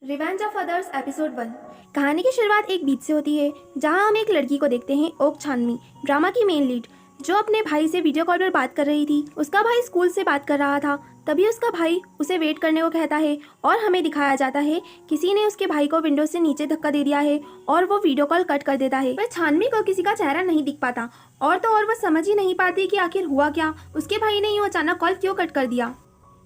Revenge of others episode 1। कहानी की शुरुआत एक बीच से होती है जहां हम एक लड़की को देखते हैं, ओक छानमी, ड्रामा की मेन लीड, जो अपने भाई से वीडियो कॉल पर बात कर रही थी। उसका भाई स्कूल से बात कर रहा था, तभी उसका भाई उसे वेट करने को कहता है और हमें दिखाया जाता है किसी ने उसके भाई को विंडो से नीचे धक्का दे दिया है और वो वीडियो कॉल कट कर देता है। पर छानमी को किसी का चेहरा नहीं दिख पाता और तो और वो समझ ही नहीं पाती कि आखिर हुआ क्या, उसके भाई ने यूँ अचानक कॉल क्यों कट कर दिया।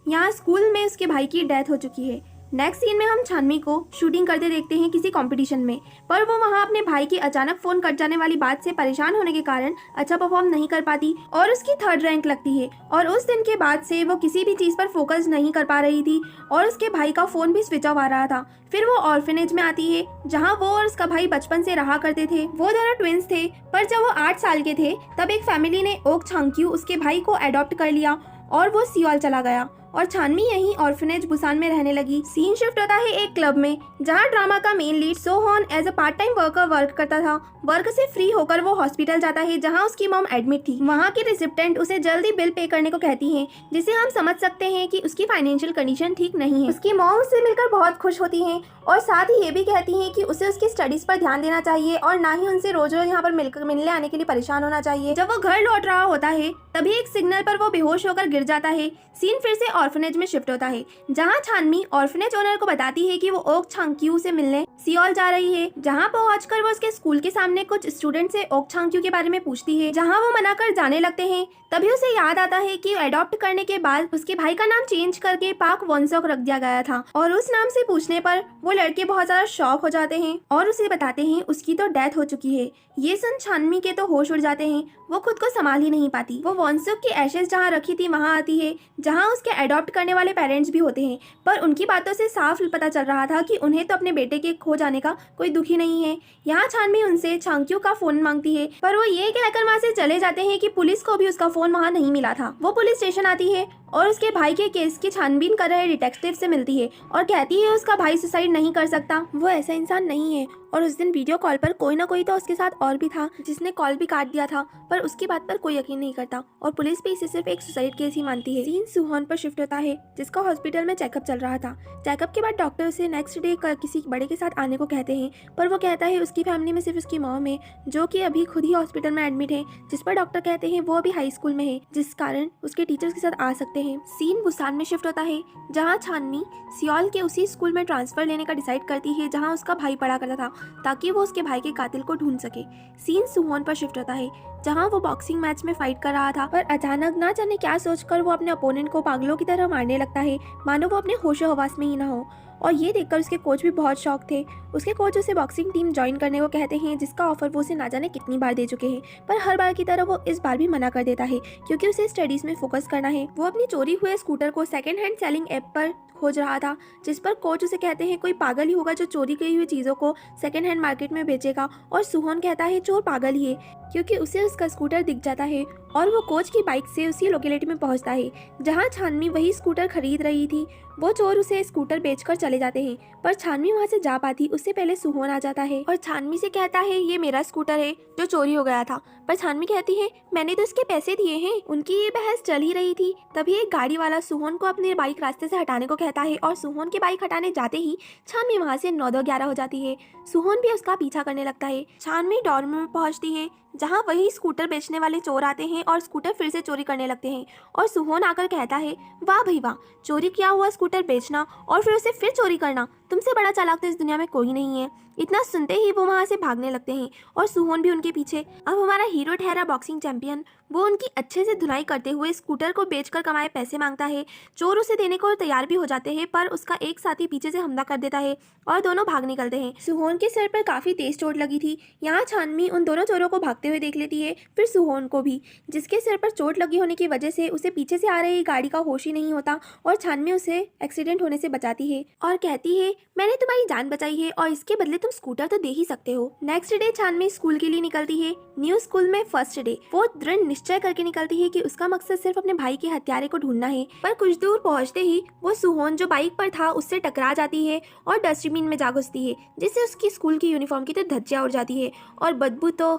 यहाँ स्कूल में उसके भाई की डेथ हो चुकी है। नेक्स्ट सीन में हम छानवी को शूटिंग करते देखते हैं किसी कंपटीशन में, पर वो वहाँ अपने भाई की अचानक फोन कट जाने वाली बात से परेशान होने के कारण अच्छा परफॉर्म नहीं कर पाती और उसकी 3rd रैंक लगती है। और उस दिन के बाद से वो किसी भी चीज़ पर फोकस नहीं कर पा रही थी और उसके भाई का फोन भी स्विच ऑफ आ रहा था। फिर वो ऑर्फनेज में आती है जहाँ वो और उसका भाई बचपन से रहा करते थे। वो दोनों ट्विंस थे, पर जब वो 8 साल के थे तब एक फैमिली ने ओक छांग्क्यू उसके भाई को अडॉप्ट कर लिया और वो सियोल चला गया और छानवी यहीं ऑर्फनेज बुसान में रहने लगी। सीन शिफ्ट होता है एक क्लब में जहां ड्रामा का main lead Sohan as a part time worker work करता था। वर्क से फ्री होकर वो हॉस्पिटल जाता है जहां उसकी मॉम एडमिट थी। वहां की रिसिप्टेंट उसे जल्दी बिल पे करने को कहती है, जिसे हम समझ सकते हैं कि उसकी फाइनेंशियल कंडीशन ठीक नहीं है। उसकी मॉम उससे मिलकर बहुत खुश होती है और साथ ही ये भी कहती है कि उसे उसकी स्टडीज पर ध्यान देना चाहिए और ना ही उनसे रोज रोज यहाँ पर मिलने आने के लिए परेशान होना चाहिए। जब वो घर लौट रहा होता है तभी एक सिग्नल पर वो बेहोश होकर गिर जाता है। सीन फिर से ऑर्फनेज में शिफ्ट होता है जहां छानवी ऑर्फनेज ओनर को बताती है कि वो ओक छांग्क्यू से मिलने सियोल जा रही है। जहां पहुंचकर वो उसके स्कूल के सामने कुछ स्टूडेंट से ओक छांग्क्यू के बारे में पूछती है। जहां वो मना कर जाने लगते हैं तभी उसे याद आता है कि अडॉप्ट करने के बाद उसके भाई का नाम चेंज करके पाक वॉन्सॉक रख दिया गया था और उस नाम से पूछने पर वो लड़के बहुत ज्यादा शॉक हो जाते हैं और उसे बताते हैं उसकी तो डेथ हो चुकी है। ये सुन छानवी के तो होश उड़ जाते हैं, वो खुद को संभाल ही नहीं पाती। वो वॉन्सॉक की एशेज जहाँ रखी थी वहाँ आती है जहाँ उसके अडॉप्ट करने वाले पेरेंट्स भी होते हैं, पर उनकी बातों से साफ पता चल रहा था कि उन्हें तो अपने बेटे के खो जाने का कोई दुख ही नहीं है। यहाँ छानवी उनसे छांग्क्यू का फोन मांगती है, पर वो ये कहकर वहाँ से चले जाते हैं कि पुलिस को भी उसका फोन वहाँ नहीं मिला था। वो पुलिस स्टेशन आती है और उसके भाई के केस की छानबीन कर रहे डिटेक्टिव से मिलती है और कहती है उसका भाई सुसाइड नहीं कर सकता, वो ऐसा इंसान नहीं है। और उस दिन वीडियो कॉल पर कोई ना कोई तो उसके साथ और भी था जिसने कॉल भी काट दिया था, पर उसकी बात पर कोई यकीन नहीं करता और पुलिस भी इसे सिर्फ एक सुसाइड केस ही मानती है। सीन सुहान पर शिफ्ट होता है जिसका हॉस्पिटल में चेकअप चल रहा था। चेकअप के बाद डॉक्टर उसे नेक्स्ट डे किसी बड़े के साथ आने को कहते हैं, पर वो कहता है उसकी फैमिली में सिर्फ उसकी मॉम है जो कि अभी खुद ही हॉस्पिटल में एडमिट है, जिस पर डॉक्टर कहते हैं वो अभी हाई स्कूल में है, जिस कारण उसके टीचर्स के साथ आ सकते हैं। सीन बुसान में शिफ्ट होता है जहाँ छानवी सियोल के उसी स्कूल में ट्रांसफर लेने का डिसाइड करती है जहाँ उसका भाई पढ़ा करता था, ताकि वो उसके भाई के कातिल को ढूंढ सके। सीन सुहोन पर शिफ्ट होता है जहाँ वो बॉक्सिंग मैच में फाइट कर रहा था, पर अचानक ना जाने क्या सोचकर वो अपने अपोनेंट को पागलों की तरह मारने लगता है, मानो वो अपने होशो हवास में ही ना हो। और ये देखकर उसके कोच भी बहुत शौक थे। उसके कोच उसे बॉक्सिंग टीम ज्वाइन करने को कहते हैं, जिसका ऑफर वो उसे ना जाने कितनी बार दे चुके हैं, पर हर बार की तरह वो इस बार भी मना कर देता है क्योंकि उसे स्टडीज में फोकस करना है। वो अपनी चोरी हुए स्कूटर को सेकेंड हैंड सेलिंग ऐप पर खोज रहा था, जिस पर कोच उसे कहते हैं कोई पागल ही होगा जो चोरी की हुई चीज़ों को सेकेंड हैंड मार्केट में बेचेगा। और सुहोन कहता है चोर पागल ही है, क्योंकि उसे उसका स्कूटर दिख जाता है और वो कोच की बाइक से उसी लोकेलिटी में पहुंचता है जहां छानवी वही स्कूटर खरीद रही थी। वो चोर उसे स्कूटर बेचकर चले जाते हैं, पर छानवी वहां से जा पाती उससे पहले सुहोन आ जाता है और छानवी से कहता है ये मेरा स्कूटर है जो चोरी हो गया था, पर छानवी कहती है मैंने तो इसके पैसे दिए हैं। उनकी ये बहस चल ही रही थी तभी एक गाड़ी वाला सुहोन को अपनी बाइक रास्ते से हटाने को कहता है और सुहोन की बाइक हटाने जाते ही छानवी वहां से 9-11 हो जाती है। सुहोन भी उसका पीछा करने लगता है। छानवी डॉर्म में पहुंचती है जहां वही स्कूटर बेचने वाले चोर आते हैं और स्कूटर फिर से चोरी करने लगते हैं और सुहोन आकर कहता है वाह भाई वाह, चोरी किया हुआ स्कूटर बेचना और फिर उसे फिर चोरी करना, तुमसे बड़ा चालाक तो इस दुनिया में कोई नहीं है। इतना सुनते ही वो वहाँ से भागने लगते हैं और सुहोन भी उनके पीछे। अब हमारा हीरो ठहरा बॉक्सिंग चैंपियन, वो उनकी अच्छे से धुनाई करते हुए स्कूटर को बेचकर कमाए पैसे मांगता है। चोर उसे देने को तैयार भी हो जाते हैं, पर उसका एक साथी पीछे से हमला कर देता है और दोनों भाग निकलते हैं। सुहोन के सिर पर काफी तेज चोट लगी थी। यहाँ छानवी उन दोनों चोरों को भागते हुए देख लेती है, फिर सुहोन को भी, जिसके सिर पर चोट लगी होने की वजह से उसे पीछे से आ रही गाड़ी का होश ही नहीं होता और छानवी उसे एक्सीडेंट होने से बचाती है और कहती है मैंने तुम्हारी जान बचाई है और इसके बदले तुम स्कूटर तो दे ही सकते हो। नेक्स्ट डे छानवी स्कूल के लिए निकलती है। न्यू स्कूल में फर्स्ट डे वो दृढ़ निश्चय करके निकलती है कि उसका मकसद सिर्फ अपने भाई के हत्यारे को ढूंढना है, पर कुछ दूर पहुंचते ही वो सुहोन जो बाइक पर था उससे टकरा जाती है और डस्टबिन में जा घुसती है, जिससे उसकी स्कूल की यूनिफॉर्म की तो धज्जियां उड़ जाती है और बदबू तो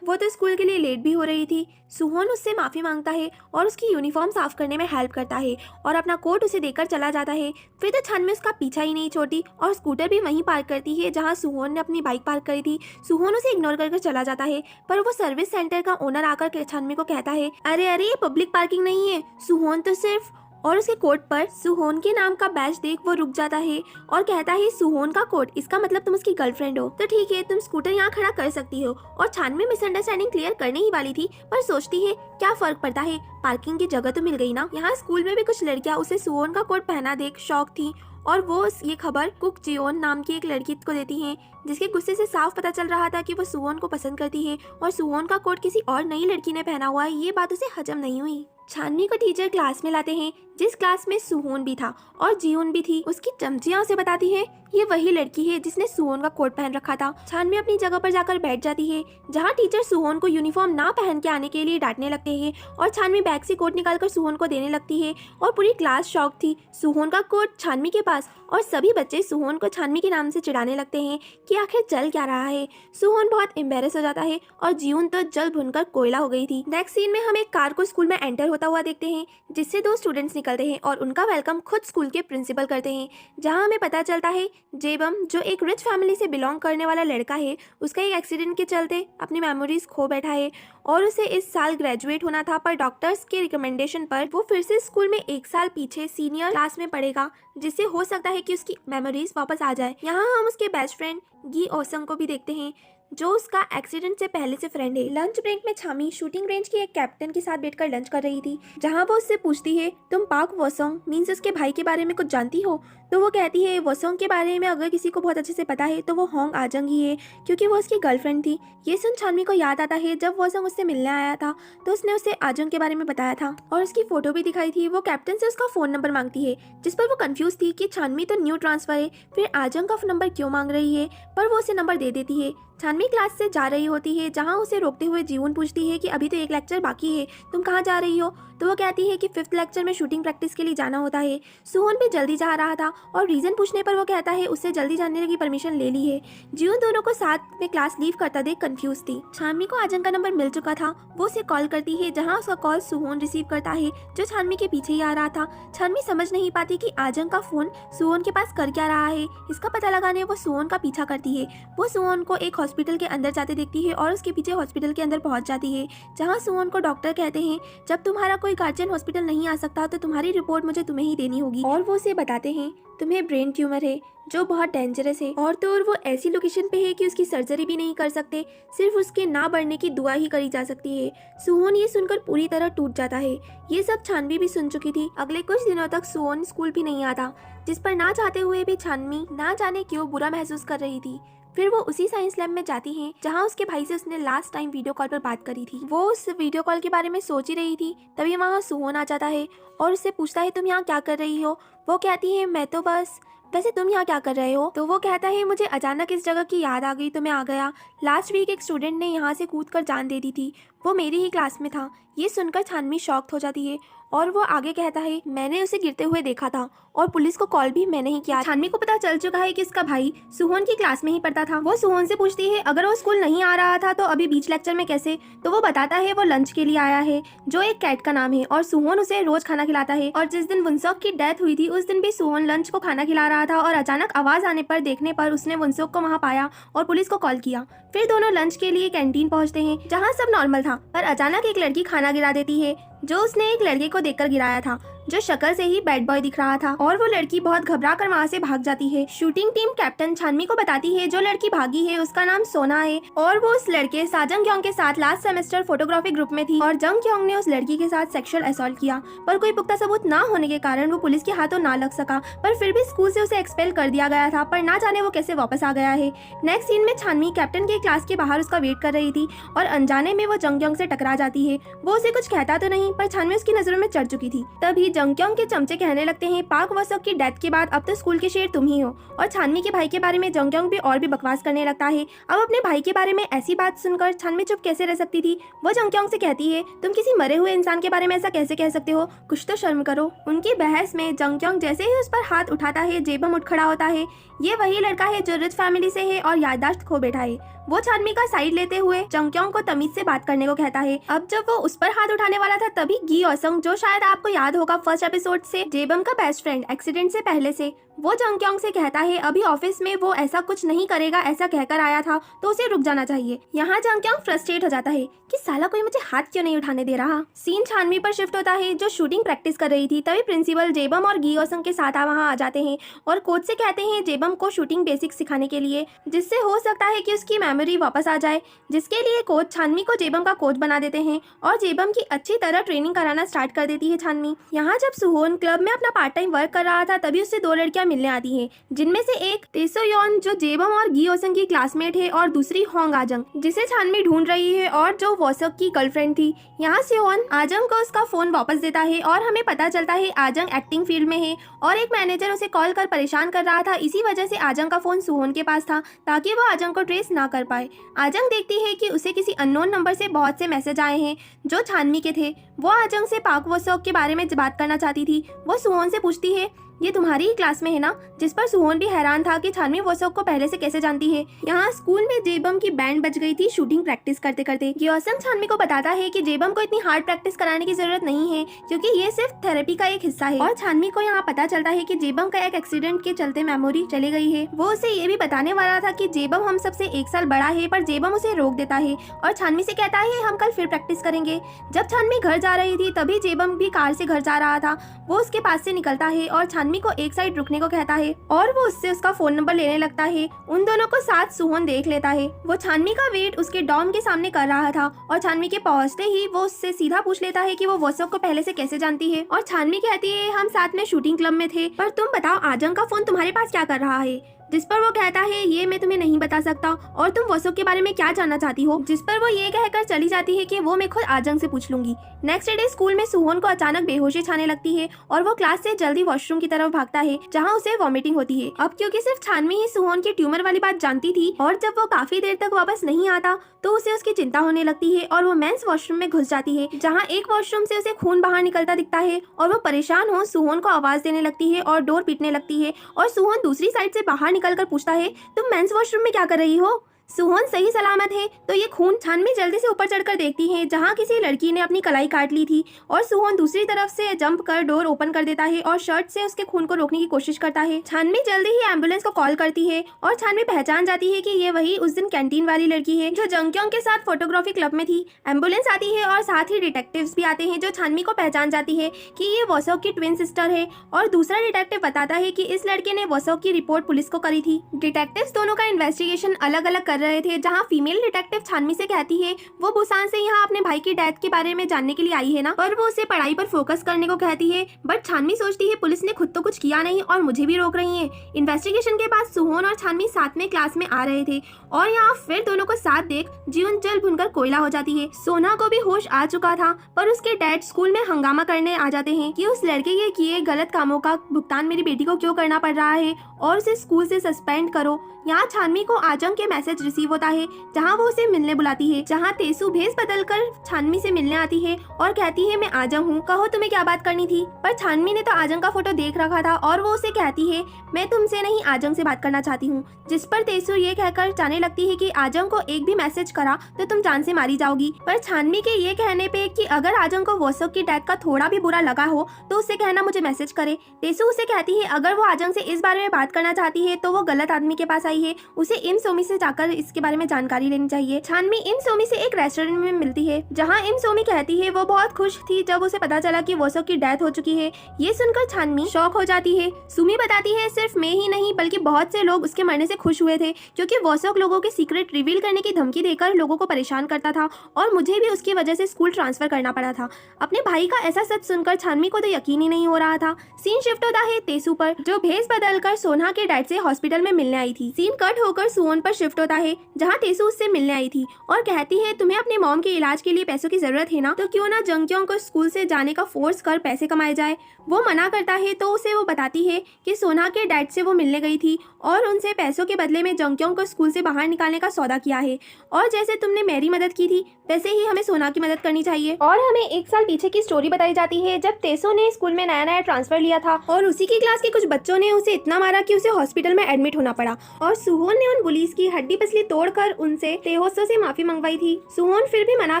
वो तो स्कूल के लिए लेट भी हो रही थी। सुहोन उससे माफ़ी मांगता है और उसकी यूनिफॉर्म साफ करने में हेल्प करता है और अपना कोट उसे देकर चला जाता है। फिर तो छानवी उसका पीछा ही नहीं छोड़ती और स्कूटर भी वहीं पार्क करती है जहां सुहोन ने अपनी बाइक पार्क करी थी। सुहोन उसे इग्नोर करके चला जाता है, पर वो सर्विस सेंटर का ओनर आकर छानवी को कहता है, अरे अरे ये पब्लिक पार्किंग नहीं है। सुहोन तो सिर्फ, और उसके कोट पर सुहोन के नाम का बैच देख वो रुक जाता है और कहता है, सुहोन का कोट, इसका मतलब तुम उसकी गर्लफ्रेंड हो। तो ठीक है, तुम स्कूटर यहाँ खड़ा कर सकती हो। और छानवी मिसअंडरस्टैंडिंग क्लियर करने ही वाली थी, पर सोचती है क्या फर्क पड़ता है, पार्किंग की जगह तो मिल गई ना। यहाँ स्कूल में भी कुछ लड़कियां उसे सुहोन का कोट पहना देख शौक थी और वो ये खबर कुक जियोन नाम की एक लड़की को देती हैं, जिसके गुस्से से साफ पता चल रहा था कि वो सुहोन को पसंद करती है और सुहोन का कोट किसी और नई लड़की ने पहना हुआ है। ये बात उसे हजम नहीं हुई। छानवी को टीचर क्लास में लाते हैं, जिस क्लास में सुहोन भी था और जियोन भी थी। उसकी चमचियां उसे बताती है ये वही लड़की है जिसने सुहोन का कोट पहन रखा था। छानवी अपनी जगह पर जाकर बैठ जाती है, जहाँ टीचर सुहोन को यूनिफॉर्म ना पहन के आने के लिए डांटने लगते हैं और छानवी बैग से कोट निकालकर सुहोन को देने लगती है और पूरी क्लास शॉक थी। सुहोन का कोट छानवी के पास और सभी बच्चे सुहोन को छानवी के नाम से चिढ़ाने लगते हैं कि आखिर चल क्या रहा है। सुहोन बहुत एम्बेरस हो जाता है और जियोन तो जल भुनकर कोयला हो गई थी। नेक्स्ट सीन में हम एक कार को स्कूल में एंटर होता हुआ देखते हैं, जिससे 2 स्टूडेंट्स निकलते हैं और उनका वेलकम खुद स्कूल के प्रिंसिपल करते हैं। जहां हमें पता चलता है जेबम, जो एक रिच फैमिली से बिलोंग करने वाला लड़का है, उसका एक एक्सीडेंट के चलते अपनी मेमोरीज खो बैठा है और उसे इस साल ग्रेजुएट होना था, पर डॉक्टर्स के रिकमेंडेशन पर वो फिर से स्कूल में 1 साल पीछे सीनियर क्लास में पढ़ेगा, जिससे हो सकता है कि उसकी मेमोरीज वापस आ जाए। यहाँ हम उसके बेस्ट फ्रेंड गी ओसंग को भी देखते हैं, जो उसका एक्सीडेंट से पहले से फ्रेंड है। लंच ब्रेक में छामी शूटिंग रेंज की एक कैप्टन के साथ बैठकर लंच कर रही थी, जहां वो उससे पूछती है, तुम पाक वोसोंग मीन्स उसके भाई के बारे में कुछ जानती हो? तो वो कहती है, वोसोंग के बारे में अगर किसी को बहुत अच्छे से पता है तो वो होंग आजंग ही है, क्योंकि वो उसकी गर्लफ्रेंड थी। ये सुन छानवी को याद आता है जब वोसोंग उससे मिलने आया था तो उसने उसे आजंग के बारे में बताया था और उसकी फोटो भी दिखाई थी। वो कैप्टन से उसका फोन नंबर मांगती है, जिस पर वो कंफ्यूज थी कि छानवी तो न्यू ट्रांसफर है, फिर आजंग का नंबर क्यों मांग रही है, पर वो उसे नंबर दे देती है। छानवी क्लास से जा रही होती है, जहां उसे रोकते हुए जीवन पूछती है कि अभी तो 1 लेक्चर बाकी है, तुम कहाँ जा रही हो? तो वो कहती है कि 5th लेक्चर में शूटिंग प्रैक्टिस के लिए जाना होता है। सुहोन भी जल्दी जा रहा था और रीजन पूछने पर वो कहता है उससे जल्दी जाने की परमिशन ले ली है। जीवन दोनों को साथ में क्लास लीव करता देख कंफ्यूज थी। छानवी को आजंग का नंबर मिल चुका था, वो उसे कॉल करती है, जहाँ उसका कॉल सुहोन रिसीव करता है, जो छानवी के पीछे ही आ रहा था। छानवी समझ नहीं पाती कि आजंग का फोन सुहोन के पास कर क्या रहा है। इसका पता लगाने वो सुहोन का पीछा करती है। वो सुहोन को एक हॉस्पिटल के अंदर जाते देखती है और उसके पीछे हॉस्पिटल के अंदर पहुंच जाती है, जहां सुहोन को डॉक्टर कहते हैं जब तुम्हारा कोई गार्जियन हॉस्पिटल नहीं आ सकता तो तुम्हारी रिपोर्ट मुझे तुम्हें ही देनी होगी। और वो उसे बताते हैं तुम्हें ब्रेन ट्यूमर है जो बहुत डेंजरस है, और तो और वो ऐसी लोकेशन पे है कि उसकी सर्जरी भी नहीं कर सकते, सिर्फ उसके ना बढ़ने की दुआ ही करी जा सकती है। सुहोन ये सुनकर पूरी तरह टूट जाता है। ये सब छानवी भी सुन चुकी थी। अगले कुछ दिनों तक सुहोन स्कूल भी नहीं आता, जिस पर ना चाहते हुए भी छानवी ना जाने क्यों बुरा महसूस कर रही थी। फिर वो उसी साइंस लैब में जाती हैं जहां उसके भाई से उसने लास्ट टाइम वीडियो कॉल पर बात करी थी। वो उस वीडियो कॉल के बारे में सोच ही रही थी, तभी वहां सुहोन आ जाता है और उससे पूछता है तुम यहाँ क्या कर रही हो? वो कहती है मैं तो बस, वैसे तुम यहाँ क्या कर रहे हो? तो वो कहता है मुझे अचानक इस जगह की याद आ गई तो मैं आ गया। लास्ट वीक एक स्टूडेंट ने यहाँ से कूदकर जान दे दी थी, वो मेरी ही क्लास में था। ये सुनकर छानवी शॉक्ड हो जाती है और वो आगे कहता है मैंने उसे गिरते हुए देखा था और पुलिस को कॉल भी मैंने ही किया। छानवी को पता चल चुका है कि इसका भाई सुहोन की क्लास में ही पढ़ता था। वो सुहोन से पूछती है अगर वो स्कूल नहीं आ रहा था तो अभी बीच लेक्चर में कैसे? तो वो बताता है वो लंच के लिए आया है, जो एक कैट का नाम है, और सुहोन उसे रोज खाना खिलाता है। और जिस दिन वुनसोक की डेथ हुई थी उस दिन भी सुहोन लंच को खाना खिला रहा था और अचानक आवाज आने पर देखने पर उसने वुनसोक को वहाँ पाया और पुलिस को कॉल किया। फिर दोनों लंच के लिए कैंटीन पहुँचते हैं, जहाँ सब नॉर्मल था, पर अचानक एक लड़की खाना गिरा देती है, जो उसने एक लड़के को देखकर गिराया था, जो शक्ल से ही बैड बॉय दिख रहा था, और वो लड़की बहुत घबरा कर वहाँ से भाग जाती है। शूटिंग टीम कैप्टन छानवी को बताती है जो लड़की भागी है उसका नाम सोना है और वो उस लड़के साजंग क्योंग के साथ लास्ट सेमेस्टर फोटोग्राफी ग्रुप में थी और जंग क्योंग ने उस लड़की के साथ सेक्सुअल असॉल्ट किया, पर कोई पुख्ता सबूत ना होने के कारण वो पुलिस के हाथों ना लग सका, पर फिर भी स्कूल से उसे एक्सपेल कर दिया गया था, पर ना जाने वो कैसे वापस आ गया है। नेक्स्ट सीन में छानवी कैप्टन के क्लास के बाहर उसका वेट कर रही थी और अनजाने में वो जंग क्योंग से टकरा जाती है। वो उसे कुछ कहता तो नहीं, पर छानवी उसकी नजरों में चढ़ चुकी थी। तभी जंगक्योंग के चमचे कहने लगते हैं पाक वसक की डेथ के बाद अब तो स्कूल के शेर तुम ही हो। और छानमी के भाई के बारे में जंगक्योंग भी और भी बकवास करने लगता है। अब अपने भाई के बारे में ऐसी बात सुनकर छानमी चुप कैसे रह सकती थी। वो जंगक्योंग से कहती है तुम किसी मरे हुए इंसान के बारे में ऐसा कैसे कह सकते हो, कुछ तो शर्म करो। उनकी बहस में जंगक्योंग जैसे ही उस पर हाथ उठाता है जेबम उठ खड़ा होता है। ये वही लड़का है जो रिच फैमिली से है और याददाश्त खो बैठा है। वो छानमी का साइड लेते हुए जंगक्योंग को तमीज से बात करने को कहता है। अब जब वो उस पर हाथ उठाने वाला था तभी गी ओसंग, जो शायद आपको याद होगा फर्स्ट एपिसोड से जेबम का बेस्ट फ्रेंड एक्सीडेंट से पहले से, वो जंगक्योंग से कहता है अभी ऑफिस में वो ऐसा कुछ नहीं करेगा, ऐसा कहकर आया था तो उसे रुक जाना चाहिए। यहाँ जंगक्योंग फ्रस्ट्रेट हो जाता है कि साला कोई मुझे हाथ क्यों नहीं उठाने दे रहा। सीन छानमी पर शिफ्ट होता है जो शूटिंग प्रैक्टिस कर रही थी। तभी प्रिंसिपल जेबम और गी ओसंग के साथ वहाँ आ जाते हैं और कोच से कहते हैं जेबम को शूटिंग बेसिक्स सिखाने के लिए, जिससे हो सकता है कि उसकी मेमोरी वापस आ जाए। जिसके लिए कोच छानमी को जेबम का कोच बना देते हैं और जेबम की अच्छी तरह ट्रेनिंग कराना स्टार्ट कर देती है छानमी। यहाँ जब सुहोन क्लब में अपना पार्ट टाइम वर्क कर रहा था तभी उससे दो लड़कियां मिलने आती हैं, जिनमें से एक तेसोयोन जो जेबम और गी ओसंग की क्लासमेट है और दूसरी होंग आजंग जिसे छानमी ढूंढ रही है और जो वोसक की गर्लफ्रेंड थी। यहाँ सिहोन आजंग को उसका फोन वापस देता है और हमें पता चलता है आजंग एक्टिंग फील्ड में है और एक मैनेजर उसे कॉल कर परेशान कर रहा था। इसी वजह से आजंग का फोन सुहोन के पास था ताकि वो आजंग को ट्रेस ना कर पाए। आजंग देखती है कि उसे किसी अननोन नंबर से बहुत से मैसेज आए हैं जो छानमी के थे। वो आजंग से पाक वोसक के बारे में बात करना चाहती थी। वो सुहोन से पूछती है ये तुम्हारी ही क्लास में है ना, जिस पर सुहोन भी हैरान था कि छानवी वोसक को पहले से कैसे जानती है। यहाँ स्कूल में जेबम की बैंड बज गई थी शूटिंग प्रैक्टिस करते करते। ग्योसंग छानवी को बताता है कि जेबम को इतनी हार्ड प्रैक्टिस कराने की जरूरत नहीं है क्योंकि ये सिर्फ थेरेपी का एक हिस्सा है। और छानवी को यहाँ पता चलता है कि जेबम का एक एक्सीडेंट के चलते मेमोरी चली गई है। वो उसे ये भी बताने वाला था कि जेबम हम सबसे 1 साल बड़ा है, पर जेबम उसे रोक देता है और छानवी से कहता है हम कल फिर प्रैक्टिस करेंगे। जब छानवी घर जा रही थी तभी जेबम भी कार से घर जा रहा था। वो उसके पास से निकलता है और छानवी को एक साइड रुकने को कहता है और वो उससे उसका फोन नंबर लेने लगता है। उन दोनों को साथ सुहोन देख लेता है। वो छानवी का वेट उसके डॉर्म के सामने कर रहा था और छानवी के पहुंचते ही वो उससे सीधा पूछ लेता है कि वो वोसक को पहले से कैसे जानती है। और छानवी कहती है हम साथ में शूटिंग क्लब में थे, पर तुम बताओ आजंग का फोन तुम्हारे पास क्या कर रहा है। जिस पर वो कहता है ये मैं तुम्हें नहीं बता सकता और तुम वोसक के बारे में क्या जानना चाहती हो। जिस पर वो ये कहकर चली जाती है कि वो मैं खुद आजंग से पूछ लूंगी। नेक्स्ट डे स्कूल में सुहोन को अचानक बेहोशी छाने लगती है और वो क्लास से जल्दी वॉशरूम की तरफ भागता है जहाँ उसे वॉमिटिंग होती है। अब क्योंकि सिर्फ छानवी ही सुहोन की ट्यूमर वाली बात जानती थी और जब वो काफी देर तक वापस नहीं आता तो उसे उसकी चिंता होने लगती है और वो मेंस वॉशरूम में घुस जाती है जहाँ एक वॉशरूम से उसे खून बाहर निकलता दिखता है और वो परेशान हो सुहोन को आवाज देने लगती है और डोर पीटने लगती है और सुहोन दूसरी साइड से बाहर निकलकर पूछता है तुम मेंस वॉशरूम में क्या कर रही हो। सुहोन सही सलामत है तो ये खून। छानवी जल्दी से ऊपर चढ़कर देखती है जहाँ किसी लड़की ने अपनी कलाई काट ली थी और सुहोन दूसरी तरफ से जंप कर डोर ओपन कर देता है और शर्ट से उसके खून को रोकने की कोशिश करता है। छानवी जल्दी ही एम्बुलेंस को कॉल करती है और छानवी पहचान जाती है कि ये वही उस दिन कैंटीन वाली लड़की है जो जंगक्योंग के साथ फोटोग्राफी क्लब में थी। एम्बुलेंस आती है और साथ ही डिटेक्टिव्स भी आते हैं जो छानवी को पहचान जाती है कि ये वोसक की ट्विन सिस्टर है और दूसरा डिटेक्टिव बताता है कि इस लड़के ने वोसक की रिपोर्ट पुलिस को करी थी। डिटेक्टिव्स दोनों का इन्वेस्टिगेशन अलग अलग कर रहे थे जहाँ फीमेल डिटेक्टिव छानवी से कहती है वो बुसान से यहाँ अपने भाई की डेथ के बारे में जानने के लिए आई है ना, पर वो उसे पढ़ाई पर फोकस करने को कहती है। बट छानवी सोचती है पुलिस ने खुद तो कुछ किया नहीं और मुझे भी रोक रही है। इन्वेस्टिगेशन के बाद सुहोन और छानवी साथ में क्लास में आ रहे थे और यहाँ फिर दोनों को साथ देख जीवन जल भुनकर कोयला हो जाती है। सोना को भी होश आ चुका था पर उसके डैड स्कूल में हंगामा करने आ जाते हैं कि उस लड़के के किए गलत कामों का भुगतान मेरी बेटी को क्यों करना पड़ रहा है और उसे स्कूल से सस्पेंड करो। यहाँ छानवी को आजंग के मैसेज रिसीव होता है जहाँ वो उसे मिलने बुलाती है, जहाँ तेसु भेस बदलकर छानवी से मिलने आती है और कहती है मैं आजंग हूँ, कहो तुम्हें क्या बात करनी थी। पर छानवी ने तो आजंग का फोटो देख रखा था और वो उसे कहती है मैं तुमसे नहीं आजंग से बात करना चाहती हूँ। जिस पर तेसु ये कहकर जाने लगती है कि आजंग को एक भी मैसेज करा तो तुम जान से मारी जाओगी। पर छानवी के ये कहने पे कि अगर आजंग को वोसक की डेथ का थोड़ा भी बुरा लगा हो तो उससे कहना मुझे मैसेज करे। तेसु उसे कहती है अगर वो आजंग से इस बारे में बात करना चाहती है तो वो गलत आदमी के पास आई है, उसे इम सोमी से जाकर इसके बारे में जानकारी लेनी चाहिए। छानवी इम सोमी से एक रेस्टोरेंट में मिलती है जहाँ इम सोमी कहती है वो बहुत खुश थी जब उसे पता चला कि वोसक की डेथ हो चुकी है। ये सुनकर छानवी शॉक हो जाती है। सुमी बताती है सिर्फ मैं ही नहीं बल्कि बहुत से लोग उसके मरने से खुश हुए थे क्योंकि वोसक लोगों के सीक्रेट रिवील करने की धमकी देकर लोगों को परेशान करता था और मुझे भी उसकी वजह से स्कूल ट्रांसफर करना पड़ा था। अपने भाई का ऐसा सच सुनकर छानवी को तो यकीन ही नहीं हो रहा था। सीन शिफ्ट होता है तेसु पर जो भेस बदलकर सोना के डैड से हॉस्पिटल में मिलने आई थी। सीन कट होकर सुहोन पर शिफ्ट होता है जहाँ तेसू उससे मिलने आई थी और कहती है तुम्हें अपने मॉम के इलाज के लिए पैसों की जरूरत है ना, तो क्यों ना जंगक्योंग को स्कूल से जाने का फोर्स कर पैसे कमाए जाए। वो मना करता है तो उसे वो बताती है कि सोना के डैड से वो मिलने गई थी और उनसे पैसों के बदले में जंगक्योंग को स्कूल से बाहर निकालने का सौदा किया है, और जैसे तुमने मेरी मदद की थी वैसे ही हमें सोना की मदद करनी चाहिए। और हमें 1 साल पीछे की स्टोरी बताई जाती है जब तेसो ने स्कूल में नया नया ट्रांसफर लिया था और उसी की क्लास के कुछ बच्चों ने उसे इतना मारा कि उसे हॉस्पिटल में एडमिट होना पड़ा, और सुहोन ने उन पुलिस की हड्डी पसली तोड़कर उनसे तेहोसो से माफी मंगवाई थी। सुहोन फिर भी मना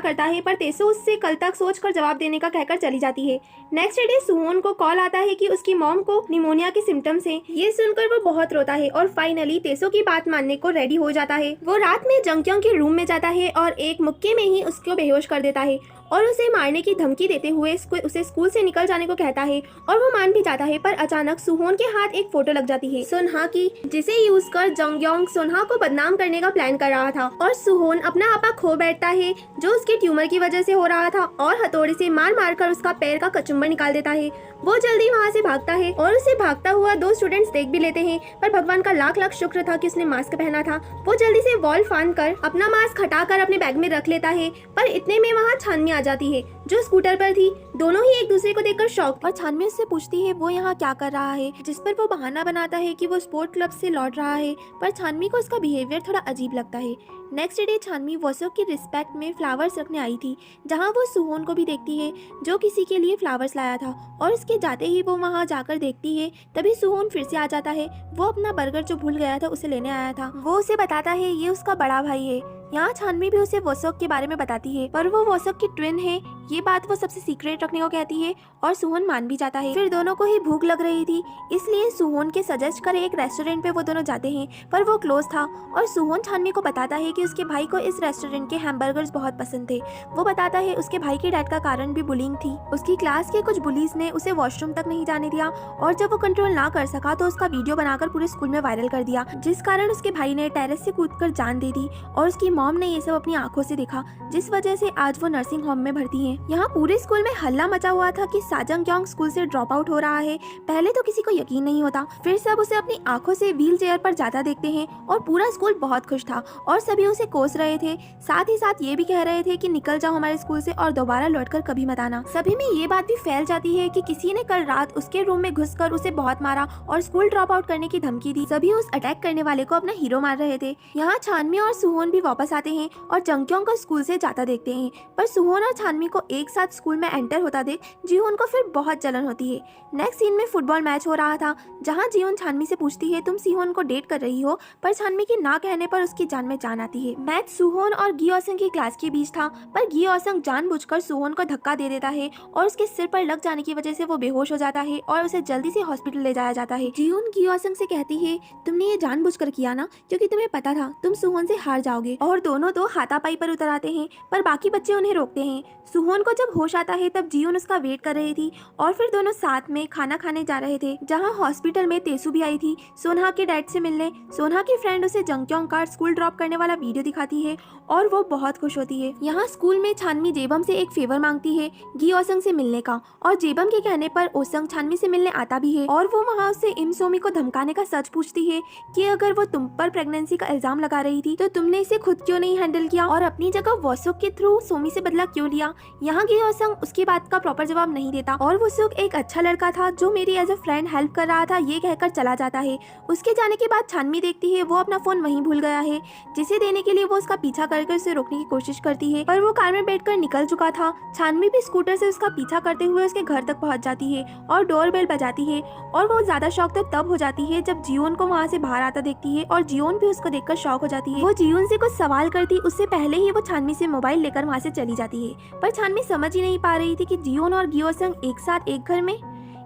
करता है पर तेसो उससे कल तक सोचकर जवाब देने का कहकर चली जाती है। नेक्स्ट डे सुहोन को कॉल आता है कि उसकी मॉम को निमोनिया के सिम्टम्स हैं। ये सुनकर वो बहुत रोता है और फाइनली तेसो की बात मानने को रेडी हो जाता है। वो रात में जंगक्योंग के रूम में जाता है और एक मुक्के में ही उसको बेहोश कर देता है और उसे मारने की धमकी देते हुए उसे स्कूल से निकल जाने को कहता है, और वो मान भी जाता है। पर अचानक सुहोन के हाथ एक फोटो लग जाती है सोनहा की, जिसे यूज कर जंगक्योंग सोनहा को बदनाम करने का प्लान कर रहा था, और सुहोन अपना आपा खो बैठता है जो उसके ट्यूमर की वजह से हो रहा था और हथौड़े से मार मार कर उसका पैर का कचुम्बर निकाल देता है। वो जल्दी वहाँ से भागता है और उसे भागता हुआ 2 स्टूडेंट्स देख भी लेते हैं, पर भगवान का लाख लाख शुक्र था कि उसने मास्क पहना था। वो जल्दी से वॉल फांद कर अपना मास्क हटाकर अपने बैग में रख लेता है, पर इतने में वहाँ छानमी आ जाती है जो स्कूटर पर थी। दोनों ही एक दूसरे को देखकर शॉक, और छानवी उससे पूछती है वो यहाँ क्या कर रहा है, जिस पर वो बहाना बनाता है कि वो स्पोर्ट क्लब से लौट रहा है, पर छानवी को उसका बिहेवियर थोड़ा अजीब लगता है। नेक्स्ट डे छानवी वोसोक की रिस्पेक्ट में फ्लावर्स रखने आई थी, जहाँ वो सुहोन को भी देखती है जो किसी के लिए फ्लावर्स लाया था, और उसके जाते ही वो वहाँ जाकर देखती है तभी सुहोन फिर से आ जाता है। वो अपना बर्गर जो भूल गया था उसे लेने आया था। वो उसे बताता है ये उसका बड़ा भाई है। यहाँ छानवी भी उसे वोसोक के बारे में बताती है, पर वो वोसोक की ट्विन है, ये बात वो सबसे सीक्रेट रखने को कहती है, और सुहोन मान भी जाता है। फिर दोनों को ही भूख लग रही थी, इसलिए सुहोन के सजेस्ट कर एक रेस्टोरेंट पे वो दोनों जाते हैं, पर वो क्लोज था, और सुहोन छानवी को बताता है कि उसके भाई को इस रेस्टोरेंट के हैमबर्गर्स बहुत पसंद थे। वो बताता है उसके भाई की डेथ का कारण भी बुलिंग थी। उसकी क्लास के कुछ बुलीज ने उसे वॉशरूम तक नहीं जाने दिया, और जब वो कंट्रोल ना कर सका तो उसका वीडियो बनाकर पूरे स्कूल में वायरल कर दिया, जिस कारण उसके भाई ने टेरेस से कूदकर जान दे दी, और उसकी मॉम ने ये सब अपनी आंखों से देखा, जिस वजह से आज वो नर्सिंग होम में भर्ती हैं। यहाँ पूरे स्कूल में हल्ला मचा हुआ था कि साजंगक्योंग स्कूल से ड्रॉप आउट हो रहा है। पहले तो किसी को यकीन नहीं होता, फिर सब उसे अपनी आंखों से व्हील चेयर पर जाता देखते हैं, और पूरा स्कूल बहुत खुश था और सभी उसे कोस रहे थे। साथ ही साथ ये भी कह रहे थे कि निकल जाओ हमारे स्कूल से और दोबारा लौटकर कभी मत आना। सभी में ये बात भी फैल जाती है कि किसी ने कल रात उसके रूम में घुसकर उसे बहुत मारा और स्कूल ड्रॉप आउट करने की धमकी दी। सभी उस अटैक करने वाले को अपना हीरो मान रहे थे। यहाँ छानवी और सुहोन भी वापस आते हैं और जंगक्योंग को स्कूल से जाता देखते हैं, पर सुहोन और छानवी को एक साथ स्कूल में एंटर होता देख जीहोन को फिर बहुत जलन होती है। नेक्स्ट सीन में फुटबॉल मैच हो रहा था, जहां जीहोन छानवी से पूछती है तुम सिहोन को डेट कर रही हो, पर छानवी की ना कहने पर उसकी जान में जान आती है। मैच सुहोन और गियोसंग की क्लास के बीच था, पर गियोसंग जानबूझकर सुहोन को धक्का दे देता है और उसके सिर पर लग जाने की वजह से वो बेहोश हो जाता है और उसे जल्दी से हॉस्पिटल ले जाया जाता है। जीहोन गियोसंग से कहती है तुमने ये जानबूझकर किया ना, क्योंकि तुम्हें पता था तुम सुहोन से हार जाओगे, और दोनों तो हाथापाई पर उतर आते हैं, पर बाकी बच्चे उन्हें रोकते हैं। सुहोन को जब होश आता है तब जीहोन उसका वेट कर रही थी, और फिर दोनों साथ में खाना खाने जा रहे थे, जहां हॉस्पिटल में तेसू भी आई थी सोनहा के डैड से मिलने। सोनहा की फ्रेंड उसे जंगक्योंग का स्कूल ड्रॉप करने वाला वीडियो दिखाती है और वो बहुत खुश होती है। यहाँ स्कूल में छानवी जेबम से एक फेवर मांगती है गियोसंग से मिलने का, और जेबम के कहने पर ओसंग छानवी से मिलने आता भी है, और वो वहाँ उससे इम सोमी को धमकाने का सच पूछती है कि अगर वो तुम पर प्रेगनेंसी का इल्जाम लगा रही थी तो तुमने इसे खुद क्यों नहीं हैंडल किया और अपनी जगह वोसुक के थ्रू सोमी से बदला क्यों लिया। यहाँ गियोसंग उसकी बात का प्रॉपर जवाब नहीं देता, और वोसुक एक अच्छा लड़का था जो मेरी एज अ फ्रेंड हेल्प कर रहा था ये कहकर चला जाता है। उसके जाने के बाद छानवी देखती है वो अपना फोन वहीं भूल गया है, जिसे देने के लिए वो उसका पीछा करके उसे रोकने की कोशिश करती है, पर वो कार में बैठकर निकल चुका था। छानवी भी स्कूटर से उसका पीछा करते हुए उसके घर तक पहुंच जाती है और डोरबेल बजाती है, और वो ज्यादा शॉक तो तब हो जाती है जब जियोन को वहाँ से बाहर आता देखती है, और जियोन भी उसको देखकर शॉक हो जाती है। वो जियोन से कुछ सवाल करती उससे पहले ही वो छानवी से मोबाइल लेकर वहाँ से चली जाती है, पर छानवी समझ ही नहीं पा रही थी कि जियोन और गियोसंग एक साथ एक घर में।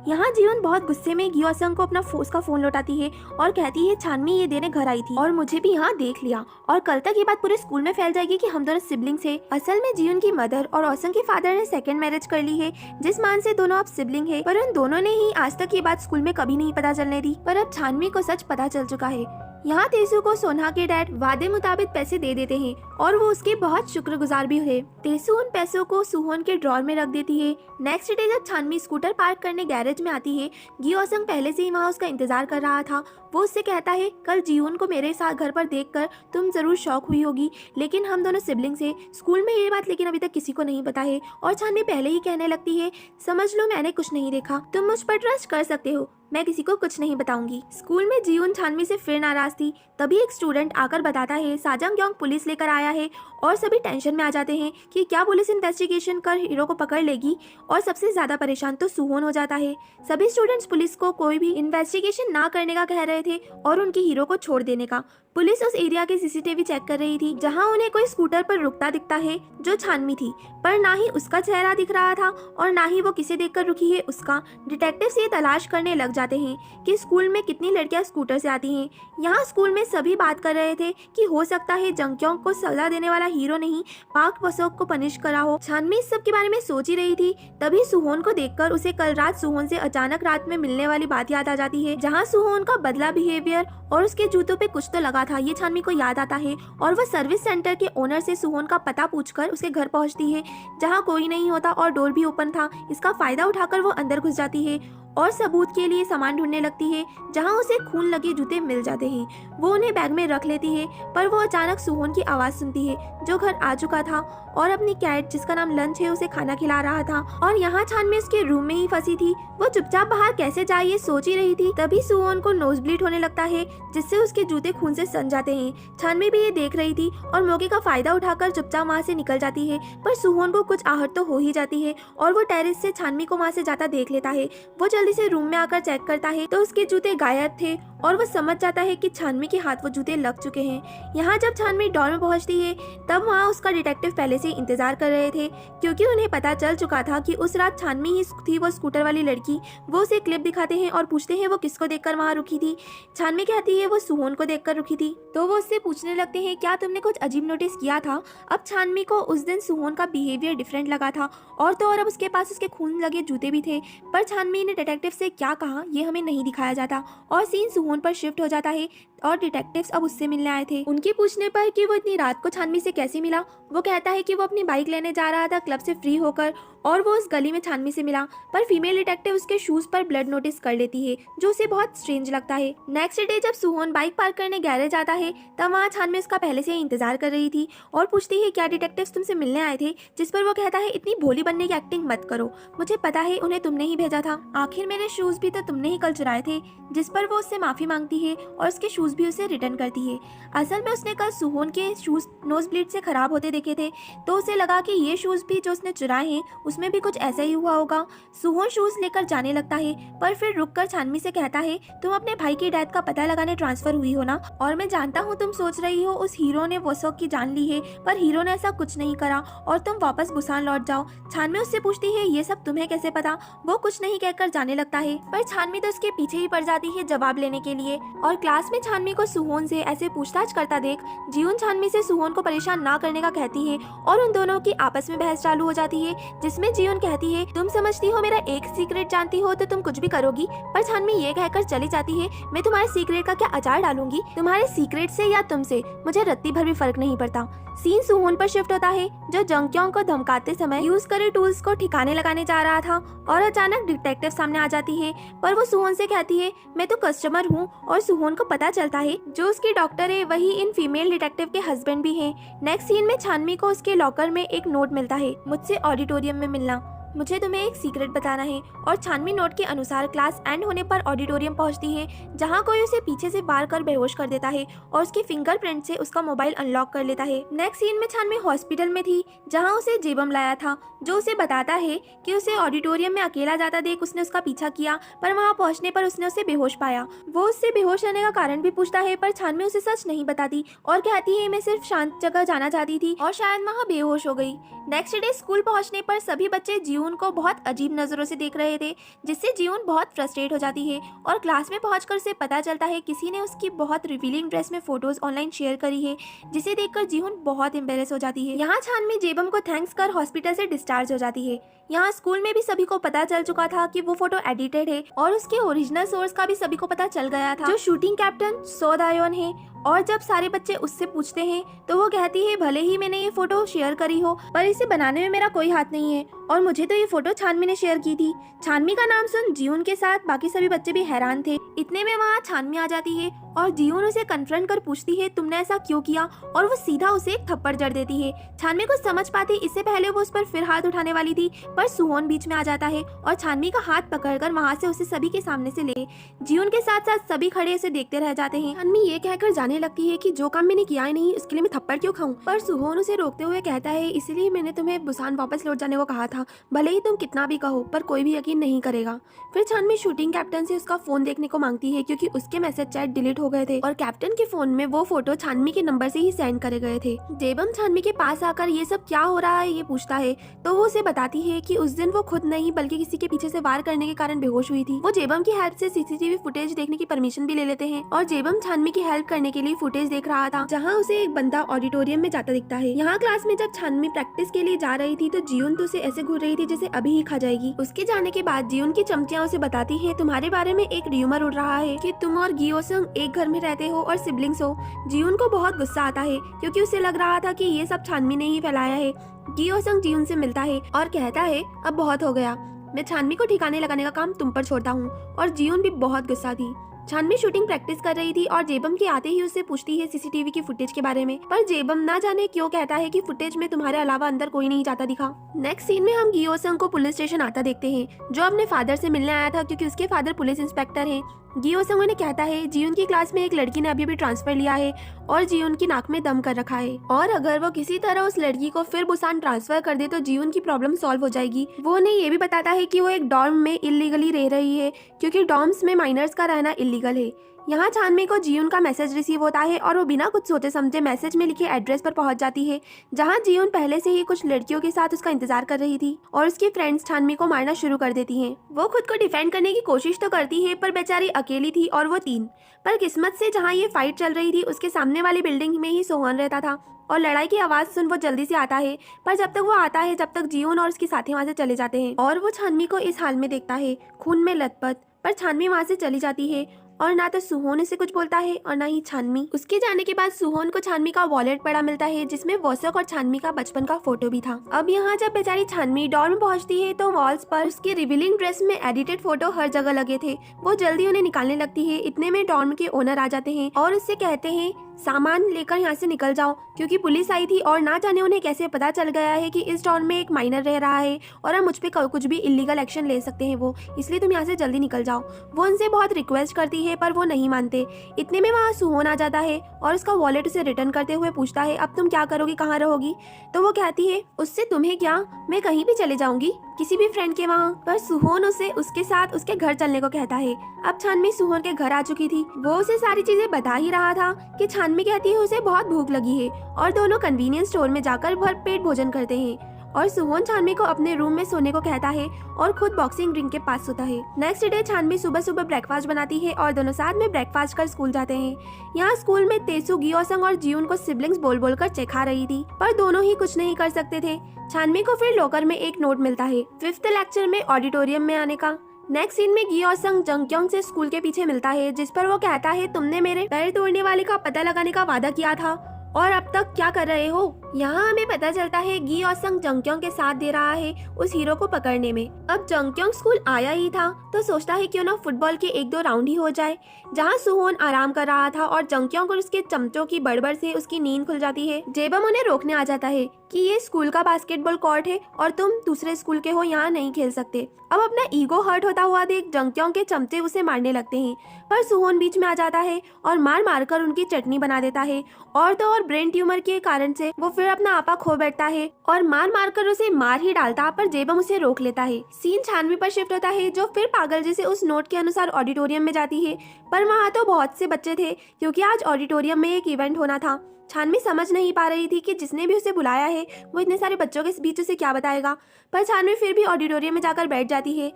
यहाँ जियोन बहुत गुस्से में गियोसंग को अपना उसका फोन लौटाती है और कहती है छानवी ये देने घर आई थी और मुझे भी यहाँ देख लिया, और कल तक ये बात पूरे स्कूल में फैल जाएगी कि हम दोनों सिबलिंग्स हैं। असल में जियोन की मदर और ओसंग के फादर ने सेकंड मैरिज कर ली है, जिस मान से दोनों अब सिबलिंग है, पर उन दोनों ने ही आज तक ये बात स्कूल में कभी नहीं पता चलने दी। पर अब छानवी को सच पता चल चुका है। यहाँ तेसू को सोना के डैड वादे मुताबिक पैसे दे देते हैं और वो उसके बहुत शुक्रगुजार भी है। तेसू उन पैसों को सुहोन के ड्रॉर में रख देती है। नेक्स्ट डे जब छानमी स्कूटर पार्क करने गैरेज में आती है, गियोसंग पहले से ही वहाँ उसका इंतजार कर रहा था। वो उससे कहता है, कल जीवन को मेरे साथ घर पर देखकर तुम जरूर शौक हुई होगी, लेकिन हम दोनों सिबलिंग्स हैं। स्कूल में ये बात लेकिन अभी तक किसी को नहीं पता है। और छानवी पहले ही कहने लगती है, समझ लो मैंने कुछ नहीं देखा, तुम मुझ पर ट्रस्ट कर सकते हो, मैं किसी को कुछ नहीं बताऊंगी। स्कूल में जीवन छानवी से फिर नाराज थी। तभी एक स्टूडेंट आकर बताता है साजंग योंग पुलिस लेकर आया है और सभी टेंशन में आ जाते हैं कि क्या पुलिस इन्वेस्टिगेशन कर हीरो को पकड़ लेगी। और सबसे ज्यादा परेशान तो सुहोन हो जाता है। सभी स्टूडेंट्स पुलिस को कोई भी इन्वेस्टिगेशन ना करने का कह रहे थे और उनके हीरो को छोड़ देने का। पुलिस उस एरिया के सीसीटीवी चेक कर रही थी जहां उन्हें कोई स्कूटर पर रुकता दिखता है जो छानवी थी, पर ना ही उसका चेहरा दिख रहा था और ना ही वो किसे देखकर रुकी है उसका। डिटेक्टिव्स ये तलाश करने लग जाते हैं कि स्कूल में कितनी लड़कियां स्कूटर से आती हैं। यहाँ स्कूल में सभी बात कर रहे थे कि हो सकता है जंगक्योंग को सजा देने वाला हीरो नहीं, पाक पसोक को पनिश करा हो। छानवी इस सब के बारे में सोच ही रही थी, तभी सुहोन को देखकर उसे कल रात सुहोन से अचानक रात में मिलने वाली बात याद आ जाती है, जहाँ सुहोन का बदला बिहेवियर और उसके जूतों पे कुछ तो लगा था। ये छानवी को याद आता है और वह सर्विस सेंटर के ओनर से सुहोन का पता पूछकर उसके घर पहुंचती है, जहां कोई नहीं होता और डोर भी ओपन था। इसका फायदा उठाकर वो अंदर घुस जाती है और सबूत के लिए सामान ढूंढने लगती है, जहां उसे खून लगे जूते मिल जाते हैं। वो उन्हें बैग में रख लेती है, पर वो अचानक सुहोन की आवाज सुनती है जो घर आ चुका था और अपनी कैट जिसका नाम लंच है उसे खाना खिला रहा था। और यहाँ छानवी उसके रूम में ही फंसी थी। वो चुपचाप बाहर कैसे जाए ये सोच ही रही थी, तभी सुहोन को नोज ब्लीड होने लगता है जिससे उसके जूते खून से सन जाते हैं। छानवी भी ये देख रही थी और मौके का फायदा उठाकर चुपचाप वहाँ से निकल जाती है, पर सुहोन को कुछ आहट तो हो ही जाती है और वो टेरेस से छानवी को वहाँ से जाता देख लेता है। वो जल्दी से रूम में आकर चेक करता है तो उसके जूते गायब थे और वो समझ जाता है कि छानवी के हाथ वो जूते लग चुके हैं। यहाँ जब छानवी डॉर में पहुँचती है तब वहाँ उसका डिटेक्टिव पहले से इंतजार कर रहे थे, क्योंकि उन्हें पता चल चुका था कि उस रात छानवी ही थी वो स्कूटर वाली लड़की। वो उसे क्लिप दिखाते हैं और पूछते हैं वो किसको देखकर वहाँ रुकी थी। छानवी कहती है वो सुहोन को देखकर रुकी थी। तो वो उससे पूछने लगते हैं क्या तुमने कुछ अजीब नोटिस किया था। अब छानवी को उस दिन सुहोन का बिहेवियर डिफरेंट लगा था और तो और अब उसके पास उसके खून लगे जूते भी थे, पर छानवी ने डिटेक्टिव से क्या कहा ये हमें नहीं दिखाया जाता और सीन सुहोन पर शिफ्ट हो जाता है और डिटेक्टिव्स अब उससे मिलने आए थे। उनके पूछने पर कि वो इतनी रात को छानवी से कैसे मिला, वो कहता है कि वो अपनी बाइक लेने जा रहा था क्लब से फ्री होकर और वो उस गली में छानवी से मिला, पर फीमेल डिटेक्टिव उसके शूज पर ब्लड नोटिस कर लेती है जो उसे बहुत स्ट्रेंज लगता है। नेक्स्ट डे जब सुहोन बाइक पार्क करने गैरेज आता है तब वहाँ छानवी उसका पहले से ही इंतजार कर रही थी और पूछती है क्या डिटेक्टिव्स तुमसे मिलने आए थे, जिस पर वो कहता है इतनी भोली बनने की एक्टिंग मत करो, मुझे पता है उन्हें तुमने ही भेजा था, आखिर मेरे शूज भी तो तुमने ही कल चुराए थे। जिस पर वो उससे माफी मांगती है और उसके शूज भी उसे रिटर्न करती है। असल में उसने कल सुहोन के शूज नोज ब्लीड से खराब होते देखे थे, तो उसे लगा कि ये शूज भी जो उसने चुराए हैं उसमें भी कुछ ऐसा ही हुआ होगा। सुहोन शूज लेकर जाने लगता है, पर फिर रुककर छानवी से कहता है तुम अपने भाई की डेथ का पता लगाने ट्रांसफर हुई हो ना, और मैं जानता हूँ तुम सोच रही हो उस हीरो ने वोसोक की जान ली है, पर हीरो ने ऐसा कुछ नहीं करा और तुम वापस बुसान लौट जाओ। छानवी उससे पूछती है ये सब तुम्हें कैसे पता। वो कुछ नहीं कहकर जाने लगता है, पर छानवी तो उसके पीछे ही पड़ जाती है जवाब लेने के लिए। और क्लास में छानवी को सुहोन से ऐसे पूछताछ करता देख जीवन छानवी से सुहोन को परेशान ना करने का कहती है और उन दोनों की आपस में बहस चालू हो जाती है, जिसमें जीवन कहती है तुम समझती हो मेरा एक सीक्रेट जानती हो तो तुम कुछ भी करोगी, पर छानवी ये कहकर चली जाती है मैं तुम्हारे सीक्रेट का क्या अचार डालूंगी, तुम्हारे सीक्रेट से या तुमसे मुझे रत्ती भर भी फर्क नहीं पड़ता। सीन सुहोन पर शिफ्ट होता है जो जंगक्योंग को धमकाते समय यूज करे टूल्स को ठिकाने लगाने जा रहा था और अचानक डिटेक्टिव सामने आ जाती है, पर वो सुहोन से कहती है मैं तो कस्टमर हूँ, और सुहोन को पता चलता है जो उसकी डॉक्टर है वही इन फीमेल डिटेक्टिव के हस्बैंड भी हैं। नेक्स्ट सीन में छानवी को उसके लॉकर में एक नोट मिलता है, मुझसे ऑडिटोरियम में मिलना, मुझे तुम्हें एक सीक्रेट बताना है। और छानवी नोट के अनुसार क्लास एंड होने पर ऑडिटोरियम पहुंचती है, जहां कोई उसे पीछे से वार कर बेहोश कर देता है और उसके फिंगरप्रिंट से उसका मोबाइल अनलॉक कर लेता है। नेक्स्ट सीन में छानवी हॉस्पिटल में थी, जहां उसे जेबम लाया था, जो उसे बताता है कि उसे ऑडिटोरियम में अकेला जाता देख उसने उसका पीछा किया, पर वहां पहुंचने पर उसने उसे बेहोश पाया। वो उससे बेहोश रहने का कारण भी पूछता है, पर छानवी उसे सच नहीं बताती और कहती है मैं सिर्फ शांत जगह जाना चाहती थी और शायद वहाँ बेहोश हो गई। नेक्स्ट डे स्कूल पहुँचने पर सभी बच्चे जीवन जीवन को बहुत अजीब नज़रों से देख रहे थे, जिससे जीवन बहुत फ्रस्ट्रेट हो जाती है और क्लास में पहुंचकर उसे पता चलता है किसी ने उसकी बहुत रिवीलिंग ड्रेस में फोटोज ऑनलाइन शेयर करी है, जिसे देखकर जीवन बहुत एम्बेरस हो जाती है। यहाँ छानमी जेबम को थैंक्स कर हॉस्पिटल से डिस्चार्ज हो जाती है। यहाँ स्कूल में भी सभी को पता चल चुका था कि वो फोटो एडिटेड है और उसके ओरिजिनल सोर्स का भी सभी को पता चल गया था, जो शूटिंग कैप्टन सो दायोन है। और जब सारे बच्चे उससे पूछते हैं तो वो कहती है भले ही मैंने ये फोटो शेयर करी हो, पर इसे बनाने में मेरा कोई हाथ नहीं है और मुझे तो ये फोटो छानमी ने शेयर की थी। छानमी का नाम सुन जीवन के साथ बाकी सभी बच्चे भी हैरान थे। इतने में वहाँ छानमी आ जाती है और जीवन उसे कन्फ्रंट कर पूछती है तुमने ऐसा क्यों किया, और वो सीधा उसे एक थप्पड़ जड़ देती है। छानमी कुछ समझ पाती इससे पहले वो उस पर फिर हाथ उठाने वाली थी, पर सुहोन बीच में आ जाता है और छानमी का हाथ पकड़कर वहाँ से उसे सभी के सामने से ले। जीवन के साथ साथ सभी खड़े उसे देखते रह जाते हैं। छानमी ये कहकर जाने लगती है कि जो काम मैंने किया ही नहीं उसके लिए मैं थप्पड़ क्यों खाऊं, पर सुहोन उसे रोकते हुए कहता है इसलिए मैंने तुम्हें बुसान वापस लौट जाने को कहा था, भले ही तुम कितना भी कहो पर कोई भी यकीन नहीं करेगा। फिर छानमी शूटिंग कैप्टन से उसका फोन देखने को मांगती है क्योंकि उसके मैसेज चैट डिलीट हो गए थे और कैप्टन के फोन में वो फोटो छानमी के नंबर से ही सेंड करे गए थे। जेबम छानमी के पास आकर ये सब क्या हो रहा है ये पूछता है तो वो उसे बताती है कि उस दिन वो खुद नहीं बल्कि किसी के पीछे से वार करने के कारण बेहोश हुई थी। वो जेबम की हेल्प से सीसीटीवी फुटेज देखने की परमिशन भी ले लेते हैं और जेबम छानमी की हेल्प करने के लिए फुटेज देख रहा था, जहाँ उसे एक बंदा ऑडिटोरियम में जाता दिखता है। यहाँ क्लास में जब छानमी प्रैक्टिस के लिए जा रही थी तो जीवन तो उसे ऐसे घूर रही थी जैसे अभी ही खा जाएगी। उसके जाने के बाद जीवन की चमचियां उसे बताती है तुम्हारे बारे में एक र्यूमर उड़ रहा है कि तुम और गियोसंग एक घर में रहते हो और सिबलिंग्स हो। जीवन को बहुत गुस्सा आता है क्योंकि उसे लग रहा था कि ये सब छानमी ने ही फैलाया है। गियोसंग जीवन से मिलता है और कहता है अब बहुत हो गया, मैं छानमी को ठिकाने लगाने का काम तुम पर छोड़ता हूँ। और जीवन भी बहुत गुस्सा थी। छानमी शूटिंग प्रैक्टिस कर रही थी और जेबम के आते ही उससे पूछती है सीसीटीवी की फुटेज के बारे में, पर जेबम ना जाने क्यों कहता है कि फुटेज में तुम्हारे अलावा अंदर कोई नहीं जाता दिखा। नेक्स्ट सीन में हम गियोसंग को पुलिस स्टेशन आता देखते हैं, जो अपने फादर से मिलने आया था क्योंकि उसके फादर पुलिस इंस्पेक्टर हैं। गियोसंग उन्हें कहता है जीवन की क्लास में एक लड़की ने अभी ट्रांसफर लिया है और जीवन की नाक में दम कर रखा है और अगर वो किसी तरह उस लड़की को फिर बुसान ट्रांसफर कर दे तो जीवन की प्रॉब्लम सॉल्व हो जाएगी। वो उन्हें ये भी बताता है कि वो एक डॉर्म में इलीगली रह रही है क्योंकि डॉर्म्स में माइनर्स का रहना इलीगल है। यहाँ छानमी को जीवन का मैसेज रिसीव होता है और वो बिना कुछ सोचे समझे मैसेज में लिखे एड्रेस पर पहुंच जाती है, जहाँ जीवन पहले से ही कुछ लड़कियों के साथ उसका इंतजार कर रही थी और उसकी फ्रेंड्स छानमी को मारना शुरू कर देती हैं। वो खुद को डिफेंड करने की कोशिश तो करती है पर बेचारी अकेली थी और वो 3। पर किस्मत से जहाँ ये फाइट चल रही थी उसके सामने वाली बिल्डिंग में ही सोहन रहता था और लड़ाई की आवाज सुन वो जल्दी से आता है, पर जब तक वो आता है जब तक जीवन और उसके साथी वहाँ से चले जाते हैं और वो छानमी को इस हाल में देखता है, खून में लथपथ। पर छानमी वहाँ से चली जाती है और ना तो सुहोन उसे कुछ बोलता है और ना ही छानमी। उसके जाने के बाद सुहोन को छानमी का वॉलेट पड़ा मिलता है जिसमें वोसक और छानमी का बचपन का फोटो भी था। अब यहाँ जब बेचारी छानमी डॉर्म पहुँचती है तो वॉल्स पर उसके रिवीलिंग ड्रेस में एडिटेड फोटो हर जगह लगे थे। वो जल्दी उन्हें निकालने लगती है। इतने में डॉर्म के ओनर आ जाते हैं और उससे कहते हैं सामान लेकर यहाँ से निकल जाओ क्योंकि पुलिस आई थी और ना जाने उन्हें कैसे पता चल गया है कि इस डॉर्म में एक माइनर रह रहा है और अब मुझ पे कुछ भी इलीगल एक्शन ले सकते हैं वो, इसलिए तुम यहाँ से जल्दी निकल जाओ। वो उनसे बहुत रिक्वेस्ट करती है पर वो नहीं मानते। इतने में वहाँ सुहोन आ जाता है और उसका वॉलेट उसे रिटर्न करते हुए पूछता है अब तुम क्या करोगी, कहाँ रहोगी। तो वो कहती है उससे तुम्हें क्या, मैं कहीं भी चले जाऊंगी किसी भी फ्रेंड के वहाँ। पर सुहोन उसे उसके साथ उसके घर चलने को कहता है। अब छानमी सुहोन के घर आ चुकी थी। वो उसे सारी चीजें बता ही रहा था कि छानमी कहती है उसे बहुत भूख लगी है और दोनों कन्वीनियंस स्टोर में जाकर भरपेट भोजन करते हैं और सुहोन छानमी को अपने रूम में सोने को कहता है और खुद बॉक्सिंग रिंग के पास सोता है। नेक्स्ट डे छानमी सुबह सुबह ब्रेकफास्ट बनाती है और दोनों साथ में ब्रेकफास्ट कर स्कूल जाते हैं। यहाँ स्कूल में तेसु गियोसंग और जीवन को सिबलिंग्स बोल बोल कर चिढ़ा रही थी, पर दोनों ही कुछ नहीं कर सकते थे। छानमी को फिर लॉकर में एक नोट मिलता है 5th लेक्चर में ऑडिटोरियम में आने का। नेक्स्ट सीन में गियोसंग जंगक्योंग से स्कूल के पीछे मिलता है, जिस पर वो कहता है तुमने मेरे पैर तोड़ने वाले का पता लगाने का वादा किया था और अब तक क्या कर रहे हो। यहाँ हमें पता चलता है गियोसंग जंगक्योंग के साथ दे रहा है उस हीरो को पकड़ने में। अब जंगक्योंग स्कूल आया ही था तो सोचता है क्यों ना फुटबॉल के 1-2 राउंड ही हो जाए। जहाँ सुहोन आराम कर रहा था और जंगक्योंग और उसके चमचों की बड़बड़ से उसकी नींद खुल जाती है। जेबम उन्हें रोकने आ जाता है कि ये स्कूल का बास्केटबॉल कोर्ट है और तुम दूसरे स्कूल के हो, यहाँ नहीं खेल सकते। अब अपना ईगो हर्ट होता हुआ देख जंगक्योंग के चमचे उसे मारने लगते हैं, पर सुहोन बीच में आ जाता है और मार मार कर उनकी चटनी बना देता है। और तो और ब्रेन ट्यूमर के कारण से वो फिर अपना आपा खो बैठता है और मार मार कर उसे मार ही डालता, पर जेबम उसे रोक लेता है। सीन छानवी पर शिफ्ट होता है जो फिर पागल जैसे उस नोट के अनुसार ऑडिटोरियम में जाती है, पर वहाँ तो बहुत से बच्चे थे क्योंकि आज ऑडिटोरियम में एक इवेंट होना था। छानवी समझ नहीं पा रही थी कि जिसने भी उसे बुलाया है वो इतने सारे बच्चों के बीच उसे क्या बताएगा, पर छानवी फिर भी ऑडिटोरियम में जाकर बैठ जाती है,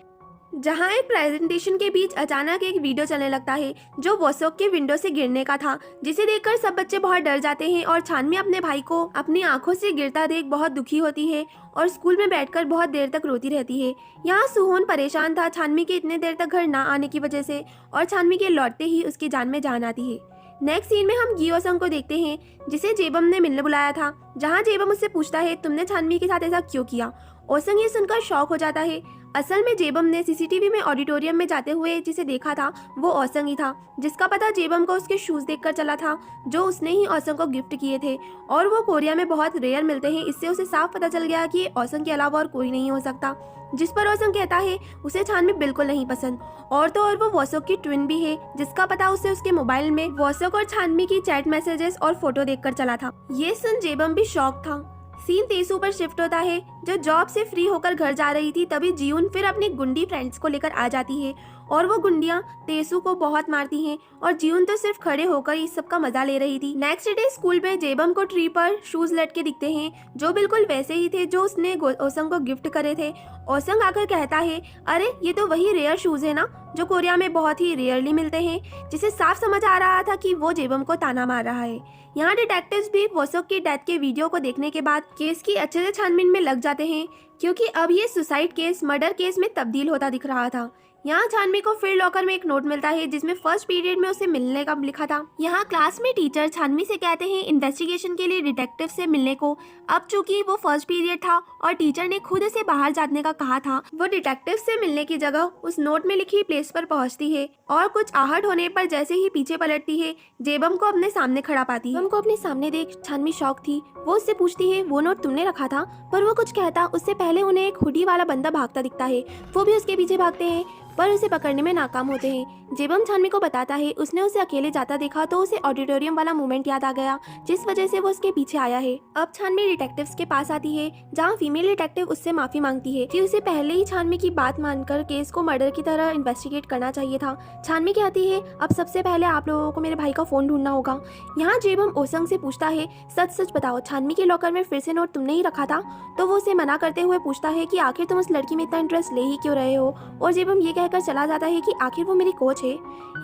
जहां एक प्रेजेंटेशन के बीच अचानक एक वीडियो चलने लगता है जो वॉसोक के विंडो से गिरने का था, जिसे देखकर सब बच्चे बहुत डर जाते हैं और छानवी अपने भाई को अपनी आंखों से गिरता देख बहुत दुखी होती है और स्कूल में बैठकर बहुत देर तक रोती रहती है। यहाँ सुहोन परेशान था छानवी के इतने देर तक घर ना आने की वजह से, और छानवी के लौटते ही उसकी जान में जान आती है। नेक्स्ट सीन में हम गियोसंग को देखते हैं जिसे जेबम ने मिलने बुलाया था, जहाँ जेबम उससे पूछता है तुमने छानवी के साथ ऐसा क्यों किया। ओसंग ये सुनकर शॉक हो जाता है। असल में जेबम ने सीसीटीवी में ऑडिटोरियम में जाते हुए जिसे देखा था वो ओसंग ही था, जिसका पता जेबम को उसके शूज देखकर चला था जो उसने ही ओसंग को गिफ्ट किए थे, और वो कोरिया में बहुत रेयर मिलते हैं। इससे उसे साफ पता चल गया कि ओसंग के अलावा और कोई नहीं हो सकता, जिस पर ओसंग कहता है उसे छानवी बिल्कुल नहीं पसंद, और तो और वो वॉसोक की ट्विन भी है, जिसका पता उसे उसके मोबाइल में वॉसोक और छानवी की चैट मैसेजेस और फोटो देखकर चला था। ये सुन जेबम भी शॉक था। सीन तेसू पर शिफ्ट होता है जो जॉब से फ्री होकर घर जा रही थी। तभी जियून फिर अपनी गुंडी फ्रेंड्स को लेकर आ जाती है और वो गुंडियां तेसू को बहुत मारती हैं और जियून तो सिर्फ खड़े होकर इस सब का मजा ले रही थी। नेक्स्ट डे स्कूल में जेबम को ट्री पर शूज लटके दिखते हैं जो बिल्कुल वैसे ही थे जो उसने ओसंग को गिफ्ट करे थे। ओसंग आकर कहता है अरे ये तो वही रेयर शूज है ना जो कोरिया में बहुत ही रेयरली मिलते हैं, जिसे साफ समझ आ रहा था कि वो जेबम को ताना मार रहा है। यहाँ डिटेक्टिव्स भी वॉसोक की डेथ के वीडियो को देखने के बाद केस की अच्छे से छानबीन में लग जाते हैं, क्योंकि अब ये सुसाइड केस मर्डर केस में तब्दील होता दिख रहा था। यहाँ छानवी को फिर लॉकर में एक नोट मिलता है जिसमें फर्स्ट पीरियड में उसे मिलने का लिखा था। यहाँ क्लास में टीचर छानवी से कहते हैं इन्वेस्टिगेशन के लिए डिटेक्टिव से मिलने को। अब चूंकि वो फर्स्ट पीरियड था और टीचर ने खुद से बाहर जाने का कहा था, वो डिटेक्टिव से मिलने की जगह उस नोट में लिखी प्लेस पर पहुँचती है और कुछ आहट होने पर जैसे ही पीछे पलटती है जेबम को अपने सामने खड़ा पाती है। जेबम को अपने सामने देख छानवी शॉक थी। वो उससे पूछती है वो नोट तुमने रखा था, पर वो कुछ कहता उससे पहले उन्हें एक हुडी वाला बंदा भागता दिखता है। वो भी उसके पीछे भागते हैं पर उसे पकड़ने में नाकाम होते हैं। जेबम छानवी को बताता है उसने उसे अकेले जाता देखा तो उसे ऑडिटोरियम वाला मोमेंट याद आ गया जिस वजह से वो उसके पीछे आया है। अब छानवी डिटेक्टिव्स के पास आती है जहाँ फीमेल डिटेक्टिव उससे माफी मांगती है कि उसे पहले ही छानवी की बात मानकर केस को मर्डर की तरह इन्वेस्टिगेट करना चाहिए था। छानवी कहती है अब सबसे पहले आप लोगों को मेरे भाई का फोन ढूंढना होगा। यहाँ जेबम ओसंग से पूछता है सच सच बताओ छानवी के लॉकर में फिर से नोट तुमने ही रखा था? तो वो उसे मना करते हुए पूछता है कि आखिर तुम उस लड़की में इतना इंटरेस्ट ले ही क्यों रहे हो, और जेबम ये कहकर चला जाता है कि आखिर वो मेरी कोच है।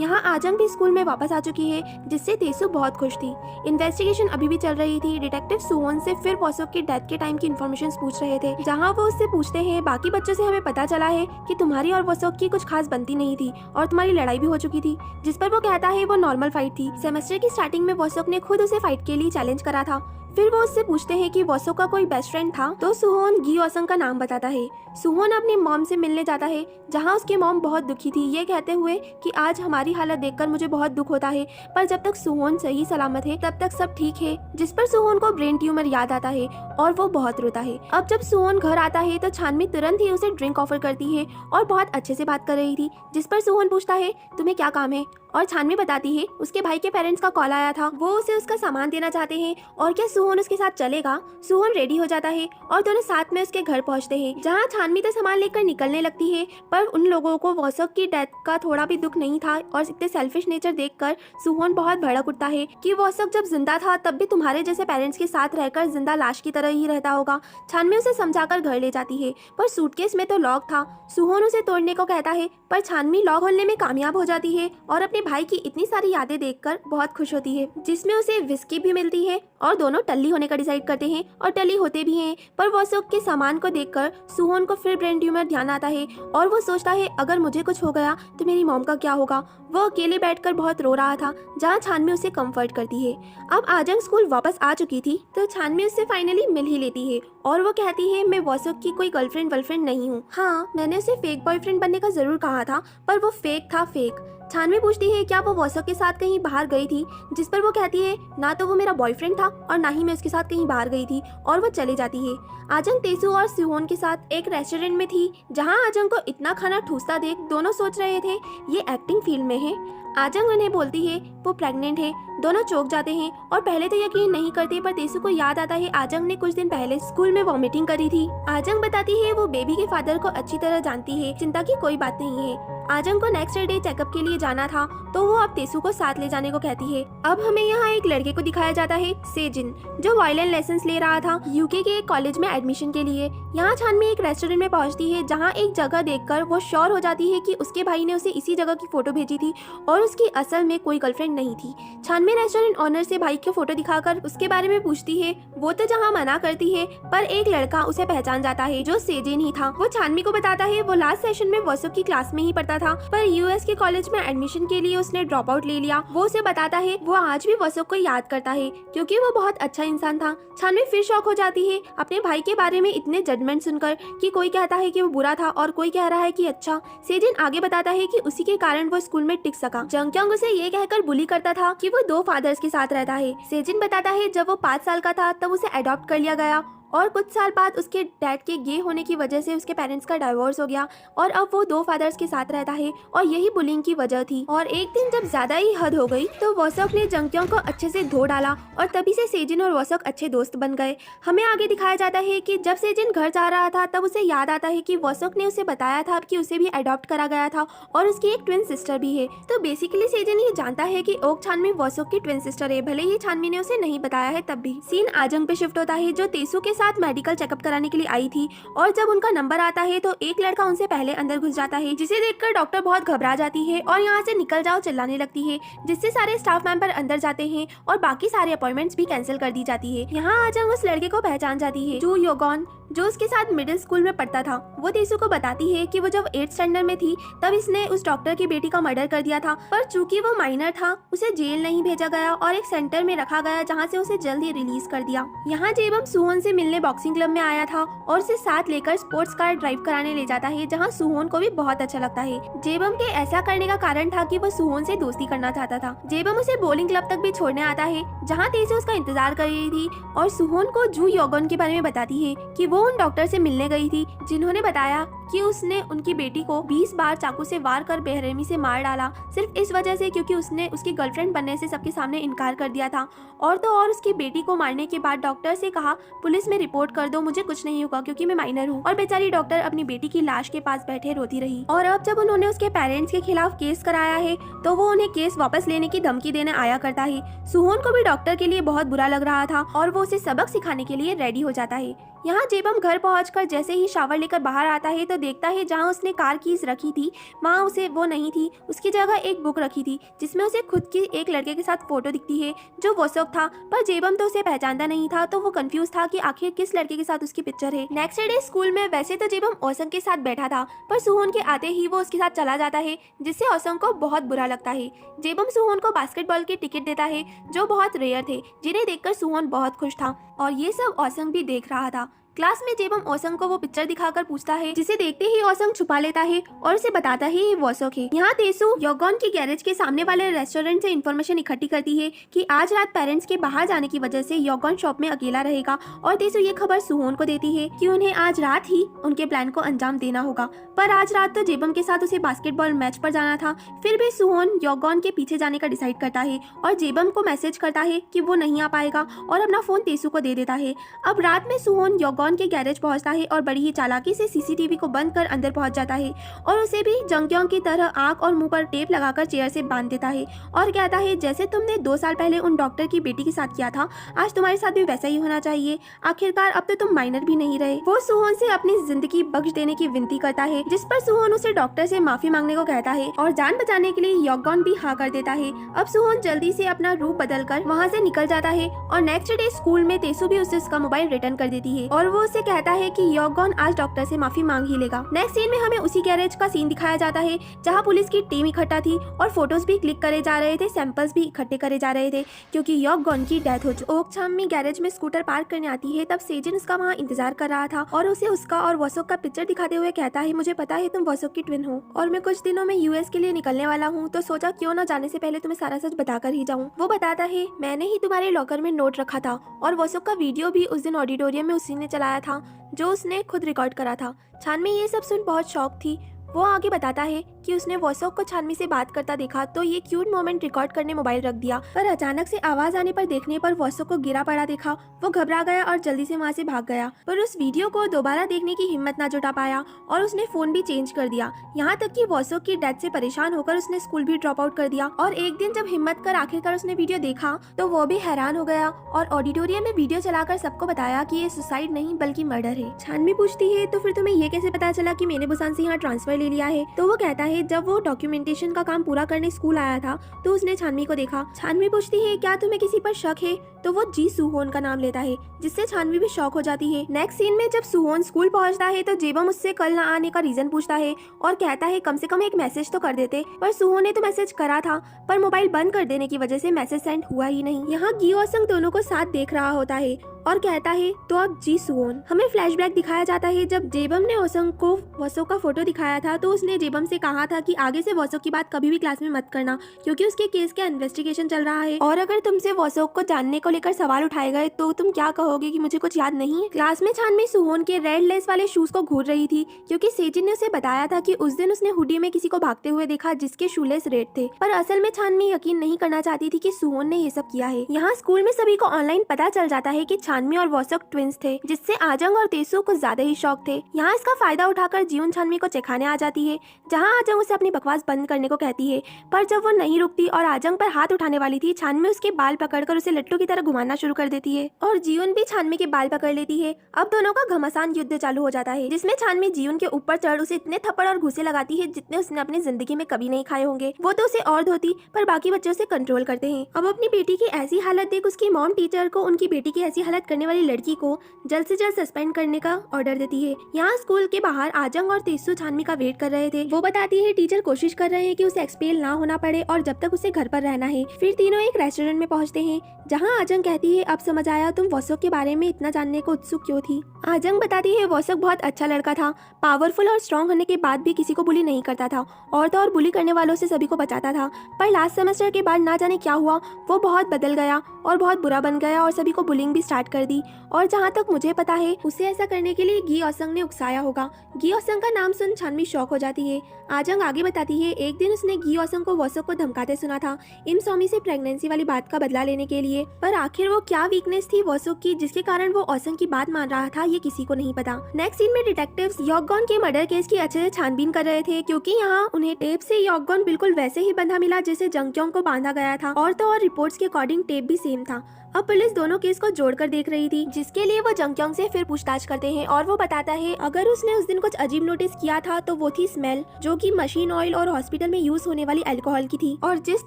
यहाँ आजंग भी स्कूल में वापस आ चुकी है जिससे तेसू बहुत खुश थी। इन्वेस्टिगेशन अभी भी चल रही थी। डिटेक्टिव सुहोन से फिर वॉसोक की डेथ के टाइम की इन्फॉर्मेशन पूछ रहे थे, जहाँ वो उससे पूछते हैं बाकी बच्चों से हमें पता चला है कि तुम्हारी और वॉसोक की कुछ खास बनती नहीं थी और तुम्हारी लड़ाई भी हो चुकी थी, जिस पर वो कहता है वो नॉर्मल फाइट थी। सेमेस्टर की स्टार्टिंग में वॉसोक ने खुद उसे फाइट के लिए चैलेंज करा था। फिर वो उससे पूछते हैं कि वॉसोक का कोई बेस्ट फ्रेंड था, तो सुहोन गियोसंग का नाम बताता है। सुहोन अपनी मॉम से मिलने जाता है जहाँ उसकी मॉम बहुत दुखी थी, ये कहते हुए कि आज हमारी हालत देखकर मुझे बहुत दुख होता है, पर जब तक सुहोन सही सलामत है तब तक सब ठीक है। जिस पर सुहोन को ब्रेन ट्यूमर याद आता है और वो बहुत रोता है। अब जब सुहोन घर आता है तो छानवी तुरंत ही उसे ड्रिंक ऑफर करती है और बहुत अच्छे से बात कर रही थी, जिस पर सुहोन पूछता है तुम्हें क्या काम है, और छानवी बताती है उसके भाई के पेरेंट्स का कॉल आया था, वो उसे उसका सामान देना चाहते हैं और क्या सुहोन उसके साथ चलेगा। सुहोन रेडी हो जाता है और दोनों साथ में उसके घर पहुंचते हैं, जहां छानवी तो सामान लेकर निकलने लगती है, पर उन लोगों को वॉसोक की डेथ का थोड़ा भी दुख नहीं था और इतने सेल्फिश नेचर देखकर सुहोन बहुत भड़क उठता है कि वॉसोक जब जिंदा था तब भी तुम्हारे जैसे पेरेंट्स के साथ रहकर जिंदा लाश की तरह ही रहता होगा। छानवी उसे समझाकर घर ले जाती है, पर सूटकेस में तो लॉक था। सुहोन उसे तोड़ने को कहता है, पर छानवी लॉक खोलने में कामयाब हो जाती है और अपने भाई की इतनी सारी यादें देखकर बहुत खुश होती है, जिसमें उसे विस्की भी मिलती है और दोनों टल्ली होने का डिसाइड करते हैं और टल्ली होते भी हैं। पर वॉसोक के सामान को देखकर सुहोन को फिर ब्रेन ट्यूमर ध्यान आता है और वो सोचता है अगर मुझे कुछ हो गया तो मेरी मॉम का क्या होगा। वो अकेले बैठकर बहुत रो रहा था, जहाँ छानवी उसे कंफर्ट करती है। अब आजंग स्कूल वापस आ चुकी थी तो छानवी उससे फाइनली मिल ही लेती है और वो कहती है मैं वॉसोक की कोई गर्लफ्रेंड नहीं हूँ। हाँ, मैंने उसे फेक बॉयफ्रेंड बनने का जरूर कहा था, पर वो फेक था फेक। छानवी पूछती है क्या वो वॉसोक के साथ कहीं बाहर गई थी, जिस पर वो कहती है ना तो वो मेरा बॉयफ्रेंड था और ना ही मैं उसके साथ कहीं बाहर गई थी, और वो चली जाती है। आजंग तेसू और सुहोन के साथ एक रेस्टोरेंट में थी, जहां आजंग को इतना खाना ठूसता देख दोनों सोच रहे थे ये एक्टिंग फील्ड में है। आजंग उन्हें बोलती है वो प्रेग्नेंट है। दोनों चौंक जाते हैं और पहले तो यकीन नहीं करते, पर तेसू को याद आता है आजंग ने कुछ दिन पहले स्कूल में वॉमिटिंग करी थी। आजंग बताती है वो बेबी के फादर को अच्छी तरह जानती है, चिंता की कोई बात नहीं है। आजंग को नेक्स्ट डे चेकअप के लिए जाना था तो वो अब तेसू को साथ ले जाने को कहती है। अब हमें यहाँ एक लड़के को दिखाया जाता है, सेजिन, जो वायलिन लेसन ले रहा था यूके के एक कॉलेज में एडमिशन के लिए। यहाँ छानमी एक रेस्टोरेंट में पहुँचती है जहाँ एक जगह देखकर वो श्योर हो जाती है कि उसके भाई ने उसे इसी जगह की फोटो भेजी थी और उसकी असल में कोई गर्लफ्रेंड नहीं थी। छानमी रेस्टोरेंट ऑनर से भाई की फोटो दिखाकर उसके बारे में पूछती है। वो तो जहाँ मना करती है पर एक लड़का उसे पहचान जाता है जो सेजिन ही था। वो छानमी को बताता है वो लास्ट सेशन में वसुक की क्लास में ही पढ़ता था पर यूएस के कॉलेज में एडमिशन के लिए उसने ड्रॉप आउट ले लिया। वो उसे बताता है वो आज भी वसुक को याद करता है क्योंकि वो बहुत अच्छा इंसान था। छानवी फिर शॉक हो जाती है अपने भाई के बारे में इतने जजमेंट सुनकर कि कोई कहता है कि वो बुरा था और कोई कह रहा है कि अच्छा। सेजिन आगे बताता है कि उसी के कारण वो स्कूल में टिक सका। जंगक्योंग उसे ये कहकर बुली करता था कि वो 2 फादर्स के साथ रहता है। सेजिन बताता है जब वो 5 साल का था तब उसे अडॉप्ट कर लिया गया और कुछ साल बाद उसके डैड के गे होने की वजह से उसके पेरेंट्स का डाइवोर्स हो गया और अब वो 2 फादर्स के साथ रहता है और यही बुलिंग की वजह थी। और एक दिन जब ज्यादा ही हद हो गई तो वसुक ने जंगक्योंग को अच्छे से धो डाला और तभी से सेजिन और वसुक अच्छे दोस्त बन गए। हमें आगे दिखाया जाता है कि जब सेजिन घर जा रहा था तब उसे याद आता है कि वसुक ने उसे बताया था कि उसे भी अडॉप्ट करा गया था और उसकी एक ट्विन सिस्टर भी है। तो बेसिकली सेजिन ये जानता है कि ओक छानमी वसुक की ट्विन सिस्टर है, भले ही छानमी ने उसे नहीं बताया है तब भी। सीन आजंग पे शिफ्ट होता है जो तेसू के साथ मेडिकल चेकअप कराने के लिए आई थी और जब उनका नंबर आता है तो एक लड़का उनसे पहले अंदर घुस जाता है जिसे देखकर डॉक्टर बहुत घबरा जाती है और यहाँ से निकल जाओ चिल्लाने लगती है जिससे सारे स्टाफ मेंबर अंदर जाते हैं और बाकी सारे अपॉइंटमेंट्स भी कैंसिल कर दी जाती है। यहाँ आजंग उस लड़के को पहचान जाती है, जू योगॉन, जो उसके साथ मिडिल स्कूल में पढ़ता था। वो तेसू को बताती है कि वो जब 8th स्टैंडर्ड में थी तब इसने उस डॉक्टर की बेटी का मर्डर कर दिया था पर चूंकि वो माइनर था उसे जेल नहीं भेजा गया और एक सेंटर में रखा गया जहाँ से उसे जल्द ही रिलीज कर दिया। यहाँ जेबम सुहोन से मिलने बॉक्सिंग क्लब में आया था और उसे साथ लेकर स्पोर्ट्स कार ड्राइव कराने ले जाता है जहाँ सुहोन को भी बहुत अच्छा लगता है। जेबम के ऐसा करने का कारण था कि वो सुहोन से दोस्ती करना चाहता था। जेबम उसे बोलिंग क्लब तक भी छोड़ने आता है जहाँ तेसू उसका इंतजार कर रही थी और सुहोन को जू योगन के बारे में बताती है कि वो उन डॉक्टर से मिलने गई थी जिन्होंने बताया कि उसने उनकी बेटी को 20 बार चाकू से वार कर बेरहमी से मार डाला सिर्फ इस वजह से क्योंकि उसने उसकी गर्लफ्रेंड बनने से सबके सामने इनकार कर दिया था। और तो और उसकी बेटी को मारने के बाद डॉक्टर से कहा पुलिस में रिपोर्ट कर दो, मुझे कुछ नहीं होगा क्योंकि मैं माइनर हूँ। और बेचारी डॉक्टर अपनी बेटी की लाश के पास बैठे रोती रही। और अब जब उन्होंने उसके पेरेंट्स के खिलाफ केस कराया है तो वो उन्हें केस वापस लेने की धमकी देने आया करता है। सुहोन को भी डॉक्टर के लिए बहुत बुरा लग रहा था और वो उसे सबक सिखाने के लिए रेडी हो जाता है। यहाँ जेबम घर पहुंचकर जैसे ही शावर लेकर बाहर आता है तो देखता है जहाँ उसने कार कीज रखी थी वहाँ उसे वो नहीं थी, उसकी जगह एक बुक रखी थी जिसमें उसे खुद की एक लड़के के साथ फोटो दिखती है जो वसुक था। पर जेबम तो उसे पहचानता नहीं था तो वो कंफ्यूज था कि आखिर किस लड़के के साथ उसकी पिक्चर है। नेक्स्ट डे स्कूल में वैसे तो जेबम ओसंग के साथ बैठा था पर सुहोन के आते ही वो उसके साथ चला जाता है जिससे ओसंग को बहुत बुरा लगता है। जेबम सुहोन को बास्केटबॉल के टिकट देता है जो बहुत रेयर थे जिन्हें देखकर सुहोन बहुत खुश था और ये सब ओसंग भी देख रहा था। क्लास में जेबम ओसंग को वो पिक्चर दिखाकर पूछता है जिसे देखते ही ओसंग छुपा लेता है और उसे बताता है ये वसुक है। यहाँ तेसू योगॉन की गैरेज के सामने वाले रेस्टोरेंट से इन्फॉर्मेशन इकट्ठी करती है कि आज रात पेरेंट्स के बाहर जाने की वजह से योगॉन शॉप में अकेला रहेगा और तेसू ये खबर सुहोन को देती है कि उन्हें आज रात ही उनके प्लान को अंजाम देना होगा। पर आज रात तो जेबम के साथ उसे बास्केटबॉल मैच पर जाना था, फिर भी सुहोन योगॉन के पीछे जाने का डिसाइड करता है और जेबम को मैसेज करता है कि वो नहीं आ पाएगा और अपना फोन तेसू को दे देता है। अब रात में सुहोन योगॉन के गैरेज पहुंचता है और बड़ी ही चालाकी से सीसीटीवी को बंद कर अंदर पहुंच जाता है और उसे भी जंगक्योंग की तरह आंख और मुंह पर टेप लगाकर चेयर से बांध देता है और कहता है जैसे तुमने 2 साल पहले उन डॉक्टर की बेटी के साथ किया था आज तुम्हारे साथ भी वैसा ही होना चाहिए। आखिरकार अब तो तुम माइनर भी नहीं रहे। वो सुहोन से अपनी जिंदगी बख्श देने की विनती करता है जिस पर सुहोन उसे डॉक्टर से माफी मांगने को कहता है और जान बचाने के लिए योगॉन भी हाँ कर देता है। अब सुहोन जल्दी से अपना रूप बदल कर वहाँ से निकल जाता है और नेक्स्ट डे स्कूल में तेसू भी उसे उसका मोबाइल रिटर्न कर देती है और वो उसे कहता है कि योगॉन आज डॉक्टर से माफी मांग ही लेगा। नेक्स्ट सीन में हमें उसी गैरेज का सीन दिखाया जाता है जहां पुलिस की टीम इकट्ठा थी और फोटोज भी क्लिक करे जा रहे थे, सैंपल्स भी इकट्ठे करे जा रहे थे क्योंकि योगॉन की डेथ हो चुकी। ओक छानमी गैरेज में स्कूटर पार्क करने आती है तब सेजिन उसका वहाँ इंतजार कर रहा था और उसे उसका और वसुक का पिक्चर दिखाते हुए कहता है मुझे पता है तुम वसुक की ट्विन हो और मैं कुछ दिनों में यूएस के लिए निकलने वाला हूँ तो सोचा क्यों ना जाने से पहले तुम्हें सारा सच बताकर ही जाऊँ। वो बताता है मैंने ही तुम्हारे लॉकर में नोट रखा था और वसुक का वीडियो भी उस दिन ऑडिटोरियम में उसी ने चलाया था जो उसने खुद रिकॉर्ड करा था। छानमी ये सब सुन बहुत शॉक थी। वो आगे बताता है कि उसने वॉसोक को छानवी से बात करता देखा तो ये क्यूट मोमेंट रिकॉर्ड करने मोबाइल रख दिया। पर अचानक से आवाज आने पर देखने पर वॉसोक को गिरा पड़ा देखा। वो घबरा गया और जल्दी से वहाँ से भाग गया, पर उस वीडियो को दोबारा देखने की हिम्मत ना जुटा पाया और उसने फोन भी चेंज कर दिया। यहाँ तक कि वॉसोक की डेथ से परेशान होकर उसने स्कूल भी ड्रॉप आउट कर दिया। और एक दिन जब हिम्मत कर आखिरकार उसने वीडियो देखा तो वो भी हैरान हो गया और ऑडिटोरियम में वीडियो चलाकर सबको बताया कि ये सुसाइड नहीं बल्कि मर्डर है। छानवी पूछती है तो फिर तुम्हें ये कैसे पता चला कि मैंने बुसान से यहाँ ट्रांसफर ले लिया है? तो वो कहता है जब वो डॉक्यूमेंटेशन का काम पूरा करने स्कूल आया था तो उसने छानवी को देखा। छानवी पूछती है क्या तुम्हें किसी पर शक है? तो वो जी सुहोन का नाम लेता है, जिससे छानवी भी शॉक हो जाती है। नेक्स्ट सीन में जब सुहोन स्कूल पहुंचता है तो जेबम उससे कल न आने का रीजन पूछता है और कहता है कम से कम एक मैसेज तो कर देते। पर सुहोन ने तो मैसेज करा था पर मोबाइल बंद कर देने की वजह से मैसेज सेंड हुआ ही नहीं। यहाँ गी और संग दोनों को साथ देख रहा होता है और कहता है तो अब जी सुहोन। हमें फ्लैशबैक दिखाया जाता है जब जेबम ने ओसंग को वॉसोक का फोटो दिखाया था तो उसने जेबम से कहा था कि आगे से वॉसोक की बात कभी भी क्लास में मत करना क्योंकि उसके केस का इन्वेस्टिगेशन चल रहा है और अगर तुमसे वॉसोक को जानने को लेकर सवाल उठाए गए तो तुम क्या कहोगे कि मुझे कुछ याद नहीं है। क्लास में छानवी सुहोन के रेड लेस वाले शूज को घूर रही थी क्योंकि सेजिन ने उसे बताया था कि उस दिन उसने हुडी में किसी को भागते हुए देखा जिसके शूलेस रेड थे। पर असल में छानवी यकीन नहीं करना चाहती थी कि सुहोन ने ये सब किया है। यहाँ स्कूल में सभी को ऑनलाइन पता चल जाता है कि छानवी और वॉसोक ट्विंस थे, जिससे आजंग और तेसु कुछ ज्यादा ही शौक थे। यहाँ इसका फायदा उठाकर जीवन छानवी को चखाने आ जाती है, जहाँ आजंग उसे अपनी बकवास बंद करने को कहती है। पर जब वो नहीं रुकती और आजंग पर हाथ उठाने वाली थी, छानवी उसके बाल पकड़कर उसे लट्टू की तरह घुमाना शुरू कर देती है और जीवन भी छानवी के बाल पकड़ लेती है। अब दोनों का घमासान युद्ध चालू हो जाता है, जिसमें छानवी जीवन के ऊपर चढ़ उसे इतने थप्पड़ और घूसे लगाती है जितने उसने अपनी जिंदगी में कभी नहीं खाए होंगे। वो तो उसे और धोती पर बाकी बच्चे उसे कंट्रोल करते हैं। अब अपनी बेटी की ऐसी हालत देख उसकी मॉम टीचर को उनकी बेटी की ऐसी हालत करने वाली लड़की को जल्द से जल्द सस्पेंड करने का ऑर्डर देती है। यहाँ स्कूल के बाहर आजंग और तेसु छानवी का वेट कर रहे थे। वो बताती है टीचर कोशिश कर रहे हैं कि उसे एक्सपेल ना होना पड़े और जब तक उसे घर पर रहना है। फिर तीनों एक रेस्टोरेंट में पहुँचते हैं, जहाँ आजंग कहती है अब समझ आया तुम वॉसोक के बारे में इतना जानने को उत्सुक क्यों थी। आजंग बताती है वॉसोक बहुत अच्छा लड़का था, पावरफुल और स्ट्रॉन्ग होने के बाद भी किसी को बुली नहीं करता था और तो और बुली करने वालों से सभी को बचाता था। पर लास्ट सेमेस्टर के बाद ना जाने क्या हुआ, वो बहुत बदल गया और बहुत बुरा बन गया और सभी को बुलिंग भी स्टार्ट कर दी। और जहाँ तक मुझे पता है उसे ऐसा करने के लिए गी ओसंग ने उकसाया होगा। गी ओसंग का नाम सुन छानवी शॉक हो जाती है। आजंग आगे बताती है एक दिन उसने गी ओसंग को वॉसोक को धमकाते सुना था इम सोमी से प्रेगनेंसी वाली बात का बदला लेने के लिए। पर आखिर वो क्या वीकनेस थी वॉसोक की जिसके कारण वो ओसंग की बात मान रहा था, ये किसी को नहीं पता। नेक्स्ट सीन में डिटेक्टिव्स यॉकगॉन के मर्डर केस की अच्छे से छानबीन कर रहे थे क्योंकि यहाँ उन्हें टेप से यॉकगॉन बिल्कुल वैसे ही बंधा मिला जैसे जंगक्योंग को बांधा गया था और तो और रिपोर्ट्स के अकॉर्डिंग टेप भी सेम था। अब पुलिस दोनों केस को जोड़कर देख रही थी, जिसके लिए वो जंगक्योंग से फिर पूछताछ करते हैं और वो बताता है अगर उसने उस दिन कुछ अजीब नोटिस किया था तो वो थी स्मेल, जो कि मशीन ऑयल और हॉस्पिटल में यूज होने वाली अल्कोहल की थी। और जिस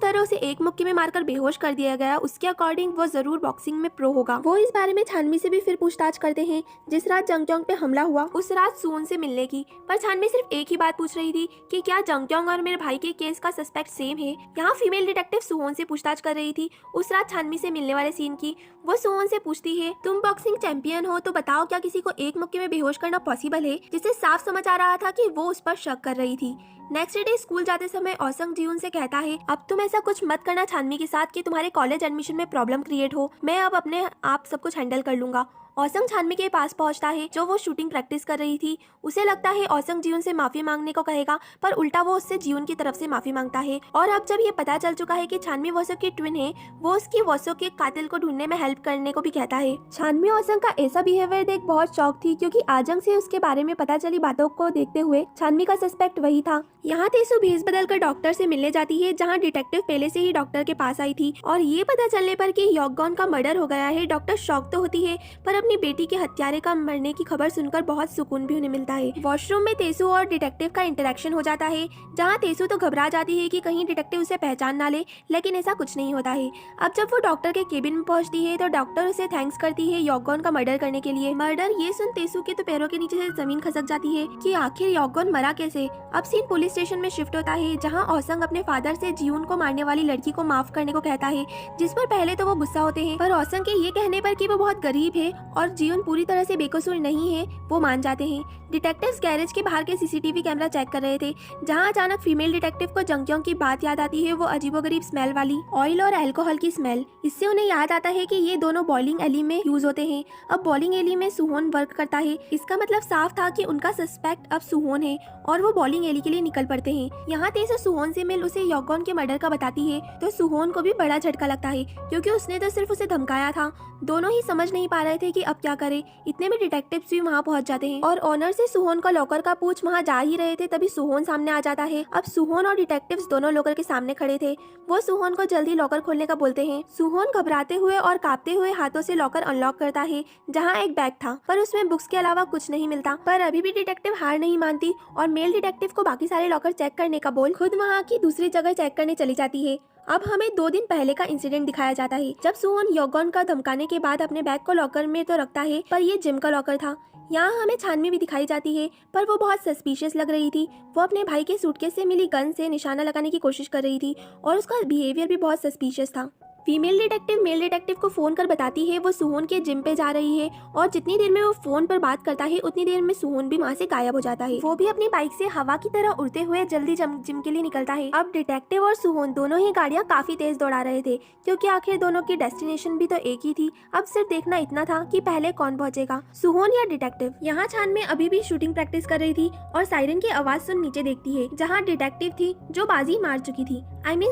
तरह उसे एक मुक्के में मारकर बेहोश कर दिया गया उसके अकॉर्डिंग वो जरूर बॉक्सिंग में प्रो होगा। वो इस बारे में छानवी से भी फिर पूछताछ करते हैं जिस रात जंगक्योंग पे हमला हुआ उस रात सुहोन से मिलने की। पर छानवी सिर्फ एक ही बात पूछ रही थी कि क्या जंगक्योंग और मेरे भाई के केस का सस्पेक्ट सेम है। यहाँ फीमेल डिटेक्टिव सुहोन से पूछताछ कर रही थी उस रात छानवी से मिलने वाले सीन की। वो सुहोन से पूछती है तुम बॉक्सिंग चैंपियन हो तो बताओ क्या किसी को एक मुक्के में बेहोश करना पॉसिबल है, जिससे साफ समझ आ रहा था कि वो उस पर शक कर रही थी। नेक्स्ट डे स्कूल जाते समय ओसंग जीवन से कहता है अब तुम ऐसा कुछ मत करना छानवी के साथ कि तुम्हारे कॉलेज एडमिशन में प्रॉब्लम क्रिएट हो, मैं अब अपने आप सब कुछ हैंडल कर लूंगा। ओसंग छानवी के पास पहुंचता है जो वो शूटिंग प्रैक्टिस कर रही थी। उसे लगता है ओसंग जीवन से माफी मांगने को कहेगा, पर उल्टा वो उससे जीवन की तरफ से माफी मांगता है। और अब जब ये पता चल चुका है कि छानवी वॉसोक की ट्विन है, वो उसकी वॉसोक के कातिल को ढूंढने में हेल्प करने को भी कहता है। छानवी ओसंग का ऐसा बिहेवियर देख बहुत शॉक थी क्योंकि आजंग से उसके बारे में पता चली बातों को देखते हुए छानवी का सस्पेक्ट वही था। यहाँ तेसु भेस बदल कर डॉक्टर से मिलने जाती है, जहाँ डिटेक्टिव पहले से ही डॉक्टर के पास आई थी और ये पता चलने पर कि यॉकगॉन का मर्डर हो गया है डॉक्टर शॉक तो होती है, पर अपनी बेटी के हत्यारे का मरने की खबर सुनकर बहुत सुकून भी उन्हें मिलता है। वॉशरूम में तेसु और डिटेक्टिव का इंटरेक्शन हो जाता है, जहाँ तेसु तो घबरा जाती है कि कहीं डिटेक्टिव उसे पहचान ना ले, लेकिन ऐसा कुछ नहीं होता है। अब जब वो डॉक्टर के केबिन में पहुंचती है तो डॉक्टर उसे थैंक्स करती है यॉकगॉन का मर्डर करने के लिए। मर्डर ये सुन तेसु के तो पैरों के नीचे से जमीन खसक जाती है कि आखिर यॉकगॉन मरा कैसे। अब सीन पुलिस स्टेशन में शिफ्ट होता है, जहाँ ओसंग अपने फादर से जीवन को मारने वाली लड़की को माफ करने को कहता है, जिस पर पहले तो वो गुस्सा होते हैं, पर ओसंग के ये कहने पर कि वो बहुत गरीब है और जीवन पूरी तरह से बेकसूर नहीं है वो मान जाते हैं। डिटेक्टिव्स गैरेज के बाहर के सीसीटीवी कैमरा चेक कर रहे थे, जहां अचानक फीमेल डिटेक्टिव को जंकियों की बात याद आती है, वो अजीबोगरीब स्मेल वाली ऑयल और अल्कोहल की स्मेल। इससे उन्हें याद आता है कि ये दोनों बॉलिंग एली में यूज होते हैं। अब बॉलिंग एली में सुहोन वर्क करता है, इसका मतलब साफ था कि उनका सस्पेक्ट अब सुहोन है और वो बॉलिंग एली के लिए निकल पड़ते हैं। यहाँ तेज सुहोन से मिल उसे योगॉन के मर्डर का बताती है तो सुहोन को भी बड़ा झटका लगता है, क्योंकि उसने तो सिर्फ उसे धमकाया था। दोनों ही समझ नहीं पा रहे थे कि अब क्या करें। इतने में डिटेक्टिव्स भी वहाँ पहुँच जाते हैं और ऑनर से सुहोन का लॉकर का पूछ वहाँ जा ही रहे थे, तभी सुहोन सामने आ जाता है। अब सुहोन और डिटेक्टिव्स दोनों लॉकर के सामने खड़े थे। वो सुहोन को जल्दी लॉकर खोलने का बोलते हैं। सुहोन घबराते हुए और कांपते हुए हाथों से लॉकर अनलॉक करता है, जहाँ एक बैग था पर उसमें बुक्स के अलावा कुछ नहीं मिलता। पर अभी भी डिटेक्टिव हार नहीं मानती और मेल डिटेक्टिव को बाकी सारे लॉकर चेक करने का बोल खुद वहाँ की दूसरी जगह चेक करने चली जाती है। अब हमें 2 दिन पहले का इंसिडेंट दिखाया जाता है, जब सुहोन योगॉन का धमकाने के बाद अपने बैग को लॉकर में तो रखता है, पर ये जिम का लॉकर था। यहाँ हमें छानवी भी दिखाई जाती है, पर वो बहुत सस्पिशियस लग रही थी। वो अपने भाई के सूटकेस से मिली गन से निशाना लगाने की कोशिश कर रही थी और उसका बिहेवियर भी बहुत सस्पिशियस था। फीमेल डिटेक्टिव मेल डिटेक्टिव को फोन कर बताती है वो सुहोन के जिम पे जा रही है और जितनी देर में वो फोन पर बात करता है उतनी देर में सुहोन भी वहाँ से गायब हो जाता है। वो भी अपनी बाइक से हवा की तरह उड़ते हुए जल्दी जिम के लिए निकलता है। अब डिटेक्टिव और सुहोन दोनों ही गाड़ियाँ काफी तेज दौड़ा रहे थे, क्योंकि आखिर दोनों की डेस्टिनेशन भी तो एक ही थी। अब सिर्फ देखना इतना था कि पहले कौन पहुंचेगा, सुहोन या डिटेक्टिव। यहाँ छान में अभी भी शूटिंग प्रैक्टिस कर रही थी और सायरन की आवाज सुन नीचे देखती है, जहाँ डिटेक्टिव थी जो बाजी मार चुकी थी।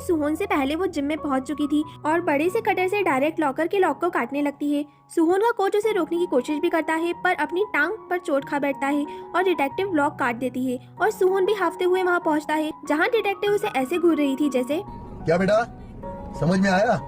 सुहोन से पहले वो जिम में पहुंच चुकी थी और बड़े से कटर से डायरेक्ट लॉकर के लॉक को काटने लगती है। सुहोन का कोच उसे रोकने की कोशिश भी करता है, पर अपनी टांग पर चोट खा बैठता है और डिटेक्टिव लॉक काट देती है और सुहोन भी हाफते हुए वहाँ पहुँचता है, जहाँ डिटेक्टिव उसे ऐसे घूर रही थी जैसे क्या बेटा समझ में आया,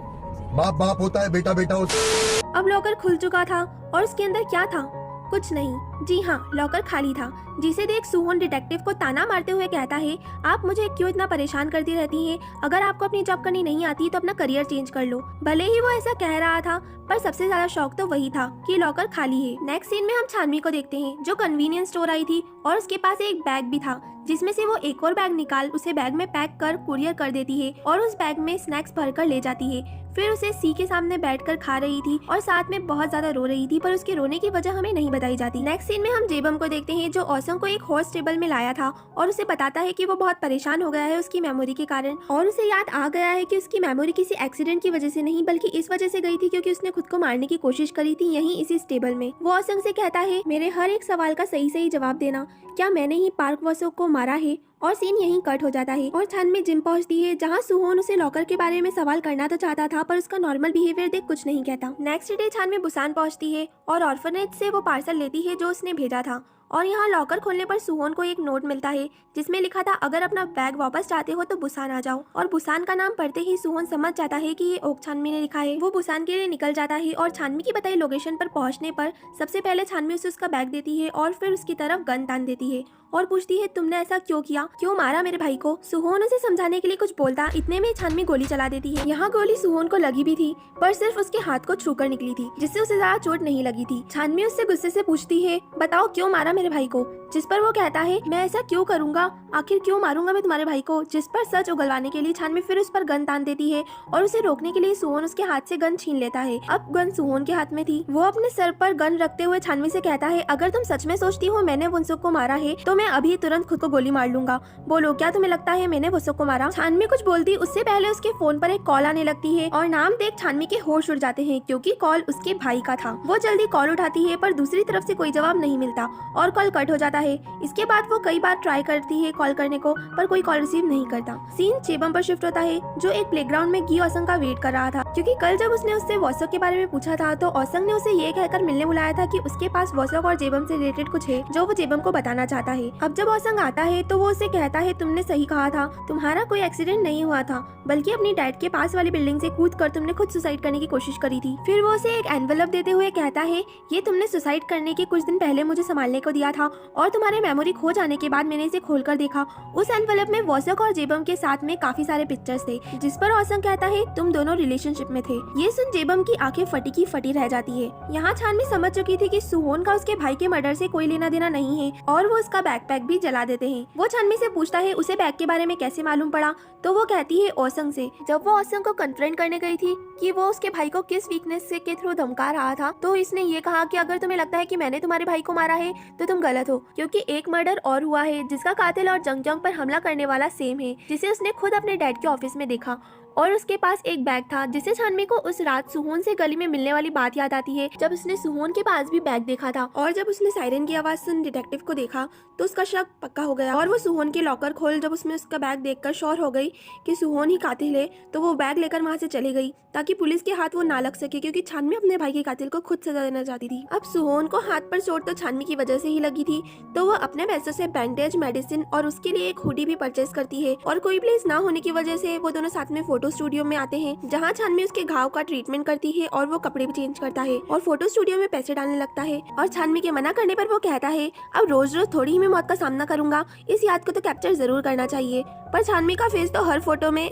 बाप बाप होता है बेटा बेटा होता है। अब लॉकर खुल चुका था और उसके अंदर क्या था? कुछ नहीं, जी हाँ, लॉकर खाली था, जिसे देख सुहोन डिटेक्टिव को ताना मारते हुए कहता है, आप मुझे क्यों इतना परेशान करती रहती हैं? अगर आपको अपनी जॉब करनी नहीं आती तो अपना करियर चेंज कर लो। भले ही वो ऐसा कह रहा था, पर सबसे ज्यादा शौक तो वही था कि लॉकर खाली है। नेक्स्ट सीन में हम छानवी को देखते हैं, जो कन्वीनियंस स्टोर आई थी और उसके पास एक बैग भी था, जिसमें से वो एक और बैग निकाल उसे बैग में पैक कर कुरियर कर देती है और उस बैग में स्नैक्स भरकर ले जाती है। फिर उसे सी के सामने बैठकर खा रही थी और साथ में बहुत ज्यादा रो रही थी, पर उसके रोने की वजह हमें नहीं बताई जाती। नेक्स्ट सीन में हम जेबम को देखते हैं, जो औसम को एक हॉर्स टेबल में लाया था और उसे बताता है कि वो बहुत परेशान हो गया है उसकी मेमोरी के कारण, और उसे याद आ गया है कि उसकी मेमोरी किसी एक्सीडेंट की वजह से नहीं बल्कि इस वजह से गई थी क्योंकि उसने खुद को मारने की कोशिश करी थी यहीं इसी टेबल में। वो औसम से कहता है, मेरे हर एक सवाल का सही सही जवाब देना, क्या मैंने ही पार्क वसो को मारा है? और सीन यहीं कट हो जाता है और छान में जिम पहुंचती है, जहां सुहोन उसे लॉकर के बारे में सवाल करना तो चाहता था, पर उसका नॉर्मल बिहेवियर देख कुछ नहीं कहता। नेक्स्ट डे छान में बुसान पहुंचती है और ऑर्फनेज से वो पार्सल लेती है जो उसने भेजा था, और यहाँ लॉकर खोलने पर सुहोन को एक नोट मिलता है जिसमें लिखा था, अगर अपना बैग वापस चाहते हो तो बुसान आ जाओ। और बुसान का नाम पढ़ते ही सुहोन समझ जाता है कि ये ओक छानवी ने लिखा है। वो बुसान के लिए निकल जाता है और छानवी की बताई लोकेशन पर पहुंचने पर सबसे पहले छानवी उसे उसका बैग देती है और फिर उसकी तरफ गन तान देती है और पूछती है, तुमने ऐसा क्यों किया, क्यों मारा मेरे भाई को? सुहोन उसे समझाने के लिए कुछ बोलता, इतने में छानवी गोली चला देती है। यहाँ गोली सुहोन को लगी भी थी, पर सिर्फ उसके हाथ को छूकर निकली थी, जिससे उसे ज्यादा चोट नहीं लगी थी। छानवी उससे गुस्से से पूछती है, बताओ क्यों मारा मेरे भाई को? जिस पर वो कहता है, मैं ऐसा क्यों करूंगा, आखिर क्यों मारूंगा मैं तुम्हारे भाई को? जिस पर सच उगलवाने के लिए छानवी फिर उस पर गन तान देती है और उसे रोकने के लिए सुहोन उसके हाथ से गन छीन लेता है। अब गन सुहोन के हाथ में थी। वो अपने सर पर गन रखते हुए छानवी से कहता है, अगर तुम सच में सोचती हो मैंने वुनसुक को मारा है तो मैं अभी तुरंत खुद को गोली मार लूंगा। बोलो, क्या तुम्हें लगता है मैंने वुनसुक को मारा? छानवी कुछ बोलती उससे पहले उसके फोन पर एक कॉल आने लगती है और नाम देख छानवी के होश उड़ जाते हैं, क्योंकि कॉल उसके भाई का था। वो जल्दी कॉल उठाती है, पर दूसरी तरफ से कोई जवाब नहीं मिलता और कॉल कट हो जाता है। इसके बाद वो कई बार ट्राई करती है कॉल करने को, पर कोई कॉल रिसीव नहीं करता। सीन चेबम पर शिफ्ट होता है, जो एक प्लेग्राउंड में गी औसंग का वेट कर रहा था, क्योंकि कल जब उसने उससे वॉसक के बारे में पूछा था तो औसंग ने उसे ये कहकर मिलने बुलाया था कि उसके पास वॉसक और जेबम से रिलेटेड कुछ है जो वो जेबम को बताना चाहता है। अब जब औसंग आता है तो वो उसे कहता है, तुमने सही कहा था, तुम्हारा कोई एक्सीडेंट नहीं हुआ था, बल्कि अपनी डैड के पास वाली बिल्डिंग से कूद कर तुमने खुद सुसाइड करने की कोशिश करी थी। फिर वो उसे एक एनवेलप देते हुए कहता है, ये तुमने सुसाइड करने के कुछ दिन पहले मुझे संभालने को दिया था और तुम्हारे मेमोरी खो जाने के बाद मैंने इसे खोलकर देखा। उस एनवेलप में वॉसक और जेबम के साथ में काफी सारे पिक्चर्स थे, जिस पर औसंग कहता है, तुम दोनों रिलेशनशिप रिलेशनशिप में थे। ये सुन जेबम की आंखें फटी की फटी रह जाती है। यहाँ छानवी समझ चुकी थी कि सुहोन का उसके भाई के मर्डर से कोई लेना देना नहीं है और वो उसका बैकपैक भी जला देते हैं। वो छानवी से पूछता है उसे बैग के बारे में कैसे मालूम पड़ा, तो वो कहती है ओसंग से। जब वो ओसंग को कन्फ्रंट करने गई थी कि वो उसके भाई को किस वीकनेस से के थ्रू धमका रहा था, तो इसने ये कहा कि अगर तुम्हें लगता है कि मैंने तुम्हारे भाई को मारा है तो तुम गलत हो, क्योंकि एक मर्डर और हुआ है जिसका कातिल और जंग पर हमला करने वाला सेम है, जिसे उसने खुद अपने डैड के ऑफिस में देखा। और उसके पास एक बैग था जिससे छानवी को उस रात सुहोन से गली में मिलने वाली बात याद आती है, जब उसने सुहोन के पास भी बैग देखा था। और जब उसने सायरन की आवाज सुन डिटेक्टिव को देखा तो उसका शक पक्का हो गया और वो सुहोन के लॉकर खोल जब उसमें उसका बैग देखकर श्योर हो गई कि सुहोन ही कातिल है, तो वो बैग लेकर वहाँ से चली गई ताकि पुलिस के हाथ वो ना लग सके, क्योंकि छानवी अपने भाई के कातिल को खुद सजा देना चाहती थी। अब सुहोन को हाथ पर चोट तो छानवी की वजह से ही लगी थी, तो वो अपने पैसों से बैंडेज, मेडिसिन और उसके लिए एक हुडी भी परचेज करती है। और कोई प्लेस ना होने की वजह से वो दोनों साथ में फोटो स्टूडियो में आते हैं, जहाँ छानवी उसके घाव का ट्रीटमेंट करती है और वो कपड़े भी चेंज करता है और फोटो स्टूडियो में पैसे डालने लगता है। और छानवी के मना करने पर वो कहता है अब रोज रोज थोड़ी ही मैं मौत का सामना करूंगा, इस याद को तो कैप्चर जरूर करना चाहिए। पर छानवी का फेस तो हर फोटो में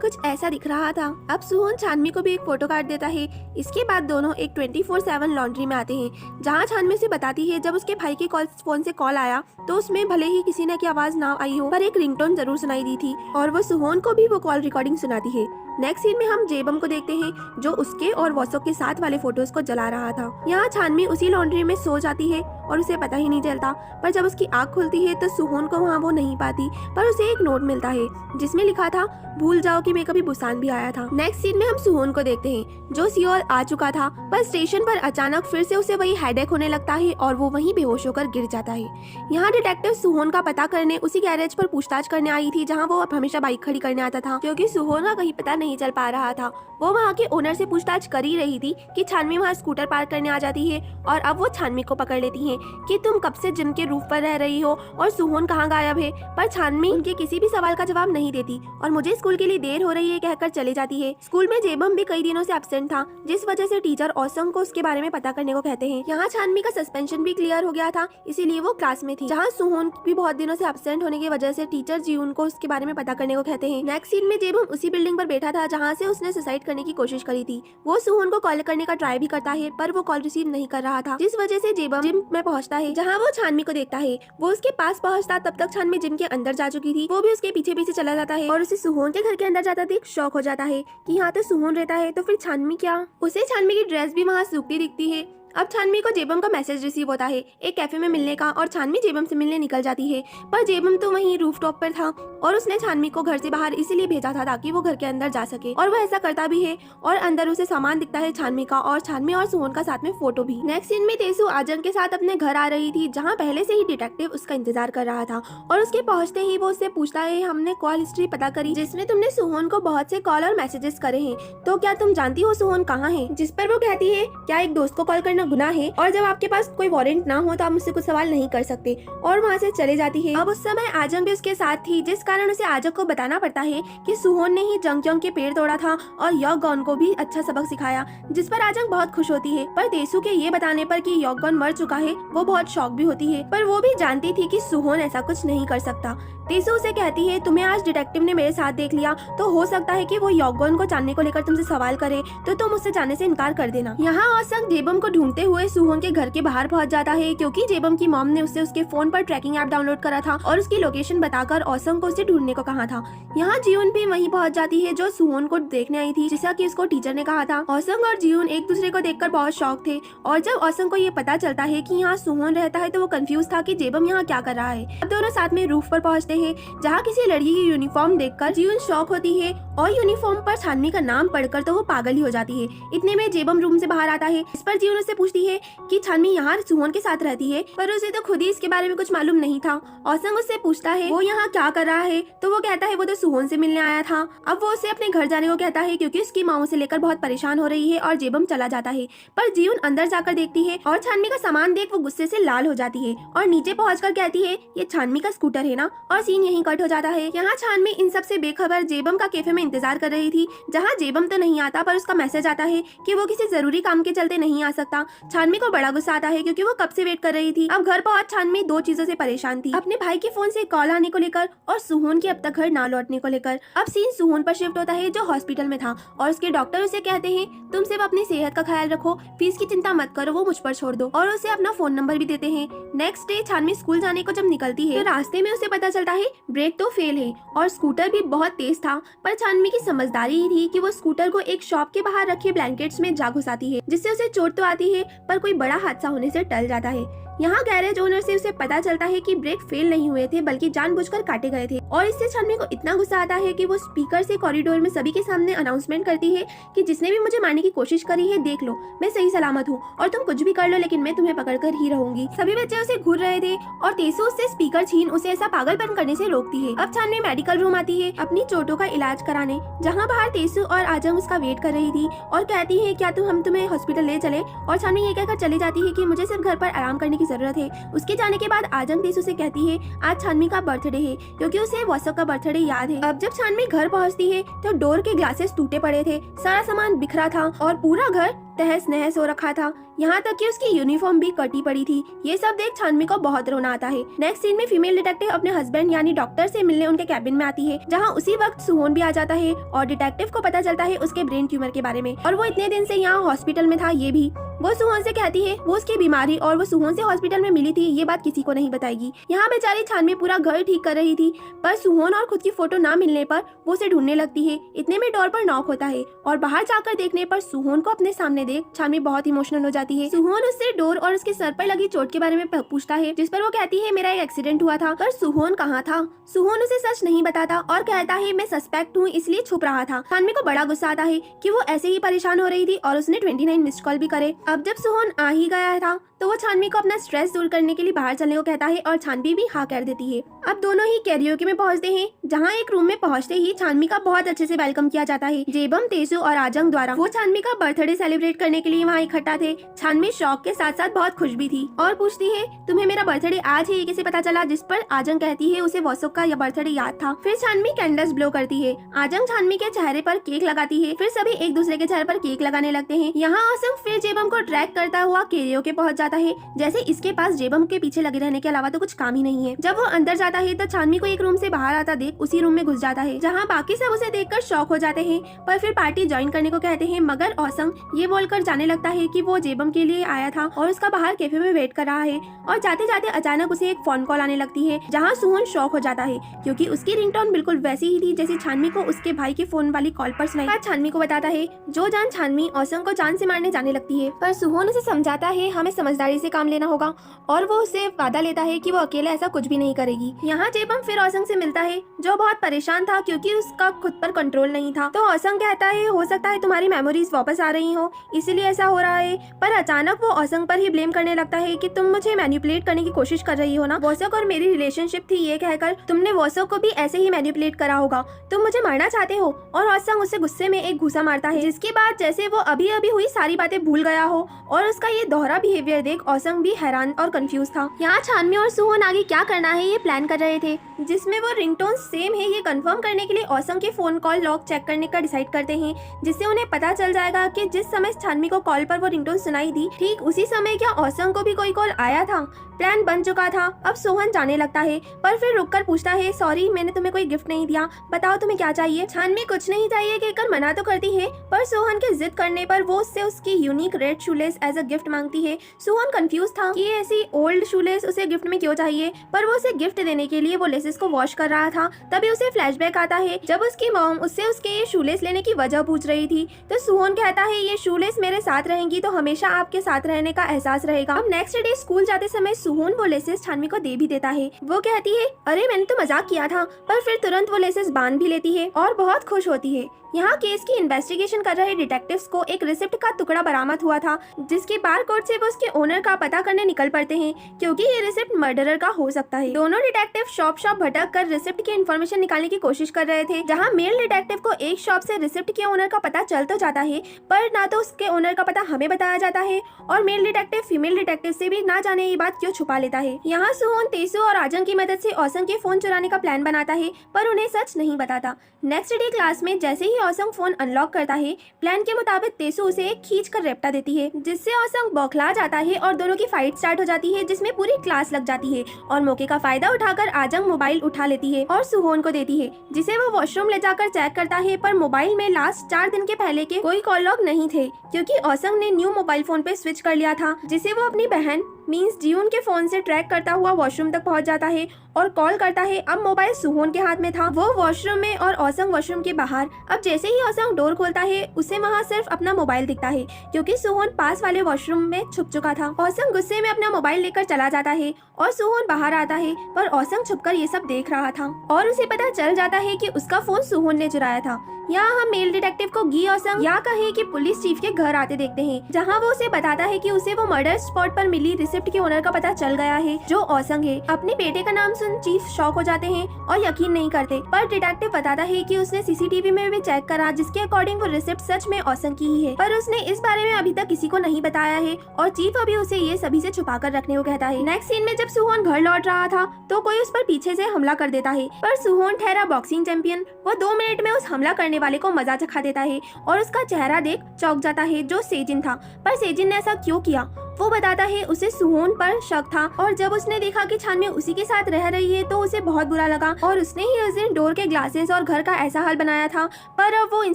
कुछ ऐसा दिख रहा था। अब सुहोन छानवी को भी एक फोटो कार्ड देता है। इसके बाद दोनों एक 24/7 लॉन्ड्री में आते हैं, जहाँ छानवी उसे बताती है जब उसके भाई के फोन से कॉल आया तो उसमें भले ही किसी ने की आवाज ना आई हो, पर एक रिंगटोन जरूर सुनाई दी थी और वो सुहोन को भी वो कॉल रिकॉर्डिंग सुनाती है। नेक्स्ट सीन में हम जेबम को देखते हैं जो उसके और वॉसो के साथ वाले फोटोज को जला रहा था। यहाँ छानवी उसी लॉन्ड्री में सो जाती है और उसे पता ही नहीं चलता, पर जब उसकी आँख खुलती है तो सुहोन को वहाँ वो नहीं पाती, पर उसे एक नोट मिलता है जिसमें लिखा था भूल जाओ कि मैं कभी बुसान भी आया था। नेक्स्ट सीन में हम सुहोन को देखते हैं जो सियोल आ चुका था, पर स्टेशन पर अचानक फिर से उसे वही हेडेक होने लगता है और वो वहीं बेहोश होकर गिर जाता है। यहाँ डिटेक्टिव सुहोन का पता करने उसी गैरेज पर पूछताछ करने आई थी जहाँ वो हमेशा बाइक खड़ी करने आता था, क्योंकि सुहोन का कहीं पता नहीं चल पा रहा था। वो वहाँ के ओनर से पूछताछ कर ही रही थी कि छानवी वहाँ स्कूटर पार्क करने आ जाती है और अब वो छानवी को पकड़ लेती है कि तुम कब से जिम के रूफ पर रह रही हो और सुहोन कहाँ गायब है। पर छानवी उनके किसी भी सवाल का जवाब नहीं देती और मुझे स्कूल के लिए देर हो रही है कहकर चली जाती है। स्कूल में जेबम भी कई दिनों से एब्सेंट था, जिस वजह से टीचर ओसंग को उसके बारे में पता करने को कहते हैं। यहाँ छानवी का सस्पेंशन भी क्लियर हो गया था, इसीलिए वो क्लास में थी। जहाँ सुहोन भी बहुत दिनों से एब्सेंट होने की वजह से टीचर जीवन को उसके बारे में पता करने को कहते हैं। नेक्स्ट सीन में जेबम उसी बिल्डिंग पर बैठा था जहाँ से उसने सुसाइड करने की कोशिश करी थी। वो सुहोन को कॉल करने का ट्राई भी करता है, पर वो कॉल रिसीव नहीं कर रहा था, जिस वजह से जेबम जिम में पहुँचता है जहाँ वो छानवी को देखता है। वो उसके पास पहुँचता तब तक छानवी जिम के अंदर जा चुकी थी। वो भी उसके पीछे पीछे चला जाता है और उसे सुहोन के घर के अंदर जाता देख शॉक हो जाता है कि यहाँ तो सुहोन रहता है, तो फिर छानवी क्या? उसे छानवी की ड्रेस भी वहाँ सूखती दिखती है। अब छानवी को जेबम का मैसेज रिसीव होता है एक कैफे में मिलने का और छानवी जेबम से मिलने निकल जाती है, पर जेबम तो वहीं रूफटॉप पर था और उसने छानवी को घर से बाहर इसीलिए भेजा था ताकि वो घर के अंदर जा सके, और वो ऐसा करता भी है और अंदर उसे सामान दिखता है छानवी का और छानवी और सुहोन का साथ में फोटो भी। नेक्स्ट सीन में तेसु आजंग के साथ अपने घर आ रही थी जहाँ पहले से ही डिटेक्टिव उसका इंतजार कर रहा था और उसके पहुँचते ही वो उससे पूछता है हमने कॉल हिस्ट्री पता करी जिसमें तुमने सुहोन को बहुत से कॉल और मैसेजेस करे हैं, तो क्या तुम जानती हो सुहोन कहाँ है? जिस पर वो कहती है क्या एक दोस्त को कॉल करना गुनाह है और जब आपके पास कोई वारंट ना हो तो आप मुझसे कुछ सवाल नहीं कर सकते, और वहाँ से चले जाती है। अब उस समय आजंग भी उसके साथ थी, जिस कारण उसे आजंग को बताना पड़ता है कि सुहोन ने ही जंगक्योंग के पेड़ तोड़ा था और योगगॉन को भी अच्छा सबक सिखाया, जिस पर आजंग बहुत खुश होती है। पर तेसु के ये बताने पर कि योगगॉन मर चुका है वो बहुत शॉक भी होती है, पर वो भी जानती थी कि सुहोन ऐसा कुछ नहीं कर सकता। तेसु उसे कहती है तुम्हें आज डिटेक्टिव ने मेरे साथ देख लिया तो हो सकता है कि वो योगगॉन को जानने को लेकर तुमसे सवाल करे, तो तुम उससे जाने से इनकार कर देना। यहाँ ओसंग जेबम को ढूंढते हुए सुहोन के घर के बाहर पहुंच जाता है, क्योंकि जेबम की मॉम ने उससे उसके फोन पर ट्रैकिंग ऐप डाउनलोड करा था और उसकी लोकेशन बताकर ओसंग को उसे ढूंढने को कहा था। यहाँ जीवन भी वहीं पहुंच जाती है जो सुहोन को देखने आई थी, जैसा कि उसको टीचर ने कहा था। ओसंग और जीवन एक दूसरे को देखकर बहुत शॉक थे और जब ओसंग को ये पता चलता है कि यहाँ सुहोन रहता है तो वो कंफ्यूज था कि जेबम यहाँ क्या कर रहा है। अब दोनों साथ में रूफ पर पहुँचते हैं जहाँ किसी लड़की की यूनिफॉर्म देखकर जीवन शॉक होती है और यूनिफॉर्म पर छानवी का नाम पढ़कर तो वो पागल ही हो जाती है। इतने में जेबम रूम से बाहर आता है, इस पर जीवन उससे पूछती है कि छानवी यहाँ सुहोन के साथ रहती है, पर उसे तो खुद ही इसके बारे में कुछ मालूम नहीं था। ओसंग उससे पूछता है वो यहाँ क्या कर रहा है, तो वो कहता है वो तो सुहोन से मिलने आया था। अब वो उसे अपने घर जाने को कहता है क्योंकि उसकी माँ उसे लेकर बहुत परेशान हो रही है और जेबम चला जाता है, पर जीवन अंदर जाकर देखती है और छानवी का सामान देख वो गुस्से से लाल हो जाती है और नीचे पहुंचकर कहती है ये छानवी का स्कूटर है ना, और सीन यहीं कट हो जाता है। यहाँ छानवी इन सब से बेखबर जेबम का कैफे में इंतजार कर रही थी, जहाँ जेबम तो नहीं आता पर उसका मैसेज आता है कि वो किसी जरूरी काम के चलते नहीं आ सकता। छानवी को बड़ा गुस्सा आता है क्योंकि वो कब से वेट कर रही थी। अब घर पहुंच छानवी दो चीजों से परेशान थी, अपने भाई के फोन से कॉल आने को लेकर और सुहोन के अब तक घर ना लौटने को लेकर। अब सीन सुहोन पर शिफ्ट होता है जो हॉस्पिटल में था और उसके डॉक्टर उसे कहते हैं तुम सिर्फ अपनी सेहत का ख्याल रखो, फीस की चिंता मत करो, वो मुझ पर छोड़ दो, और उसे अपना फोन नंबर भी देते हैं। नेक्स्ट डे छानवी स्कूल जाने को जब निकलती है तो रास्ते में उसे पता चलता है ब्रेक तो फेल है और स्कूटर भी बहुत तेज था, पर छानवी की समझदारी ही थी कि वो स्कूटर को एक शॉप के बाहर रखे ब्लैंकेट्स में जा घुसाती है, जिससे उसे चोट तो आती है पर कोई बड़ा हादसा होने से टल जाता है। यहाँ गैरेज ओनर से उसे पता चलता है कि ब्रेक फेल नहीं हुए थे बल्कि जानबूझकर काटे गए थे, और इससे छानवी को इतना गुस्सा आता है कि वो स्पीकर से कॉरिडोर में सभी के सामने अनाउंसमेंट करती है कि जिसने भी मुझे मारने की कोशिश करी है देख लो, मैं सही सलामत हूँ और तुम कुछ भी कर लो लेकिन मैं तुम्हें पकड़कर ही रहूंगी। सभी बच्चे उसे घूर रहे थे और तेसु उससे स्पीकर छीन उसे ऐसा पागलपन करने से रोकती है। अब छानवी मेडिकल रूम आती है अपनी चोटों का इलाज कराने, जहाँ बाहर तेसु और आजम उसका वेट कर रही थी और कहती है क्या हम तुम्हें हॉस्पिटल ले चले, और छानवी ये कहकर चली जाती है कि मुझे सिर्फ घर पर आराम करने की जरूरत है। उसके जाने के बाद आजम तेसु से कहती है आज छानवी का बर्थडे है क्योंकि उसे वॉसक का बर्थडे याद है। अब जब छानवी घर पहुंचती है तो डोर के ग्लासेस टूटे पड़े थे, सारा सामान बिखरा था और पूरा घर तहस नहस हो रखा था, यहाँ तक कि उसकी यूनिफॉर्म भी कटी पड़ी थी। ये सब देख छानवी को बहुत रोना आता है। नेक्स्ट सीन में फीमेल डिटेक्टिव अपने हस्बैंड यानी डॉक्टर से मिलने उनके कैबिन में आती है, जहाँ उसी वक्त सुहोन भी आ जाता है और डिटेक्टिव को पता चलता है उसके ब्रेन ट्यूमर के बारे में और वो इतने दिन से यहाँ हॉस्पिटल में था। ये भी वो सुहोन से कहती है वो उसकी बीमारी और वो सुहोन से हॉस्पिटल में मिली थी ये बात किसी को नहीं बताएगी। यहाँ बेचारी छानवी पूरा घर ठीक कर रही थी पर सुहोन और खुद की फोटो ना मिलने पर वो उसे ढूंढने लगती है। इतने में डोर पर नॉक होता है और बाहर जाकर देखने पर सुहोन को अपने सामने देख छानवी बहुत इमोशनल हो जाती है। सुहोन उससे डोर और उसके सर पर लगी चोट के बारे में पूछता है, जिस पर वो कहती है मेरा एक एक्सीडेंट हुआ था, पर सुहोन कहाँ था। सुहोन उसे सच नहीं बताता और कहता है मैं सस्पेक्ट हूँ इसलिए छुप रहा था। छानवी को बड़ा गुस्सा आता है कि वो ऐसे ही परेशान हो रही थी और उसने 29 मिस्ड कॉल भी करे। अब जब सुहोन आ ही गया था तो वो छानवी को अपना स्ट्रेस दूर करने के लिए बाहर चलने को कहता है और छानवी भी हाँ कर देती है। अब दोनों ही कैरियोके में पहुंचते हैं, जहाँ एक रूम में पहुंचते ही छानवी का बहुत अच्छे से वेलकम किया जाता है जेबम, तेसु और आजंग द्वारा। वो छानवी का बर्थडे सेलिब्रेट करने के लिए वहाँ इकट्ठा थे। छानवी शौक के साथ साथ बहुत खुश भी थी और पूछती है तुम्हें मेरा बर्थडे आज है ये कैसे पता चला, जिस पर आजंग कहती है उसे वॉसक का यह बर्थडे याद था। फिर छानवी कैंडल्स ब्लो करती है, आजंग छानवी के चेहरे पर केक लगाती है, फिर सभी एक दूसरे के चेहरे पर केक लगाने लगते हैं। यहाँ आसम फिर जेबम को ट्रैक करता हुआ कैरियोके पहुंच जाता है, जैसे इसके पास जेबम के पीछे लगे रहने के अलावा तो कुछ काम ही नहीं है। जब वो अंदर जाता है तो छानवी को एक रूम से बाहर आता देख उसी रूम में घुस जाता है, जहाँ बाकी सब उसे देखकर शॉक हो जाते हैं पर फिर पार्टी ज्वाइन करने को कहते हैं, मगर औसंग ये बोलकर जाने लगता है कि वो जेबम के लिए आया था और उसका बाहर कैफे में वेट कर रहा है। और जाते जाते अचानक उसे एक फोन कॉल आने लगती है, जहाँ सुहोन शॉक हो जाता है क्योंकि उसकी रिंगटोन बिल्कुल वैसी ही थी जैसी छानवी को उसके भाई के फोन वाली कॉल पर सुनाई। छानवी को बताता है जो जान छानवी औसंग को जान से मारने जाने लगती है, पर सुहोन उसे समझाता है हमें समझदारी से काम लेना होगा और वो उससे वादा लेता है कि वो अकेले ऐसा कुछ भी नहीं करेगी। यहाँ जेबम फिर औसंग से मिलता है जो बहुत परेशान था क्योंकि उसका खुद पर कंट्रोल नहीं था। तो औसंग कहता है हो सकता है तुम्हारी मेमोरीज वापस आ रही हो इसीलिए ऐसा हो रहा है, पर अचानक वो औसंग पर ही ब्लेम करने लगता है कि तुम मुझे मैनिपुलेट करने की कोशिश कर रही हो ना, वॉसक और मेरी रिलेशनशिप थी ये कहकर तुमने वॉसक को भी ऐसे ही मैनिपुलेट करा होगा, तुम मुझे मारना चाहते हो। और औसंग उससे गुस्से में एक घूसा मारता है, जिसके बाद जैसे वो अभी अभी हुई सारी बातें भूल गया हो और उसका ये दोहरा बिहेवियर देख औसंग भी हैरान और कंफ्यूज था। यहाँ छानवी और सुहोन आगे क्या करना है ये प्लान कर रहे थे, जिसमें वो रिंगटोन सेम है ये कंफर्म करने के लिए औसंग के फोन कॉल लॉग चेक करने का डिसाइड करते हैं, जिससे उन्हें पता चल जाएगा कि जिस समय छानवी को कॉल पर वो रिंगटोन सुनाई दी ठीक उसी समय क्या औसंग को भी कोई कॉल आया था। प्लान बन चुका था। अब सोहन जाने लगता है पर फिर रुककर पूछता है सॉरी मैंने तुम्हें कोई गिफ्ट नहीं दिया, बताओ तुम्हें क्या चाहिए। छानवी कुछ नहीं चाहिए कहकर मना तो करती है पर सोहन के जिद करने पर वो उससे उसकी unique red shoelace as a gift मांगती है। सोहन कंफ्यूज था कि ऐसी ओल्ड शूलेस उसे गिफ्ट में क्यों चाहिए, पर वो उसे गिफ्ट देने के लिए वो लेसेस को वॉश कर रहा था। तभी उसे फ्लैशबैक आता है जब उसकी मॉम उससे उसके ये शूलेस लेने की वजह पूछ रही थी। तो सोहन कहता है ये शूलेस मेरे साथ रहेंगी तो हमेशा आपके साथ रहने का एहसास रहेगा। अब नेक्स्ट डे स्कूल जाते समय सोहन वो लेसेस छानवी को दे भी देता है। वो कहती है अरे मैंने तो मजाक किया था, पर फिर तुरंत वो लेसेस बांध भी लेती है और बहुत खुश होती है। यहाँ केस की इन्वेस्टिगेशन कर रहे डिटेक्टिव्स को एक रिसिप्ट का टुकड़ा बरामद हुआ था, जिसके बारकोड से वो उसके ओनर का पता करने निकल पड़ते हैं, क्योंकि ये रिसिप्ट मर्डरर का हो सकता है। दोनों डिटेक्टिव शॉप भटक कर रिसिप्ट की इन्फॉर्मेशन निकालने की कोशिश कर रहे थे। जहाँ मेल डिटेक्टिव को एक शॉप से रिसिप्ट के ओनर का पता चल तो जाता है, पर ना तो उसके ओनर का पता हमें बताया जाता है, और मेल डिटेक्टिव फीमेल डिटेक्टिव से भी ना जाने ये बात क्यों छुपा लेता है। यहाँ सुहोन तेसु और आजंग की मदद से औसंग के फोन चुराने का प्लान बनाता है, पर उन्हें सच नहीं बताता। नेक्स्ट डे क्लास में जैसे ही औसंग फोन अनलॉक करता है, प्लान के मुताबिक तेसु उसे एक खींच कर रेपटा देती है, जिससे औसंग बौखला जाता है और दोनों की फाइट स्टार्ट हो जाती है, जिसमें पूरी क्लास लग जाती है। और मौके का फायदा उठाकर आजंग मोबाइल उठा लेती है और सुहोन को देती है, जिसे वो वॉशरूम ले जाकर चेक करता है, पर मोबाइल में लास्ट 4 दिन के पहले के कोई कॉल लॉग नहीं थे, क्योंकि औसंग ने न्यू मोबाइल फोन पे स्विच कर लिया था, जिसे वो अपनी बहन मीन्स जीवन के फोन से ट्रैक करता हुआ वॉशरूम तक पहुंच जाता है और कॉल करता है। अब मोबाइल सुहोन के हाथ में था, वो वॉशरूम में और औसंग वॉशरूम के बाहर। अब जैसे ही औसंग डोर खोलता है, उसे वहाँ सिर्फ अपना मोबाइल दिखता है, क्योंकि सुहोन पास वाले वॉशरूम में छुप चुका था। औसंग गुस्से में अपना मोबाइल लेकर चला जाता है और सुहोन बाहर आता है, पर औसंग छुपकर ये सब देख रहा था और उसे पता चल जाता है कि उसका फोन सुहोन ने चुराया था। यहाँ हम मेल डिटेक्टिव को गी औसंग या कहे कि पुलिस चीफ के घर आते देखते हैं, जहाँ वो उसे बताता है कि उसे वो मर्डर स्पॉट पर मिली रिसिप्ट के ओनर का पता चल गया है, जो औसंग है। अपने बेटे का नाम सुन चीफ शॉक हो जाते हैं और यकीन नहीं करते, पर डिटेक्टिव बताता है कि उसने सीसीटीवी में भी चेक करा, जिसके अकॉर्डिंग वो रिसिप्ट सच में औसंग की ही है, पर उसने इस बारे में अभी तक किसी को नहीं बताया है और चीफ अभी उसे ये सभी से छुपा कर रखने को कहता है। नेक्स्ट सीन में जब सुहोन घर लौट रहा था, तो कोई उस पर पीछे से हमला कर देता है, पर सुहोन ठहरा बॉक्सिंग चैंपियन, वो 2 मिनट में उस हमला करने वाले को मजा चखा देता है और उसका चेहरा देख चौंक जाता है, जो सेजिन था। पर सेजिन ने ऐसा क्यों किया वो बताता है उसे सुहोन पर शक था, और जब उसने देखा कि छानवी उसी के साथ रह रही है तो उसे बहुत बुरा लगा और उसने ही उस दिन डोर के ग्लासेस और घर का ऐसा हाल बनाया था। पर अब वो इन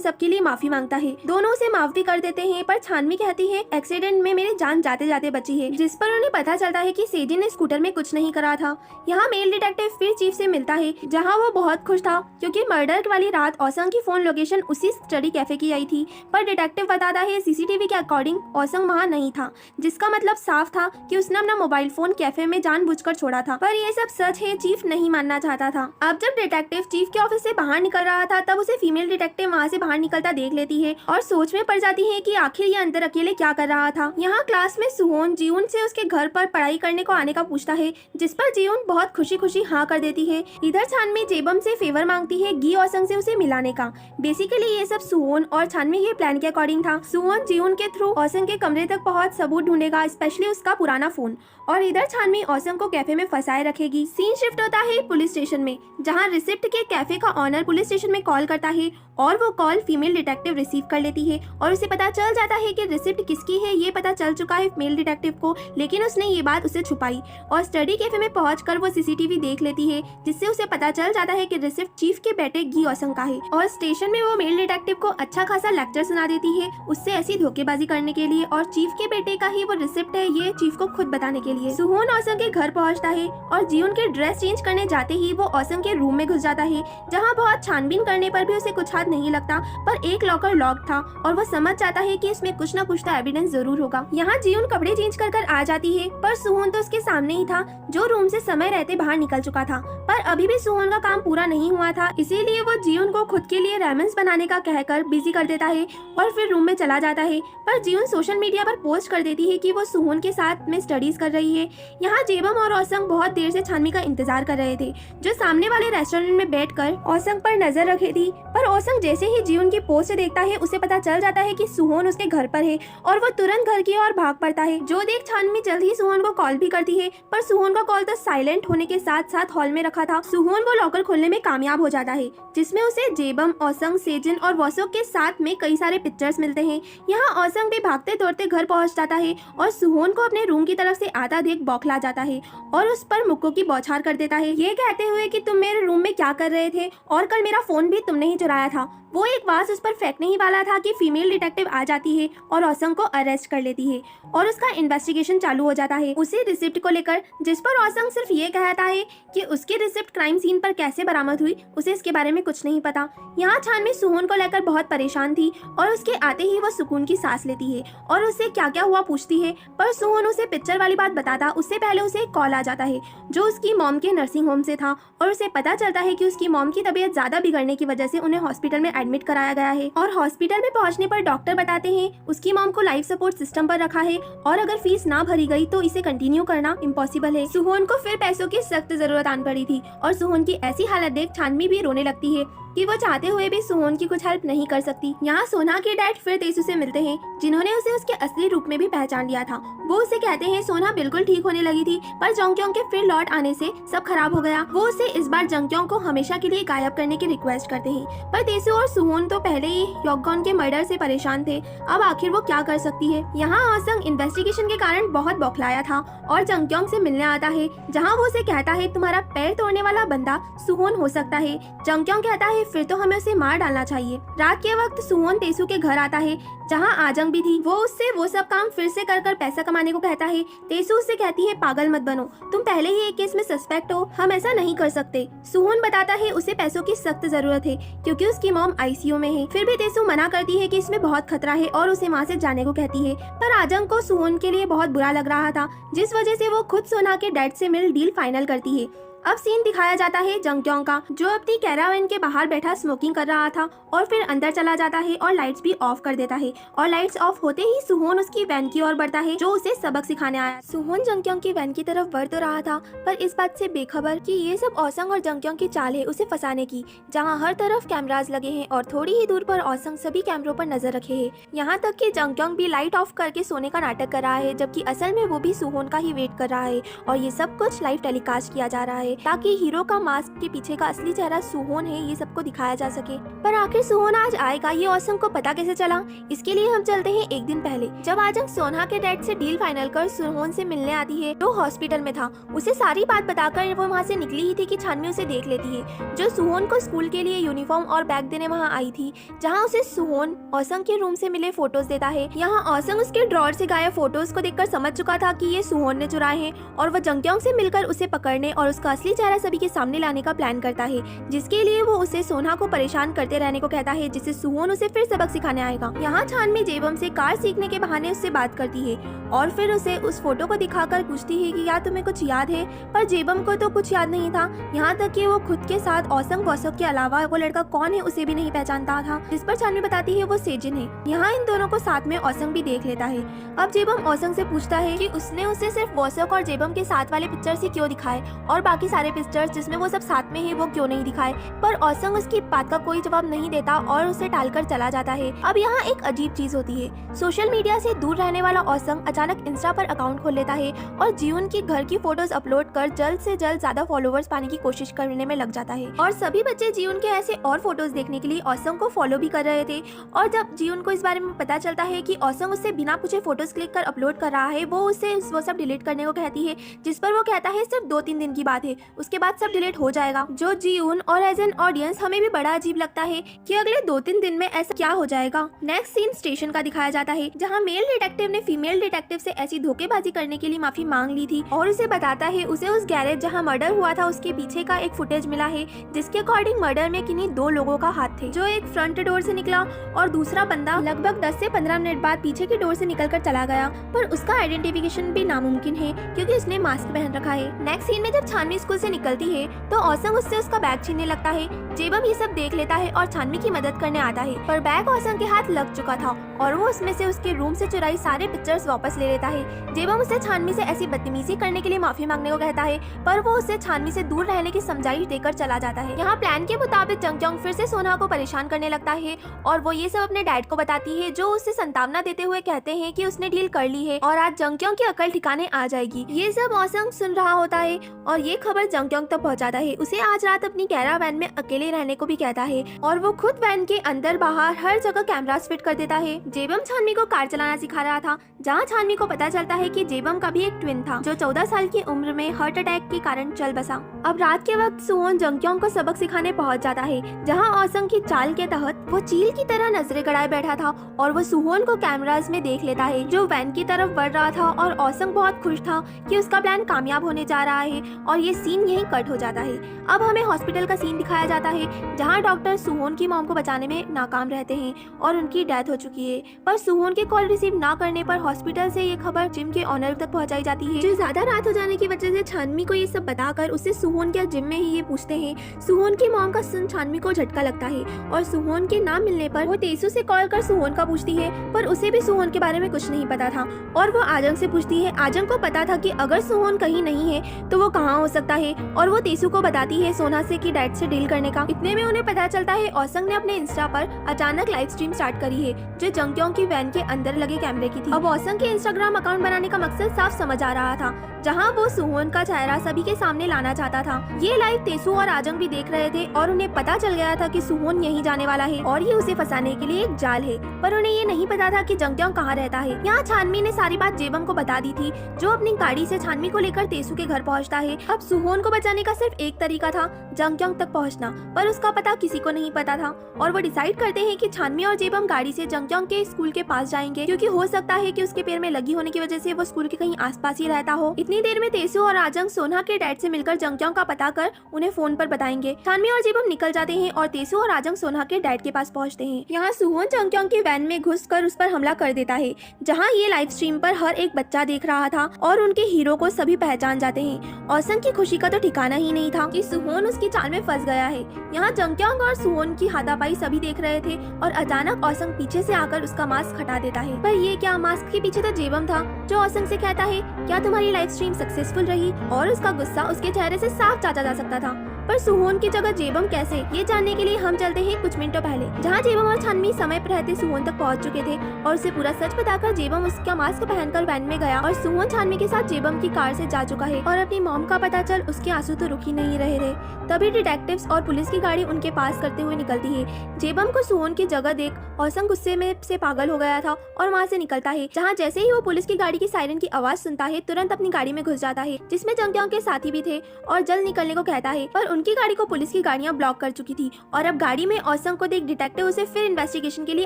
सब के लिए माफी मांगता है। दोनों उसे माफ भी कर देते हैं, पर छानवी कहती है एक्सीडेंट में मेरी जान जाते जाते बची है, जिस पर उन्हें पता चलता है कि सेजिन ने स्कूटर में कुछ नहीं करा था। यहाँ मेल डिटेक्टिव फिर चीफ से मिलता है, जहाँ वो बहुत खुश था, क्योंकि मर्डर वाली रात औसंग की फोन लोकेशन उसी स्टडी कैफे की आई थी, पर डिटेक्टिव बताता है सीसीटीवी के अकॉर्डिंग औसंग वहाँ नहीं था, जिसका मतलब साफ था कि उसने अपना मोबाइल फोन कैफे में जानबूझकर छोड़ा था। पर ये सब सच है, चीफ नहीं मानना चाहता था। अब जब डिटेक्टिव चीफ के ऑफिस से बाहर निकल रहा था, तब उसे फीमेल डिटेक्टिव वहाँ से बाहर निकलता देख लेती है और सोच में पड़ जाती है कि आखिर ये अंदर अकेले क्या कर रहा था। यहाँ क्लास में सुहोन जीवन से उसके घर पर पढ़ाई करने को आने का पूछता है, जिस पर जीवन बहुत खुशी खुशी हाँ कर देती है। इधर छानवी जेबम से फेवर मांगती है गी औसंग से उसे मिलाने का। बेसिकली ये सब सुहोन और छानवी के प्लान के अकॉर्डिंग था। सुहोन जीवन के थ्रू औसंग के कमरे तक पहुंच सबूत ढूंढेगा, स्पेशली उसका पुराना फोन, और इधर छानवी औसंग को कैफे में फंसाए रखेगी। सीन शिफ्ट होता है पुलिस स्टेशन में, जहां रिसिप्ट के कैफे का ऑनर पुलिस स्टेशन में कॉल करता है और वो कॉल फीमेल डिटेक्टिव रिसीव कर लेती है और उसे पता चल जाता है कि रिसिप्ट किसकी है। ये पता चल चुका है मेल डिटेक्टिव को, लेकिन उसने ये बात उसे छुपाई और स्टडी कैफे में पहुंचकर वो सीसीटीवी देख लेती है, जिससे उसे पता चल जाता है कि रिसिप्ट चीफ के बेटे गी औसंग का है। और स्टेशन में वो मेल डिटेक्टिव को अच्छा खासा लेक्चर सुना देती है, उससे ऐसी धोखेबाजी करने के लिए, और चीफ के बेटे का ही वो रिसिप्ट है ये चीफ को खुद बताने के लिए। सुहोन औसंग के घर पहुंचता है और जीवन के ड्रेस चेंज करने जाते ही वो औसंग के रूम में घुस जाता है, जहां बहुत छानबीन करने पर भी उसे कुछ हाथ नहीं लगता, पर एक लॉकर लॉक था और वो समझ जाता है कि इसमें कुछ न कुछ तो एविडेंस जरूर होगा। यहाँ जीवन कपड़े चेंज कर आ जाती है, पर सुहोन तो उसके सामने ही था, जो रूम से समय रहते बाहर निकल चुका था, पर अभी भी सुहोन का काम पूरा नहीं हुआ था, इसीलिए वो जीवन को खुद के लिए रेमन्स बनाने का कहकर बिजी कर देता है और फिर रूम में चला जाता है। पर जीवन सोशल मीडिया पर पोस्ट कर देती है कि वो सुहोन के साथ में स्टडीज कर रही है। यहाँ जेबम और औसंग बहुत देर से छानवी का इंतजार कर रहे थे, जो सामने वाले रेस्टोरेंट में बैठकर औसंग पर नजर रखी थी। पर औसंग जैसे ही जीवन की पोस्ट देखता है, उसे पता चल जाता है कि सुहोन उसके घर पर है और वो तुरंत घर की ओर भाग पड़ता है। जो देख छानवी जल्द ही सुहोन को कॉल भी करती है, पर सुहोन का कॉल तो साइलेंट होने के साथ साथ हॉल में रखा था। सुहोन वो लॉकर खोलने में कामयाब हो जाता है, जिसमें उसे जेबम, औसंग, सेजिन और वॉसो के साथ में कई सारे पिक्चर्स मिलते हैं। यहाँ औसंग भी भागते दौड़ते घर पहुँच जाता है और सुहोन को अपने रूम की तरफ से आता देख बौखला जाता है और उस पर मुक्कों की बौछार कर देता है, ये कहते हुए कि तुम मेरे रूम में क्या कर रहे थे और कल मेरा फोन भी तुमने ही चुराया था। वो एक बात उस पर फेंकने ही वाला था कि फीमेल डिटेक्टिव आ जाती है और औसंग को अरेस्ट कर लेती है और उसका इन्वेस्टिगेशन चालू हो जाता है उसी रिसिप्ट को लेकर, जिस पर औसंग सिर्फ ये कहता है कि उसकी रिसिप्ट क्राइम सीन पर कैसे बरामद हुई, उसे इसके बारे में कुछ नहीं पता। यहाँ छानवी सुहोन को लेकर बहुत परेशान थी और उसके आते ही वो सुकून की सांस लेती है और उससे क्या क्या हुआ पूछती है पर सुहोन उसे पिक्चर वाली बात बताता उससे पहले उसे एक कॉल आ जाता है जो उसकी मॉम के नर्सिंग होम से था और उसे पता चलता है कि उसकी मॉम की तबीयत ज्यादा बिगड़ने की वजह से उन्हें हॉस्पिटल में एडमिट कराया गया है। और हॉस्पिटल में पहुंचने पर डॉक्टर बताते हैं उसकी मॉम को लाइफ सपोर्ट सिस्टम पर रखा है और अगर फीस ना भरी गई तो इसे कंटिन्यू करना इम्पॉसिबल है। सुहोन को फिर पैसों की सख्त जरूरत आन पड़ी थी और सुहोन की ऐसी हालत देख छानवी भी रोने लगती है कि वो चाहते हुए भी सुहोन की कुछ हेल्प नहीं कर सकती। यहाँ सोना के डैड फिर तेसू से मिलते हैं जिन्होंने उसे उसके असली रूप में भी पहचान लिया था। वो उसे कहते हैं सोना बिल्कुल ठीक होने लगी थी पर जंगक्योंग के फिर लौट आने से सब खराब हो गया। वो उसे इस बार जंगक्योंग को हमेशा के लिए गायब करने की रिक्वेस्ट करते हैं पर तेसू और सुहोन तो पहले ही योगगॉन के मर्डर से परेशान थे। अब आखिर वो क्या कर सकती है। यहाँ ऑसंग इन्वेस्टिगेशन के कारण बहुत बौखलाया था और जंगक्योंग से मिलने आता है जहाँ वो उसे कहता है तुम्हारा पैर तोड़ने वाला बंदा सुहोन हो सकता है। जंगक्योंग कहता है फिर तो हमें उसे मार डालना चाहिए। रात के वक्त सुहोन तेसू के घर आता है जहाँ आजंग भी थी। वो उससे वो सब काम फिर से कर कर पैसा कमाने को कहता है। तेसू उससे कहती है पागल मत बनो, तुम पहले ही एक केस में सस्पेक्ट हो, हम ऐसा नहीं कर सकते। सुहोन बताता है उसे पैसों की सख्त जरूरत है क्योंकि उसकी मॉम आईसीयू में है। फिर भी तेसू मना करती है कि इसमें बहुत खतरा है और उसे वहाँ से जाने को कहती है। पर आजंग को सुहोन के लिए बहुत बुरा लग रहा था जिस वजह से वो खुद सोना के डैड से मिल डील फाइनल करती है। अब सीन दिखाया जाता है जंगक्योंग का जो अपनी कैरावैन के बाहर बैठा स्मोकिंग कर रहा था और फिर अंदर चला जाता है और लाइट्स भी ऑफ कर देता है और लाइट्स ऑफ होते ही सुहोन उसकी वैन की ओर बढ़ता है जो उसे सबक सिखाने आया। सुहोन जंगक्योंग की वैन की तरफ बढ़ तो रहा था पर इस बात से बेखबर कि ये सब ओसंग और जंगक्योंग की चाल है उसे फंसाने की, जहाँ हर तरफ कैमरास लगे हैं और थोड़ी ही दूर पर ओसंग सभी कैमरों पर नजर रखे है। यहाँ तक कि जंगक्योंग भी लाइट ऑफ करके सोने का नाटक कर रहा है जबकि असल में वो भी सुहोन का ही वेट कर रहा है और ये सब कुछ लाइव टेलीकास्ट किया जा रहा है ताकि हीरो का मास्क के पीछे का असली चेहरा सुहोन है ये सबको दिखाया जा सके। पर आखिर सुहोन आज आएगा ये ओसंग को पता कैसे चला। इसके लिए हम चलते हैं एक दिन पहले जब आजंग सोना के डैड से डील फाइनल कर सुहोन से मिलने आती है तो हॉस्पिटल में था। उसे सारी बात बताकर वो वहाँ से निकली ही थी कि छानवी उसे देख लेती है जो सुहोन को स्कूल के लिए यूनिफॉर्म और बैग देने वहाँ आई थी, जहाँ उसे सुहोन ओसंग के रूम से मिले फोटोज देता है। यहाँ ओसंग उसके ड्रॉर से गायब फोटोज को देखकर समझ चुका था कि ये सुहोन ने चुराए हैं और वह जंगक्योंग से मिलकर उसे पकड़ने और उसका असली चेहरा सभी के सामने लाने का प्लान करता है, जिसके लिए वो उसे सोना को परेशान करते रहने को कहता है जिससे सुहोन उसे फिर सबक सिखाने आएगा। यहाँ छानवी जेबम से कार सीखने के बहाने उससे बात करती है और फिर उसे उस फोटो को दिखाकर पूछती है कि क्या तुम्हें कुछ याद है, पर जेबम को तो कुछ याद नहीं था। यहाँ तक कि वो खुद के साथ ओसंग वोसक के अलावा वो लड़का कौन है उसे भी नहीं पहचानता था, जिस पर छानवी बताती है वो सेजिन है। यहाँ इन दोनों को साथ में ओसंग भी देख लेता है। अब जेबम ओसंग से पूछता है कि उसने उसे सिर्फ वोसक और जेबम के साथ वाले पिक्चर से क्यों दिखाए और बाकी सारे पिक्चर्स जिसमें वो सब साथ में है वो क्यों नहीं दिखाए, पर ओसंग उसकी बात का कोई जवाब नहीं देता और उसे टालकर चला जाता है। अब यहाँ एक अजीब चीज होती है। सोशल मीडिया से दूर रहने वाला ओसंग अचानक इंस्टा पर अकाउंट खोल लेता है और जीवन की घर की फोटोज अपलोड कर जल्द से जल्द ज्यादा फॉलोवर्स पाने की कोशिश करने में लग जाता है और सभी बच्चे जीवन के ऐसे और फोटोज देखने के लिए ओसंग को फॉलो भी कर रहे थे। और जब जीवन को इस बारे में पता चलता है कि ओसंग उससे बिना पूछे फोटोज क्लिक कर अपलोड कर रहा है, वो उसे वो सब डिलीट करने को कहती है, जिस पर वो कहता है सिर्फ 2-3 दिन की बात है, उसके बाद सब डिलीट हो जाएगा। जो जीवन और एज एन ऑडियंस हमें भी बड़ा अजीब लगता है कि अगले 2-3 दिन में ऐसा क्या हो जाएगा। नेक्स्ट सीन स्टेशन का दिखाया जाता है जहाँ मेल डिटेक्टिव ने फीमेल डिटेक्टिव से ऐसी धोखेबाजी करने के लिए माफी मांग ली थी और उसे बताता है उसे उस गैरेज जहाँ मर्डर हुआ था उसके पीछे का एक फुटेज मिला है जिसके अकॉर्डिंग मर्डर में किन्हीं 2 लोगों का हाथ थे, जो एक फ्रंट डोर से निकला और दूसरा बंदा लगभग 10 से 15 मिनट बाद पीछे की डोर से निकलकर चला गया, पर उसका आइडेंटिफिकेशन भी नामुमकिन है क्योंकि उसने मास्क पहन रखा है। नेक्स्ट सीन में जब छानवी स्कूल से निकलती है तो ओसंग उससे उसका बैग छीनने लगता है। जेबम ये सब देख लेता है और छानवी की मदद करने आता है, पर बैग ओसंग के हाथ लग चुका था और वो उसमें से उसके रूम से चुराई सारे पिक्चर्स वापस ले लेता है। जेबम उसे छानवी से ऐसी बदतमीजी करने के लिए माफी मांगने को कहता है, पर वो उसे छानवी से दूर रहने की समझाइश देकर चला जाता है। यहाँ प्लान के मुताबिक जंगक्योंग फिर से सोना को परेशान करने लगता है और वो ये सब अपने डैड को बताती है, जो उसे संतावना देते हुए कहते हैं कि उसने डील कर ली है और आज जंगक्योंग की अकल ठिकाने आ जाएगी। ये सब ओसंग सुन रहा होता है और ये खबर जंगक्योंग तक पहुँचाता है। उसे आज रात अपनी कैरावैन में अकेले रहने को भी कहता है और वो खुद वैन के अंदर बाहर हर जगह कैमरास फिट कर देता है। जेबम छानवी को कार चलाना सिखा रहा था, जहाँ छानवी को पता चलता है कि जेबम का भी एक ट्विन था जो 14 साल की उम्र में हार्ट अटैक के कारण चल बसा। अब रात के वक्त सुहोन जंगक्योंग को सबक सिखाने पहुंच जाता है, जहां ओसंग की चाल के तहत वो चील की तरह नजरें गड़ाए बैठा था और वो सुहोन को कैमरास में देख लेता है जो वैन की तरफ बढ़ रहा था और ओसंग बहुत खुश था कि उसका प्लान कामयाब होने जा रहा है और ये सीन यहीं कट हो जाता है। अब हमें हॉस्पिटल का सीन दिखाया जाता है जहाँ डॉक्टर सुहोन की मॉम को बचाने में नाकाम रहते हैं और उनकी डेथ हो चुकी है। पर सुहोन की कॉल रिसीव ना करने पर हॉस्पिटल से ये खबर जिम के ऑनर तक पहुंचाई जाती है, जो ज्यादा रात हो जाने की वजह से छानवी को ये सब बताकर उससे सुहोन के जिम में ही ये पूछते हैं। सुहोन की मॉम का सुन छानवी को झटका लगता है और सुहोन के नाम मिलने पर वो तेसू से कॉल कर सुहोन का पूछती है, पर उसे भी सुहोन के बारे में कुछ नहीं पता था और वो आजंग से पूछती है। आजंग को पता था कि अगर सुहोन कहीं नहीं है तो वो कहाँ हो सकता है और वो तेसू को बताती है सोना से कि डैड से डील करने का। इतने में उन्हें पता चलता है ओसंग ने अपने इंस्टा पर अचानक लाइव स्ट्रीम स्टार्ट करी है जो जंगक्योंग की वैन के अंदर लगे कैमरे की थी। अब ओसंग के इंस्टाग्राम अकाउंट बनाने का मकसद साफ समझ आ रहा था, जहां वो सुहोन का चेहरा सभी के सामने लाना चाहता था। ये लाइव तेसू और आजंग भी देख रहे थे और उन्हें पता चल गया था कि सुहोन यहीं जाने वाला है और ये उसे फंसाने के लिए एक जाल है, पर उन्हें ये नहीं पता था कि जंगक्योंग कहाँ रहता है। यहाँ छानवी ने सारी बात जेबम को बता दी थी, जो अपनी गाड़ी से छानवी को लेकर तेसू के घर पहुँचता है। अब सुहोन को बचाने का सिर्फ एक तरीका था, जंगक्योंग तक पहुँचना, पर उसका पता किसी को नहीं पता था और वो डिसाइड करते हैं कि छानवी और जेबम गाड़ी से जंगक्योंग के स्कूल के पास जाएंगे, क्योंकि हो सकता है कि उसके पैर में लगी होने की वजह से वो स्कूल के कहीं आसपास ही रहता हो। इतनी देर में तेसू और आजंग सोना के डैड से मिलकर जंगक्योंग का पता कर उन्हें फोन पर बताएंगे। छानवी और जेबम निकल जाते हैं और तेसू और आजंग सोना के डैड के पास पहुंचते हैं। यहाँ सुहोन जंगक्योंग की वैन में घुसकर उस पर हमला कर देता है, जहाँ ये लाइव स्ट्रीम पर हर एक बच्चा देख रहा था और उनके हीरो को सभी पहचान जाते हैं। ओसंग की खुशी का तो ठिकाना ही नहीं था कि सुहोन उसकी चाल में फंस गया है। यहाँ जंगक्योंग और सुहोन की हाथापाई सभी देख रहे थे और अचानक ओसंग पीछे से आकर उसका मास्क हटा देता है। पर ये क्या, मास्क के पीछे तो जेबम था, जो ओसंग से कहता है क्या तुम्हारी लाइव स्ट्रीम सक्सेसफुल रही, और उसका गुस्सा उसके चेहरे से साफ जांचा जा सकता था। पर सुहोन की जगह जेबम कैसे, ये जानने के लिए हम चलते हैं कुछ मिनटों पहले, जहाँ जेबम और छानवी समय पर रहते सुहोन तक पहुँच चुके थे और उसे पूरा सच बताकर जेबम उसका मास्क पहनकर वैन में गया और सुहोन छानवी के साथ जेबम की कार से जा चुका है और अपनी मॉम का पता चल उसके आंसू तो रुक ही नहीं रहे थे। तभी डिटेक्टिव्स और पुलिस की गाड़ी उनके पास करते हुए निकलती है। जेबम को सुहोन की जगह देख ओसंग गुस्से में से पागल हो गया था और वहाँ से निकलता है, जहाँ जैसे ही वो पुलिस की गाड़ी की सायरन की आवाज सुनता है तुरंत अपनी गाड़ी में घुस जाता है, जिसमें जंगक्योंग के साथी भी थे और जल्द निकलने को कहता है, पर उनकी गाड़ी को पुलिस की गाड़ियां ब्लॉक कर चुकी थी और अब गाड़ी में ओसंग को देख डिटेक्टिव उसे फिर इन्वेस्टिगेशन के लिए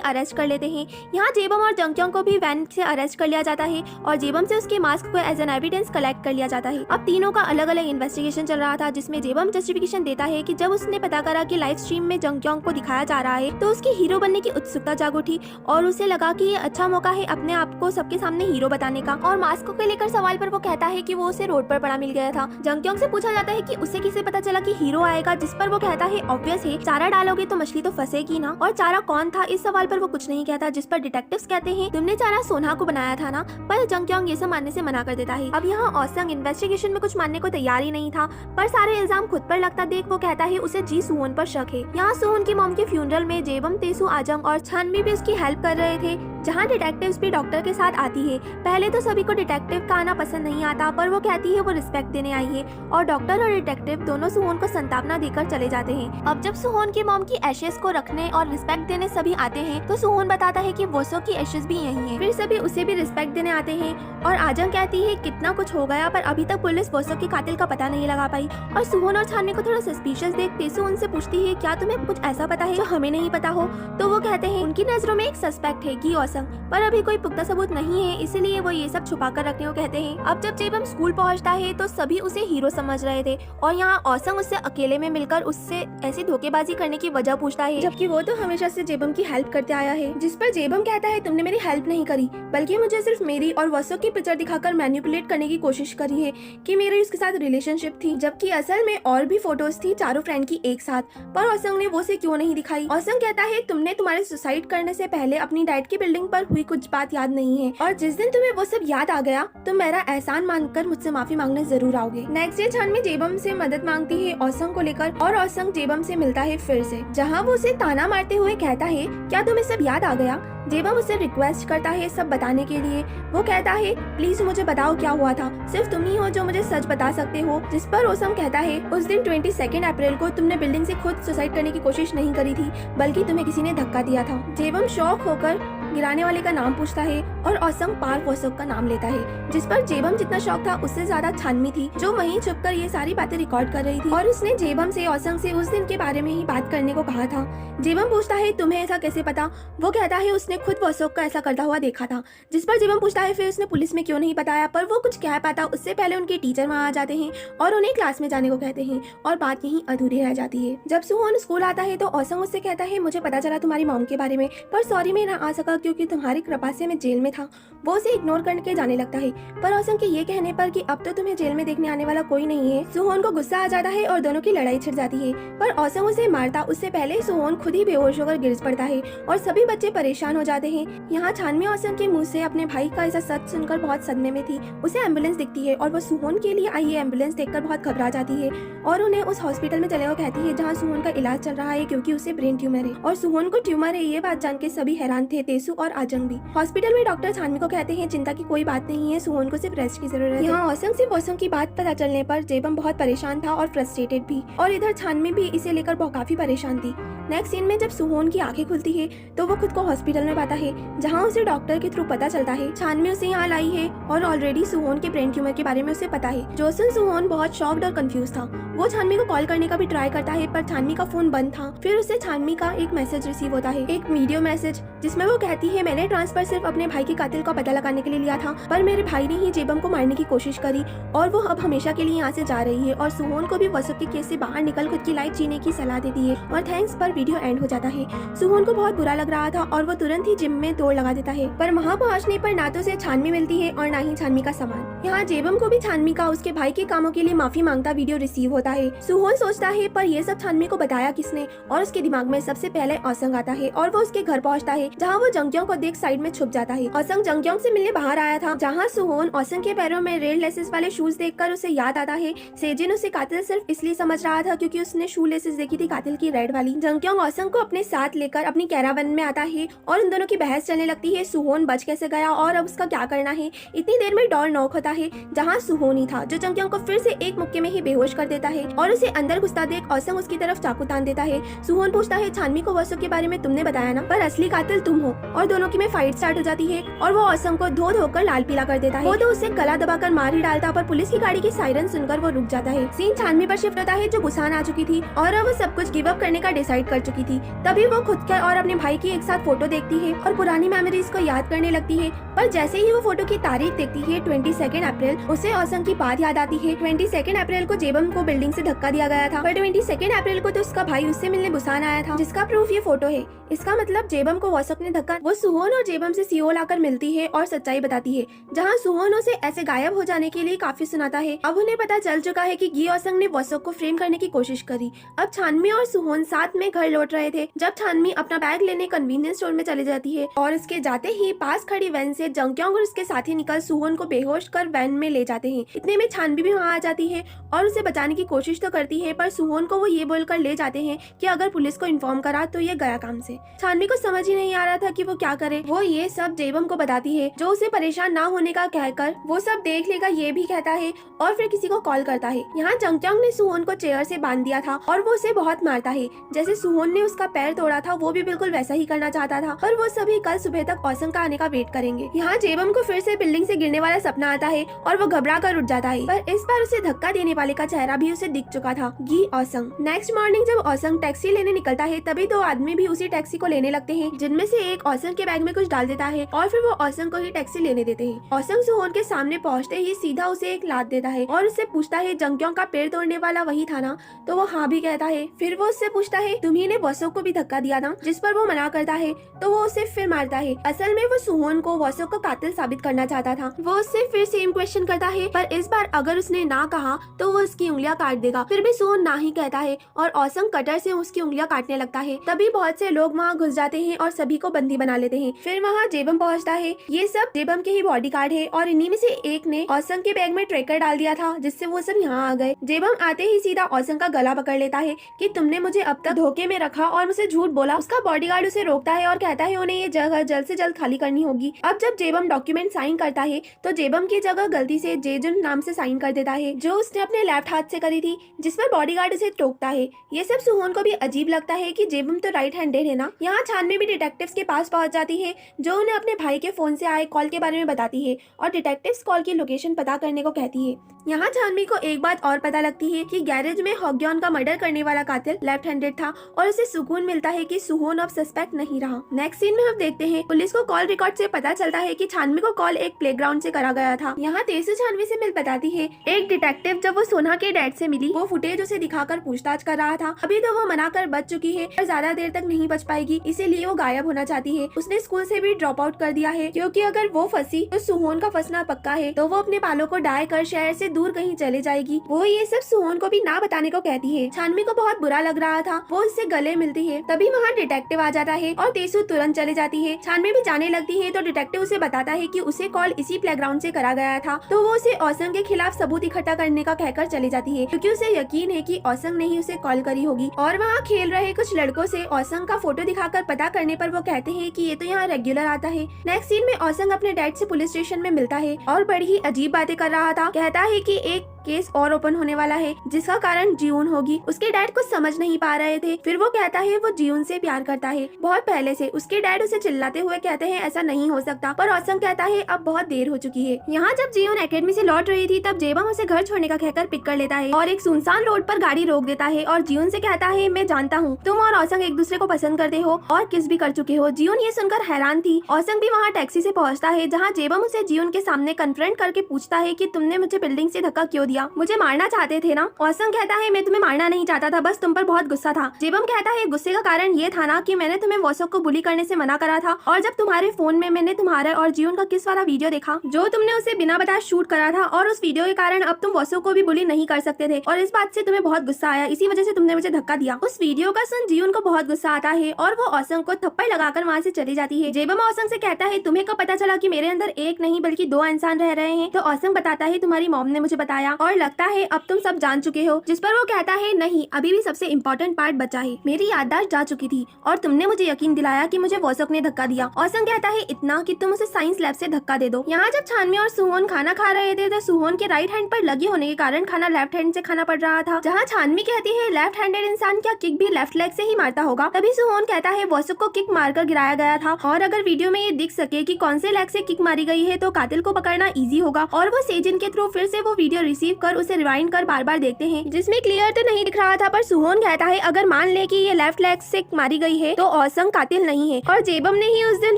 अरेस्ट कर लेते हैं। यहाँ जेबम और जंगक्योंग को भी वैन से अरेस्ट कर लिया जाता है और जेबम से उसके मास्क को एज एन एविडेंस कलेक्ट कर लिया जाता है। अब तीनों का अलग अलग इन्वेस्टिगेशन चल रहा था, जिसमें जेबम जस्टिफिकेशन देता है कि जब उसने पता करा कि लाइव स्ट्रीम में जंगक्योंग को दिखाया जा रहा है तो उसकी हीरो बनने की उत्सुकता जाग उठी और उसे लगा कि ये अच्छा मौका है अपने आप को सबके सामने हीरो बताने का। और मास्क को लेकर सवाल पर वो कहता है कि वो उसे रोड पर पड़ा मिल गया था। जंगक्योंग से पूछा जाता है कि उसे किसे पता चला कि हीरो आएगा, जिस पर वो कहता है ऑब्वियस है, चारा डालोगे तो मछली तो फंसेगी ना। और चारा कौन था, इस सवाल पर वो कुछ नहीं कहता, जिस पर डिटेक्टिव्स कहते हैं तुमने चारा सोना को बनाया था ना। पर जंगक्योंग ये सब मानने से मना कर देता है। अब यहाँ ओसंग इन्वेस्टिगेशन में कुछ मानने को तैयार ही नहीं था, पर सारे इल्जाम खुद पर लगता देख वो कहता है उसे जी सुहोन पर शक है। यहाँ सुहोन की मॉम के फ्यूनरल में जेबम, तेसू, आजंग और छानवी भी उसकी हेल्प कर रहे थे, जहाँ डिटेक्टिव्स भी डॉक्टर के साथ आती है। पहले तो सभी को डिटेक्टिव का आना पसंद नहीं आता, पर वो कहती है वो रिस्पेक्ट देने आई है और डॉक्टर और डिटेक्टिव दोनों सुहोन को संतावना देकर चले जाते हैं। अब जब सुहोन की मॉम की एशेस को रखने और रिस्पेक्ट देने सभी आते हैं तो सुहोन बताता है कि वोसो की एशेस भी यही है। फिर सभी उसे भी रिस्पेक्ट देने आते हैं और आजंग कहती है कितना कुछ हो गया पर अभी तक पुलिस वोसो के कातिल का पता नहीं लगा पाई। और सुहोन और छानवी को थोड़ा सस्पिशियस देख तेसू उनसे पूछती है क्या तुम्हें कुछ ऐसा पता है जो हमें नहीं पता हो, तो वो कहते हैं उनकी नजरों में एक सस्पेक्ट है गी ओसंग, पर अभी कोई पुख्ता सबूत नहीं है, इसीलिए वो ये सब छुपा कर रखने को कहते हैं। अब जब जेबम स्कूल पहुंचता है तो सभी उसे हीरो समझ रहे थे और यहाँ ओसंग उससे अकेले में मिलकर उससे ऐसी धोखेबाजी करने की वजह पूछता है, जबकि वो तो हमेशा से जेबम की हेल्प करते आया है। जिस पर जेबम कहता है तुमने मेरी हेल्प नहीं करी, बल्कि मुझे सिर्फ मेरी और वसो की पिक्चर दिखाकर मैनिपुलेट करने की कोशिश करी है कि मेरी उसके साथ रिलेशनशिप थी, जबकि असल में और भी फोटोज थी चारों फ्रेंड की एक साथ, पर ओसंग ने वो से क्यों नहीं दिखाई। ओसंग कहता है तुमने तुम्हारे सुसाइड करने से पहले अपनी डैड की बिल्डिंग पर हुई कुछ बात याद नहीं है और जिस दिन तुम्हें वो सब याद आ गया तो मेरा एहसान मानकर मुझसे माफी मांगने जरूर आओगे। नेक्स्ट डे छानवी जेबम से मदद मांगती है ओसंग को लेकर और ओसंग जेबम से मिलता है फिर से, जहाँ वो उसे ताना मारते हुए कहता है क्या तुम्हें सब याद आ गया। जेबम उसे रिक्वेस्ट करता है सब बताने के लिए। वो कहता है प्लीज मुझे बताओ क्या हुआ था, सिर्फ तुम ही हो जो मुझे सच बता सकते हो। जिस पर ओसंग कहता है उस दिन 22 अप्रैल को तुमने बिल्डिंग से खुद सुसाइड करने की कोशिश नहीं करी थी, बल्कि तुम्हें किसी ने धक्का दिया था। जेबम शॉक होकर गिराने वाले का नाम पूछता है और औसंग पार्क वोसोक का नाम लेता है, जिस पर जेबम जितना शौक था उससे ज्यादा छानमी थी, जो वहीं छुपकर ये सारी बातें रिकॉर्ड कर रही थी और उसने जेबम से औसंग से उस दिन के बारे में ही बात करने को कहा था। जेबम पूछता है तुम्हें ऐसा कैसे पता? वो कहता है उसने खुद वोसोक का ऐसा करता हुआ देखा था, जिस पर जेबम पूछता है फिर उसने पुलिस में क्यों नहीं बताया, पर वो कुछ कह पाता उससे पहले उनके टीचर वहाँ आ जाते हैं और उन्हें क्लास में जाने को कहते हैं और बात यहीं अधूरी रह जाती है। जब सुहोन स्कूल आता है तो औसंग उससे कहता है मुझे पता चला तुम्हारी मॉम के बारे में, पर सॉरी मैं ना आ सका क्योंकि तुम्हारी कृपा से मैं जेल में था। वो उसे इग्नोर करके जाने लगता है, पर औसंग के ये कहने पर कि अब तो तुम्हें जेल में देखने आने वाला कोई नहीं है, सुहोन को गुस्सा आ जाता है और दोनों की लड़ाई छिड़ जाती है। पर औसंग उसे मारता उससे पहले सुहोन खुद ही बेहोश होकर गिर पड़ता है और सभी बच्चे परेशान हो जाते हैं। यहाँ छानमी औसंग के मुंह से अपने भाई का ऐसा सच सुनकर बहुत सदमे में थी। उसे एम्बुलेंस दिखती है और वो सुहोन के लिए आई एम्बुलेंस देखकर बहुत घबरा जाती है और उन्हें उस हॉस्पिटल में चले हुए कहती है जहाँ सुहोन का इलाज चल रहा है क्योंकि उसे ब्रेन ट्यूमर है और सुहोन को ट्यूमर है। ये बात जान के सभी हैरान थे, तेसु और आजंग भी। हॉस्पिटल में डॉक्टर छानमी को कहते हैं चिंता की कोई बात नहीं है, सुहोन को सिर्फ रेस्ट की जरूरत है। यहाँ औसंग से औसंग की बात पता चलने पर जेबम बहुत परेशान था और फ्रस्ट्रेटेड भी, और इधर छानमी भी इसे लेकर बहुत काफी परेशान थी। नेक्स्ट सीन में जब सुहोन की आंखें खुलती है तो वो खुद को हॉस्पिटल में पाता है जहाँ उसे डॉक्टर के थ्रू पता चलता है छानमी उसे यहाँ लाई है और ऑलरेडी सुहोन के ब्रेन ट्यूमर के बारे में उसे पता है। जोसन सुहोन बहुत शॉक्ड और कंफ्यूज था। वो छानमी को कॉल करने का भी ट्राई करता है पर छानमी का फोन बंद था। फिर उसे छानमी का एक मैसेज रिसीव होता है, एक वीडियो मैसेज, जिसमें वो कहती है मैंने ट्रांसफर सिर्फ अपने भाई के कातिल का पता लगाने के लिए लिया था, पर मेरे भाई ने ही जेबम को मारने की कोशिश करी और वो अब हमेशा के लिए यहाँ से जा रही है और सुहोन को भी वसुक के केस से बाहर निकल खुद की लाइफ जीने की सलाह देती है और थैंक्स पर वीडियो एंड हो जाता है। सुहोन को बहुत बुरा लग रहा था और वो तुरंत ही जिम में दौड़ लगा देता है, पर वहाँ पहुँचने पर ना तो उसे छानमी मिलती है और ना ही छानमी का सामान। यहाँ जेबम को भी छानमी का उसके भाई के कामों के लिए माफी मांगता वीडियो रिसीव होता है। सुहोन सोचता है पर ये सब छानमी को बताया किसने, और उसके दिमाग में सबसे पहले औसंग आता है और वो उसके घर पहुँचता है जहाँ वो जंग्योंग को देख साइड में छुप जाता है। औसंग जंग्योंग से मिलने बाहर आया था जहाँ सुहोन औसंग के पैरों में रेड लेसेस वाले शूज देखकर उसे याद आता है सेजिन उसे कातिल सिर्फ इसलिए समझ रहा था क्योंकि उसने शू लेसेस देखी थी कातिल की रेड वाली। जंग्योंग औसंग को अपने साथ लेकर अपनी कैरावन में आता है और उन दोनों की बहस चलने लगती है सुहोन बच कैसे गया और अब उसका क्या करना है। इतनी देर में डोर नॉक होता है जहाँ सुहोन ही था जो जंग्योंग को फिर से एक मुक्के में ही बेहोश कर देता है और उसे अंदर घुसता देख औसंग उसकी तरफ चाकू तान देता है। सुहोन पूछता है छानमी को वसुक के बारे में तुमने बताया ना, पर असली कातिल तुम हो, और दोनों की में फाइट स्टार्ट हो जाती है और वो औसंग को धो धोकर लाल पीला कर देता है। वो तो उसे गला दबाकर मार ही डालता पर पुलिस की गाड़ी की सायरन सुनकर वो रुक जाता है। सीन छानमी पर शिफ्ट होता है जो बुसान आ चुकी थी और अब वो सब कुछ गिव अप करने का डिसाइड कर चुकी थी। तभी वो खुद के और अपने भाई की एक साथ फोटो देखती है और पुरानी मेमोरीज को याद करने लगती है, पर जैसे ही वो फोटो की तारीख देखती है 22 अप्रैल, उसे औसंग की बात याद आती है। 22 अप्रैल को जेबम को बिल्डिंग से धक्का दिया गया था, पर 22 अप्रैल को तो उसका भाई उससे मिलने बुसान आया था जिसका प्रूफ ये फोटो है। इसका मतलब जेबम को वसुक ने धक्का। वो सुहोन और जेबम से सियोल आकर मिलती है और सच्चाई बताती है जहाँ सुहोन उसे ऐसे गायब हो जाने के लिए काफी सुनाता है। अब उन्हें पता चल चुका है कि गी औसंग ने वसुक को फ्रेम करने की कोशिश करी। अब छानमी और सुहोन साथ में घर लौट रहे थे जब छानमी अपना बैग लेने कन्वीनियंस स्टोर में चली जाती है और इसके जाते ही पास खड़ी वैन से जंग्योंग और उसके साथी निकल सुहोन को बेहोश कर वैन में ले जाते हैं। इतने में छानवी भी वहाँ आ जाती है और उसे बचाने की कोशिश तो करती है, पर सुहोन को वो ये बोलकर ले जाते हैं कि अगर पुलिस को इन्फॉर्म करा तो ये गया काम से। छानवी को समझ ही नहीं आ रहा था कि वो क्या करे। वो ये सब जेबम को बताती है जो उसे परेशान ना होने का कहकर वो सब देख लेगा ये भी कहता है और फिर किसी को कॉल करता है। यहाँ जंग्योंग ने सुहोन को चेयर से बांध दिया था और वो उसे बहुत मारता है। जैसे सुहोन ने उसका पैर तोड़ा था वो भी बिल्कुल वैसा ही करना चाहता था, पर वो सभी कल सुबह तक औसंग का आने का वेट करेंगे। यहाँ जेबम को फिर से बिल्डिंग से गिरने वाला सपना आता है और वो घबरा कर उठ जाता है, पर इस बार उसे धक्का देने वाले का चेहरा भी उसे दिख चुका था, गी औसंग। नेक्स्ट मॉर्निंग जब औसंग टैक्सी लेने निकलता है तभी दो आदमी भी उसी टैक्सी को लेने लगते हैं, जिनमें से एक औसंग के बैग में कुछ डाल देता है और फिर वो औसंग को ही टैक्सी लेने देते हैं। औसंग सुहोन के सामने पहुंचते ही सीधा उसे एक लात देता है और उससे पूछता है जंग्योंग का पैर तोड़ने वाला वही था ना, तो वो हाँ भी कहता है। फिर वो उससे पूछता है तुम्ही ने वसुक को भी धक्का दिया था, जिस पर वो मना करता है, तो वो उसे फिर मारता है। असल में वो सुहोन को वसुक को कातिल साबित करना चाहता था। वो उससे फिर सेम क्वेश्चन करता है, पर इस बार अगर उसने ना कहा तो वो उसकी उंगलियां काट देगा। फिर भी सुहोन ना ही कहता है और औसंग कटर से उसकी उंगलियां काटने लगता है। तभी बहुत से लोग वहाँ घुस जाते हैं और सभी को बंदी बना लेते हैं। फिर वहाँ जेबम पहुँचता है। ये सब जेबम के ही बॉडीगार्ड है और इन्हीं में से एक ने औसंग के बैग में ट्रैकर डाल दिया था जिससे वो सब यहाँ आ गए। जेबम आते ही सीधा औसंग का गला पकड़ लेता है कि तुमने मुझे अब तक धोखे कमरे में रखा और मुझसे झूठ बोला। उसका बॉडीगार्ड उसे रोकता है और कहता है उन्हें ये जगह जल्द से जल्द खाली करनी होगी। अब जब जेबम डॉक्यूमेंट साइन करता है तो जेबम की जगह गलती से जेजुन नाम से साइन कर देता है, जो उसने अपने लेफ्ट हाथ से करी थी, जिस पर बॉडीगार्ड उसे टोकता है। ये सब सुहोन को भी अजीब लगता है कि जेबम तो राइट हैंडेड है ना। यहाँ छानवी भी डिटेक्टिव्स के पास पहुंच जाती है, जो उन्हें अपने भाई के फोन से आए कॉल के बारे में बताती है और डिटेक्टिव्स कॉल की लोकेशन पता करने को कहती है। यहाँ छानवी को एक बात और पता लगती है कि गैरेज में हॉग्योन का मर्डर करने वाला कातिल लेफ्ट हैंडेड था और उसे सुकून मिलता है कि सुहोन अब सस्पेक्ट नहीं रहा। नेक्स्ट सीन में हम देखते हैं पुलिस को कॉल रिकॉर्ड से पता चलता है कि छानवी को कॉल एक प्लेग्राउंड से करा गया था। यहाँ तेसु छानवी से मिल बताती है एक डिटेक्टिव जब वो सोना के डैड से मिली, वो फुटेज उसे दिखाकर पूछताछ कर रहा था। अभी तो वो मना कर बच चुकी है और ज्यादा देर तक नहीं बच पाएगी, इसीलिए वो गायब होना चाहती है। उसने स्कूल से भी ड्रॉप आउट कर दिया है क्योंकि अगर वो फंसी तो सुहोन का फंसना पक्का है, तो वो अपने बालों को डाई कर शहर से दूर कहीं चले जाएगी। वो ये सब सुहोन को भी ना बताने को कहती है। छानवी को बहुत बुरा लग रहा था, वो उससे गले मिलती है। तभी वहाँ डिटेक्टिव आ जाता है और तेसु तुरंत चले जाती है। छानवी भी जाने लगती है तो डिटेक्टिव उसे बताता है कि उसे कॉल इसी प्लेग्राउंड से करा गया था, तो वो उसे औसंग के खिलाफ सबूत इकट्ठा करने का कहकर चली जाती है क्योंकि उसे यकीन है कि औसंग ने ही उसे कॉल करी होगी। और वहाँ खेल रहे कुछ लड़कों से औसंग का फोटो दिखाकर पता करने पर वो कहते हैं कि ये तो यहाँ रेगुलर आता है। नेक्स्ट सीन में औसंग अपने डैड से पुलिस स्टेशन में मिलता है और बड़ी ही अजीब बातें कर रहा था। कहता है कि एक केस और ओपन होने वाला है जिसका कारण जीवन होगी। उसके डैड कुछ समझ नहीं पा रहे थे। फिर वो कहता है वो जीवन से प्यार करता है बहुत पहले से। उसके डैड उसे चिल्लाते हुए कहते हैं ऐसा नहीं हो सकता, पर औसंग कहता है अब बहुत देर हो चुकी है। यहाँ जब जीवन एकेडमी से लौट रही थी तब जेबम उसे घर छोड़ने का कहकर पिक कर लेता है और एक सुनसान रोड पर गाड़ी रोक देता है और जीवन से कहता है मैं जानता हूँ तुम और औसंग एक दूसरे को पसंद करते हो और किस भी कर चुके हो। जीवन ये सुनकर हैरान थी। औसंग भी वहाँ टैक्सी से पहुँचता है जहाँ जेबम उसे जीवन के सामने कन्फ्रंट करके पूछता है कि तुमने मुझे बिल्डिंग से धक्का क्यों दिया, मुझे मारना चाहते थे ना। औसंग कहता है मैं तुम्हें मारना नहीं चाहता था, बस तुम पर बहुत गुस्सा था। जेबम कहता है गुस्से का कारण ये था ना कि मैंने तुम्हें वॉसोक को बुली करने से मना करा था और जब तुम्हारे फोन में मैंने तुम्हारा और जीवन का किस वाला वीडियो देखा जो तुमने उसे बिना बताए शूट करा था और उस वीडियो के कारण अब तुम वॉसोक को भी बुली नहीं कर सकते थे और इस बात से तुम्हें बहुत गुस्सा आया, इसी वजह से तुमने मुझे धक्का दिया। उस वीडियो का सुन जीवन को बहुत गुस्सा आता है और वो औसंग को थप्पड़ लगाकर वहाँ से चली जाती है। जेबम औसंग से कहता है तुम्हें कब पता चला कि मेरे अंदर एक नहीं बल्कि दो इंसान रह रहे हैं, तो औसंग बताता है तुम्हारी मॉम ने मुझे बताया और लगता है अब तुम सब जान चुके हो। जिस पर वो कहता है नहीं, अभी भी सबसे इम्पोर्टेंट पार्ट बचा है, मेरी याददाश्त जा चुकी थी और तुमने मुझे यकीन दिलाया कि मुझे वॉसोक ने धक्का दिया। औसंग कहता है इतना कि तुम उसे साइंस लैब से धक्का दे दो। यहाँ जब छानवी और सुहोन खाना खा रहे थे तो सुहोन के राइट हैंड पर लगी होने के कारण खाना लेफ्ट हैंड से खाना पड़ रहा था। जहाँ छानवी कहती है लेफ्ट हैंडेड इंसान क्या किक भी लेफ्ट लेग से ही मारता होगा, तभी सुहोन कहता है वॉसोक को किक मारकर गिराया गया था और अगर वीडियो में ये दिख सके कि कौन से लेग से किक मारी गई है तो कातिल को पकड़ना इजी होगा। और वो सेजिन के थ्रू फिर से वो वीडियो रिसीव कर उसे रिवाइंड कर बार बार देखते हैं, जिसमें क्लियर तो नहीं दिख रहा था, पर सुहोन कहता है अगर मान ले कि ये लेफ्ट लेग से मारी गई है तो औसंग कातिल नहीं है और जेबम ने ही उस दिन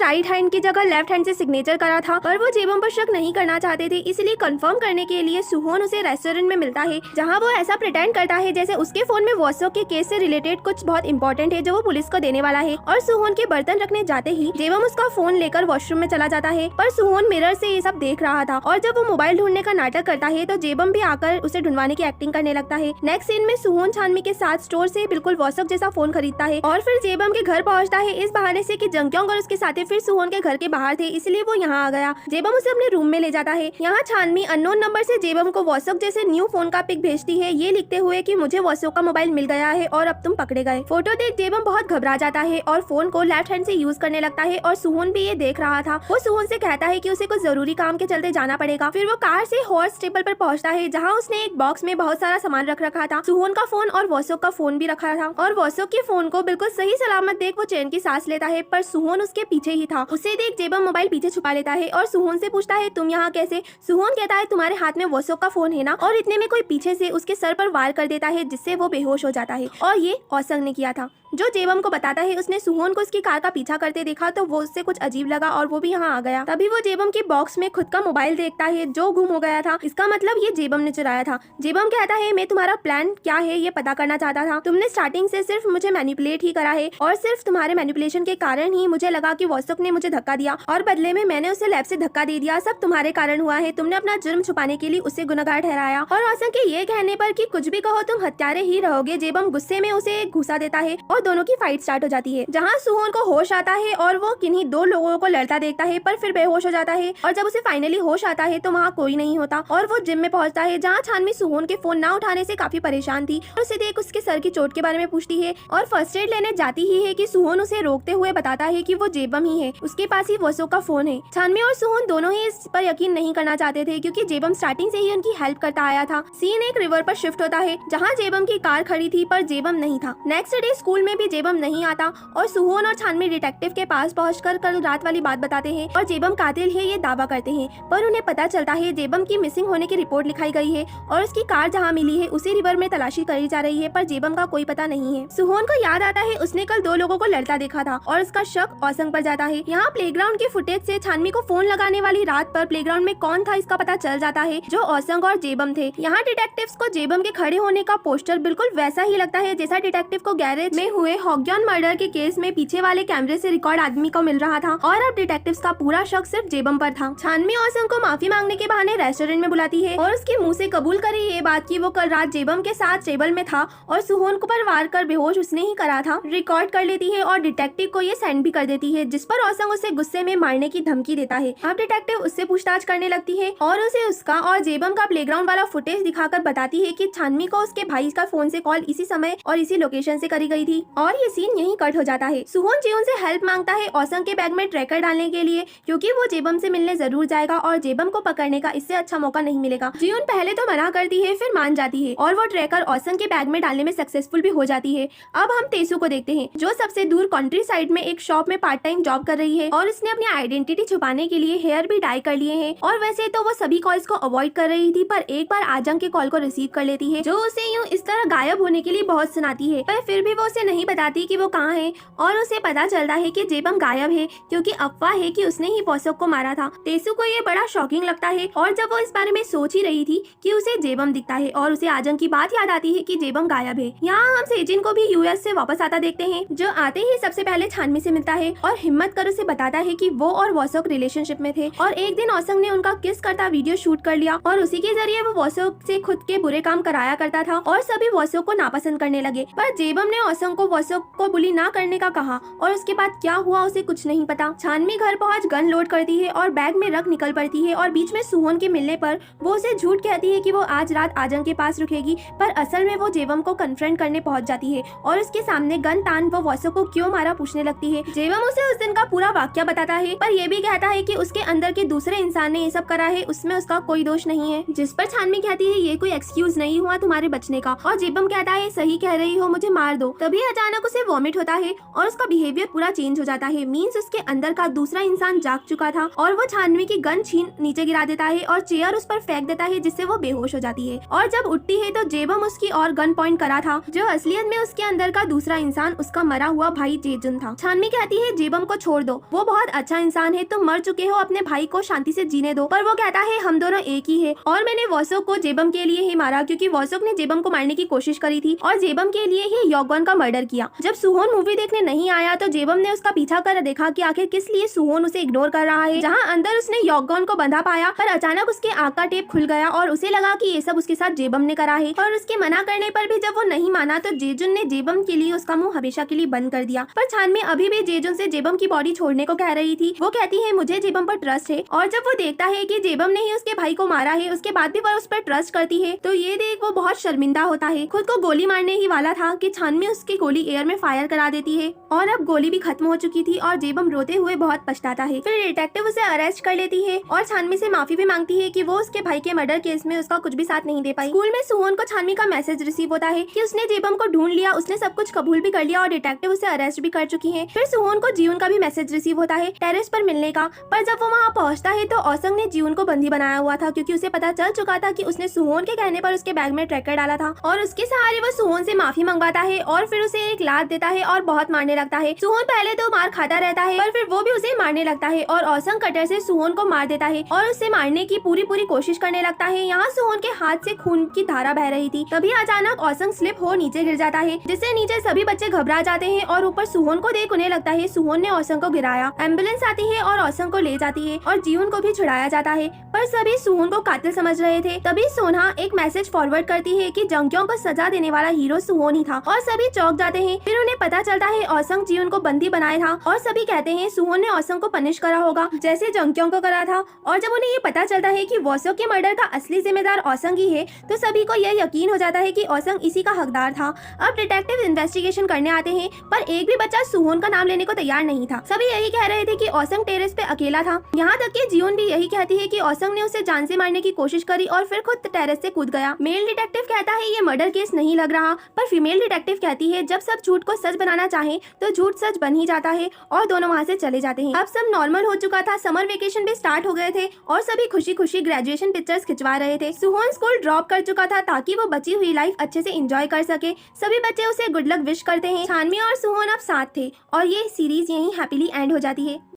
राइट हैंड की जगह लेफ्ट हैंड से सिग्नेचर करा था। पर वो जेबम पर शक नहीं करना चाहते थे, इसलिए कंफर्म करने के लिए सुहोन उसे रेस्टोरेंट में मिलता है जहाँ वो ऐसा प्रिटेंड करता है जैसे उसके फोन में वॉसोक के केस से रिलेटेड कुछ बहुत इंपॉर्टेंट है जो वो पुलिस को देने वाला है। और सुहोन के बर्तन रखने जाते ही जेबम उसका फोन लेकर वॉशरूम में चला जाता है, पर सुहोन मिरर से ये सब देख रहा था और जब वो मोबाइल ढूंढने का नाटक करता है तो जेबम भी आकर उसे ढूंढवाने की एक्टिंग करने लगता है। नेक्स्ट सीन में सुहोन छानवी के साथ स्टोर से बिल्कुल वॉसोक जैसा फोन खरीदता है और फिर जेबम के घर पहुंचता है इस बहाने से कि जंक्योंग और उसके साथी फिर सुहोन के घर के बाहर थे, इसलिए वो यहाँ आ गया। जेबम उसे अपने रूम में ले जाता है। यहाँ छानवी अननोन नंबर से जेबम को वॉसोक जैसे न्यू फोन का पिक भेजती है, ये लिखते हुए कि मुझे वॉसोक का मोबाइल मिल गया है और अब तुम पकड़े गए। फोटो देख जेबम बहुत घबरा जाता है और फोन को लेफ्ट हैंड से यूज करने लगता है और सुहोन भी ये देख रहा था। वो सुहोन से कहता है कि उसे कुछ जरूरी काम के चलते जाना पड़ेगा। फिर वो कार से हॉर्स स्टेबल पर पहुंचता है जहाँ उसने एक बॉक्स में बहुत सारा सामान रख रखा था, सुहोन का फोन और वॉसोक का फोन भी रखा था। और वॉसोक के फोन को बिल्कुल सही सलामत देख वो चैन की सांस लेता है, पर सुहोन उसके पीछे ही था। उसे देख जेबम मोबाइल पीछे छुपा लेता है और सुहोन से पूछता है तुम यहाँ कैसे। सुहोन कहता है तुम्हारे हाथ में वॉसोक का फोन है ना, और इतने में कोई पीछे से उसके सर पर वार कर देता है जिससे वो बेहोश हो जाता है और ये औसंग ने किया था। जो जेबम को बताता है उसने सुहोन को उसकी कार का पीछा करते देखा तो वो उससे कुछ अजीब लगा और वो भी यहाँ आ गया। तभी वो जेबम के बॉक्स में खुद का मोबाइल देखता है जो गुम हो गया था। इसका मतलब ये जेबम ने चुराया था। जेबम कहता है मैं तुम्हारा प्लान क्या है ये पता करना चाहता था। तुमने स्टार्टिंग से सिर्फ मुझे मैनिपुलेट ही करा है और सिर्फ तुम्हारे मैनिपुलेशन के कारण ही मुझे लगा कि वॉसोक ने मुझे धक्का दिया और बदले में मैंने उसे लैब से धक्का दे दिया। सब तुम्हारे कारण हुआ है। तुमने अपना जुर्म छुपाने के लिए उसे गुनहगार ठहराया और औसंग के ये कहने पर कि कुछ भी कहो तुम हत्यारे ही रहोगे, जेबम गुस्से में उसे एक घूसा देता है और और दोनों की फाइट स्टार्ट हो जाती है, जहाँ सुहोन को होश आता है और वो किन्हीं दो लोगों को लड़ता देखता है पर फिर बेहोश हो जाता है। और जब उसे फाइनली होश आता है तो वहाँ कोई नहीं होता और वो जिम में पहुंचता है, जहाँ छानवी सुहोन के फोन ना उठाने से काफी परेशान थी और उसे देख उसके सर की चोट के बारे में पूछती है और फर्स्ट एड लेने जाती ही है कि सुहोन उसे रोकते हुए बताता है कि वो जेबम ही है, उसके पास ही वसो का फोन है। छानवी और सुहोन दोनों ही इस पर यकीन नहीं करना चाहते थे क्योंकि जेबम स्टार्टिंग से ही उनकी हेल्प करता आया था। सीन एक रिवर पर शिफ्ट होता है जहाँ जेबम की कार खड़ी थी पर जेबम नहीं था। नेक्स्ट डे स्कूल में भी जेबम नहीं आता और सुहोन और छानवी डिटेक्टिव के पास पहुंचकर कल रात वाली बात बताते हैं और जेबम कातिल है ये दावा करते हैं, पर उन्हें पता चलता है जेबम की मिसिंग होने की रिपोर्ट लिखाई गई है और उसकी कार जहाँ मिली है उसी रिवर में तलाशी करी जा रही है पर जेबम का कोई पता नहीं है। सुहोन को याद आता है उसने कल दो लोगों को लड़ता देखा था और उसका शक औसंग पर जाता है। यहाँ प्लेग्राउंड की फुटेज से छानवी को फोन लगाने वाली रात पर प्लेग्राउंड में कौन था इसका पता चल जाता है, जो औसंग और जेबम थे। यहाँ डिटेक्टिव्स को जेबम के खड़े होने का पोस्टर बिल्कुल वैसा ही लगता है जैसा डिटेक्टिव को गैरेज में हुए हॉग्यॉन मर्डर के केस में पीछे वाले कैमरे से रिकॉर्ड आदमी को मिल रहा था और अब डिटेक्टिव्स का पूरा शक सिर्फ जेबम पर था। छानवी औसंग को माफी मांगने के बहाने रेस्टोरेंट में बुलाती है और उसके मुंह से कबूल करे ये बात कि वो कल रात जेबम के साथ टेबल में था और सुहोन को पर वार कर बेहोश उसने ही करा था। रिकॉर्ड कर लेती है और डिटेक्टिव को ये सेंड भी कर देती है, जिस पर औसंग उसे गुस्से में मारने की धमकी देता है। अब डिटेक्टिव उससे पूछताछ करने लगती है और उसे उसका और जेबम का प्लेग्राउंड वाला फुटेज दिखाकर बताती है कि छानवी को उसके भाई का फोन से कॉल इसी समय और इसी लोकेशन से करी गई थी और ये सीन यहीं कट हो जाता है। सुहोन जीवन से हेल्प मांगता है औसंग के बैग में ट्रैकर डालने के लिए क्योंकि वो जेबम से मिलने जरूर जाएगा और जेबम को पकड़ने का इससे अच्छा मौका नहीं मिलेगा। जीवन पहले तो मना करती है फिर मान जाती है और वो ट्रैकर औसंग के बैग में डालने में सक्सेसफुल भी हो जाती है। अब हम तेसु को देखते हैं जो सबसे दूर कंट्री साइड में एक शॉप में पार्ट टाइम जॉब कर रही है और उसने अपनी आइडेंटिटी छुपाने के लिए हेयर भी डाई कर लिए हैं और वैसे तो वो सभी कॉल्स को अवॉइड कर रही थी पर एक बार आजंग के कॉल को रिसीव कर लेती है जो उसे यूं इस तरह गायब होने के लिए बहुत सुनाती है, पर फिर भी वो उसे नहीं बताती कि वो कहाँ है और उसे पता चलता है कि जेबम गायब है क्योंकि अफवाह है कि उसने ही बॉसोक को मारा था। तेसु को ये बड़ा शॉकिंग लगता है और जब वो इस बारे में सोच ही रही थी कि उसे जेबम दिखता है और उसे आजंग की बात याद आती है कि जेबम गायब है। यहाँ हम सेजिन को भी यूएस से वापस आता देखते हैं जो आते ही सबसे पहले छानवी से मिलता है और हिम्मत कर उसे बताता है कि वो और वॉसोक रिलेशनशिप में थे और एक दिन औसंग ने उनका किस करता वीडियो शूट कर लिया और उसी के जरिए वो वॉसोक से खुद के बुरे काम कराया करता था और सभी वॉसोक को नापसंद करने लगे। पर जेबम ने औसंग को वॉसोक को बुली ना करने का कहा और उसके बाद क्या हुआ उसे कुछ नहीं पता। छानवी घर पहुंच गन लोड करती है और बैग में रख निकल पड़ती है और बीच में सुहोन के मिलने पर वो उसे झूठ कहती है कि वो आज रात आजंग के पास रुकेगी, पर असल में वो जेबम को कन्फ्रंट करने पहुंच जाती है और उसके सामने गन तान वो वॉसोक को क्यों मारा पूछने लगती है। जेबम उसे उस दिन का पूरा वाक्य बताता है पर ये भी कहता है कि उसके अंदर के दूसरे इंसान ने ये सब करा है, उसमें उसका कोई दोष नहीं है। जिस पर छानवी कहती है ये कोई एक्सक्यूज नहीं हुआ तुम्हारे बचने का और जेबम कहता है सही कह रही हो मुझे मार दो। तभी अचानक उसे वॉमिट होता है और उसका बिहेवियर पूरा चेंज हो जाता है, मींस उसके अंदर का दूसरा इंसान जाग चुका था और वो छानवी की गन छीन नीचे गिरा देता है और चेयर उस पर फेंक देता है जिससे वो बेहोश हो जाती है और जब उठती है तो जेबम उसकी और गन पॉइंट करा था जो असलियत में उसके अंदर का दूसरा इंसान उसका मरा हुआ भाई जेजुन था। छानवी कहती है जेबम को छोड़ दो, वो बहुत अच्छा इंसान है, तुम मर चुके हो, अपने भाई को शांति से जीने दो। पर वो कहता है हम दोनों एक ही है और मैंने वॉसोक को जेबम के लिए ही मारा क्योंकि वॉसोक ने जेबम को मारने की कोशिश करी थी और जेबम के लिए ही योगवन का मर्डर किया। जब सुहोन मूवी देखने नहीं आया तो जेबम ने उसका पीछा कर देखा कि आखिर किस लिए सुहोन उसे इग्नोर कर रहा है। जहाँ अंदर उसने योगवन को बंधा पाया पर अचानक उसके आँख का टेप खुल गया और उसे लगा कि ये सब उसके साथ जेबम ने करा है और उसके मना करने पर भी जब वो नहीं माना तो जेजुन ने जेबम के लिए उसका मुंह हमेशा के लिए बंद कर दिया। पर छानवी अभी भी जेजुन से जेबम की बॉडी छोड़ने को कह रही थी। वो कहती है मुझे जेबम पर ट्रस्ट है और जब वो देखता है कि जेबम ने ही उसके भाई को मारा है उसके बाद भी वो उस पर ट्रस्ट करती है तो ये देख वो बहुत शर्मिंदा होता है। खुद को गोली मारने ही वाला था कि छानवी उसकी गोली एयर में फायर करा देती है और अब गोली भी खत्म हो चुकी थी और जेबम रोते हुए बहुत पछताता है। फिर डिटेक्टिव उसे अरेस्ट कर लेती है और छानवी से माफी भी मांगती है कि वो उसके भाई के मर्डर केस में उसका कुछ भी साथ नहीं दे पाई। स्कूल में सुहोन को छानवी का मैसेज रिसीव होता है कि उसने जेबम को ढूंढ लिया, उसने सब कुछ कबूल भी कर लिया और डिटेक्टिव उसे अरेस्ट भी कर चुकी है। फिर सुहोन को जीवन का भी मैसेज रिसीव होता है टेरेस पर मिलने का, पर जब वो वहाँ पहुँचता है तो औसंग ने जीवन को बंदी बनाया हुआ था क्योंकि उसे पता चल चुका था कि उसने सुहोन के कहने पर उसके बैग में ट्रैकर डाला था और उसके सहारे वो सुहोन से माफी मंगवाता है और फिर उसे एक लात देता है और बहुत मारने लगता है। सुहोन पहले तो मार खाता रहता है पर फिर वो भी उसे मारने लगता है और औसंग कटर से सुहोन को मार देता है और उसे मारने की पूरी कोशिश करने लगता है। यहाँ सुहोन के हाथ से खून की धारा बह रही थी। तभी अचानक औसंग स्लिप हो नीचे गिर जाता है जिससे नीचे सभी बच्चे घबरा जाते हैं और ऊपर सुहोन को देख उन्हें लगता है सुहोन ने औसंग को गिराया। एम्बुलेंस आती है और औसंग को ले जाती है और जीवन को भी छुड़ाया जाता है पर सभी सुहोन को कातिल समझ रहे थे। तभी सोना एक मैसेज फॉरवर्ड करती है कि जंगियों को सजा देने वाला हीरो सुहोन ही था और सभी चौंक जाते जाते हैं। फिर उन्हें पता चलता है औसंग जीवन को बंदी बनाया था और सभी कहते हैं सुहोन ने औसंग को पनिश करा होगा जैसे जंक्यों को करा था। और जब उन्हें ये पता चलता है कि वॉसो के मर्डर का असली जिम्मेदार औसंग ही है तो सभी को यह यकीन हो जाता है कि औसंग इसी का हकदार था। अब डिटेक्टिव इन्वेस्टिगेशन करने आते हैं पर एक भी बच्चा सुहोन का नाम लेने को तैयार नहीं था। सभी यही कह रहे थे कि औसंग टेरेस पे अकेला था। यहाँ तक कि जियोन भी यही कहती है कि औसंग ने उसे जान से मारने की कोशिश करी और फिर खुद टेरेस से कूद गया। मेल डिटेक्टिव कहता है ये मर्डर केस नहीं लग रहा, पर फीमेल डिटेक्टिव कहती है जब सब झूठ को सच बनाना चाहे तो झूठ सच बन ही जाता है और दोनों वहाँ से चले जाते हैं। अब सब नॉर्मल हो चुका था, समर वेकेशन भी स्टार्ट हो गए थे और सभी खुशी खुशी ग्रेजुएशन पिक्चर्स खिंचवा रहे थे। सुहोन स्कूल ड्रॉप कर चुका था ताकि वो बची हुई लाइफ अच्छे से एंजॉय कर सके। सभी बच्चे उसे गुड लक विश करते हैं। छानवी और सुहोन अब साथ थे और ये सीरीज यहीं हैप्पीली एंड हो जाती है।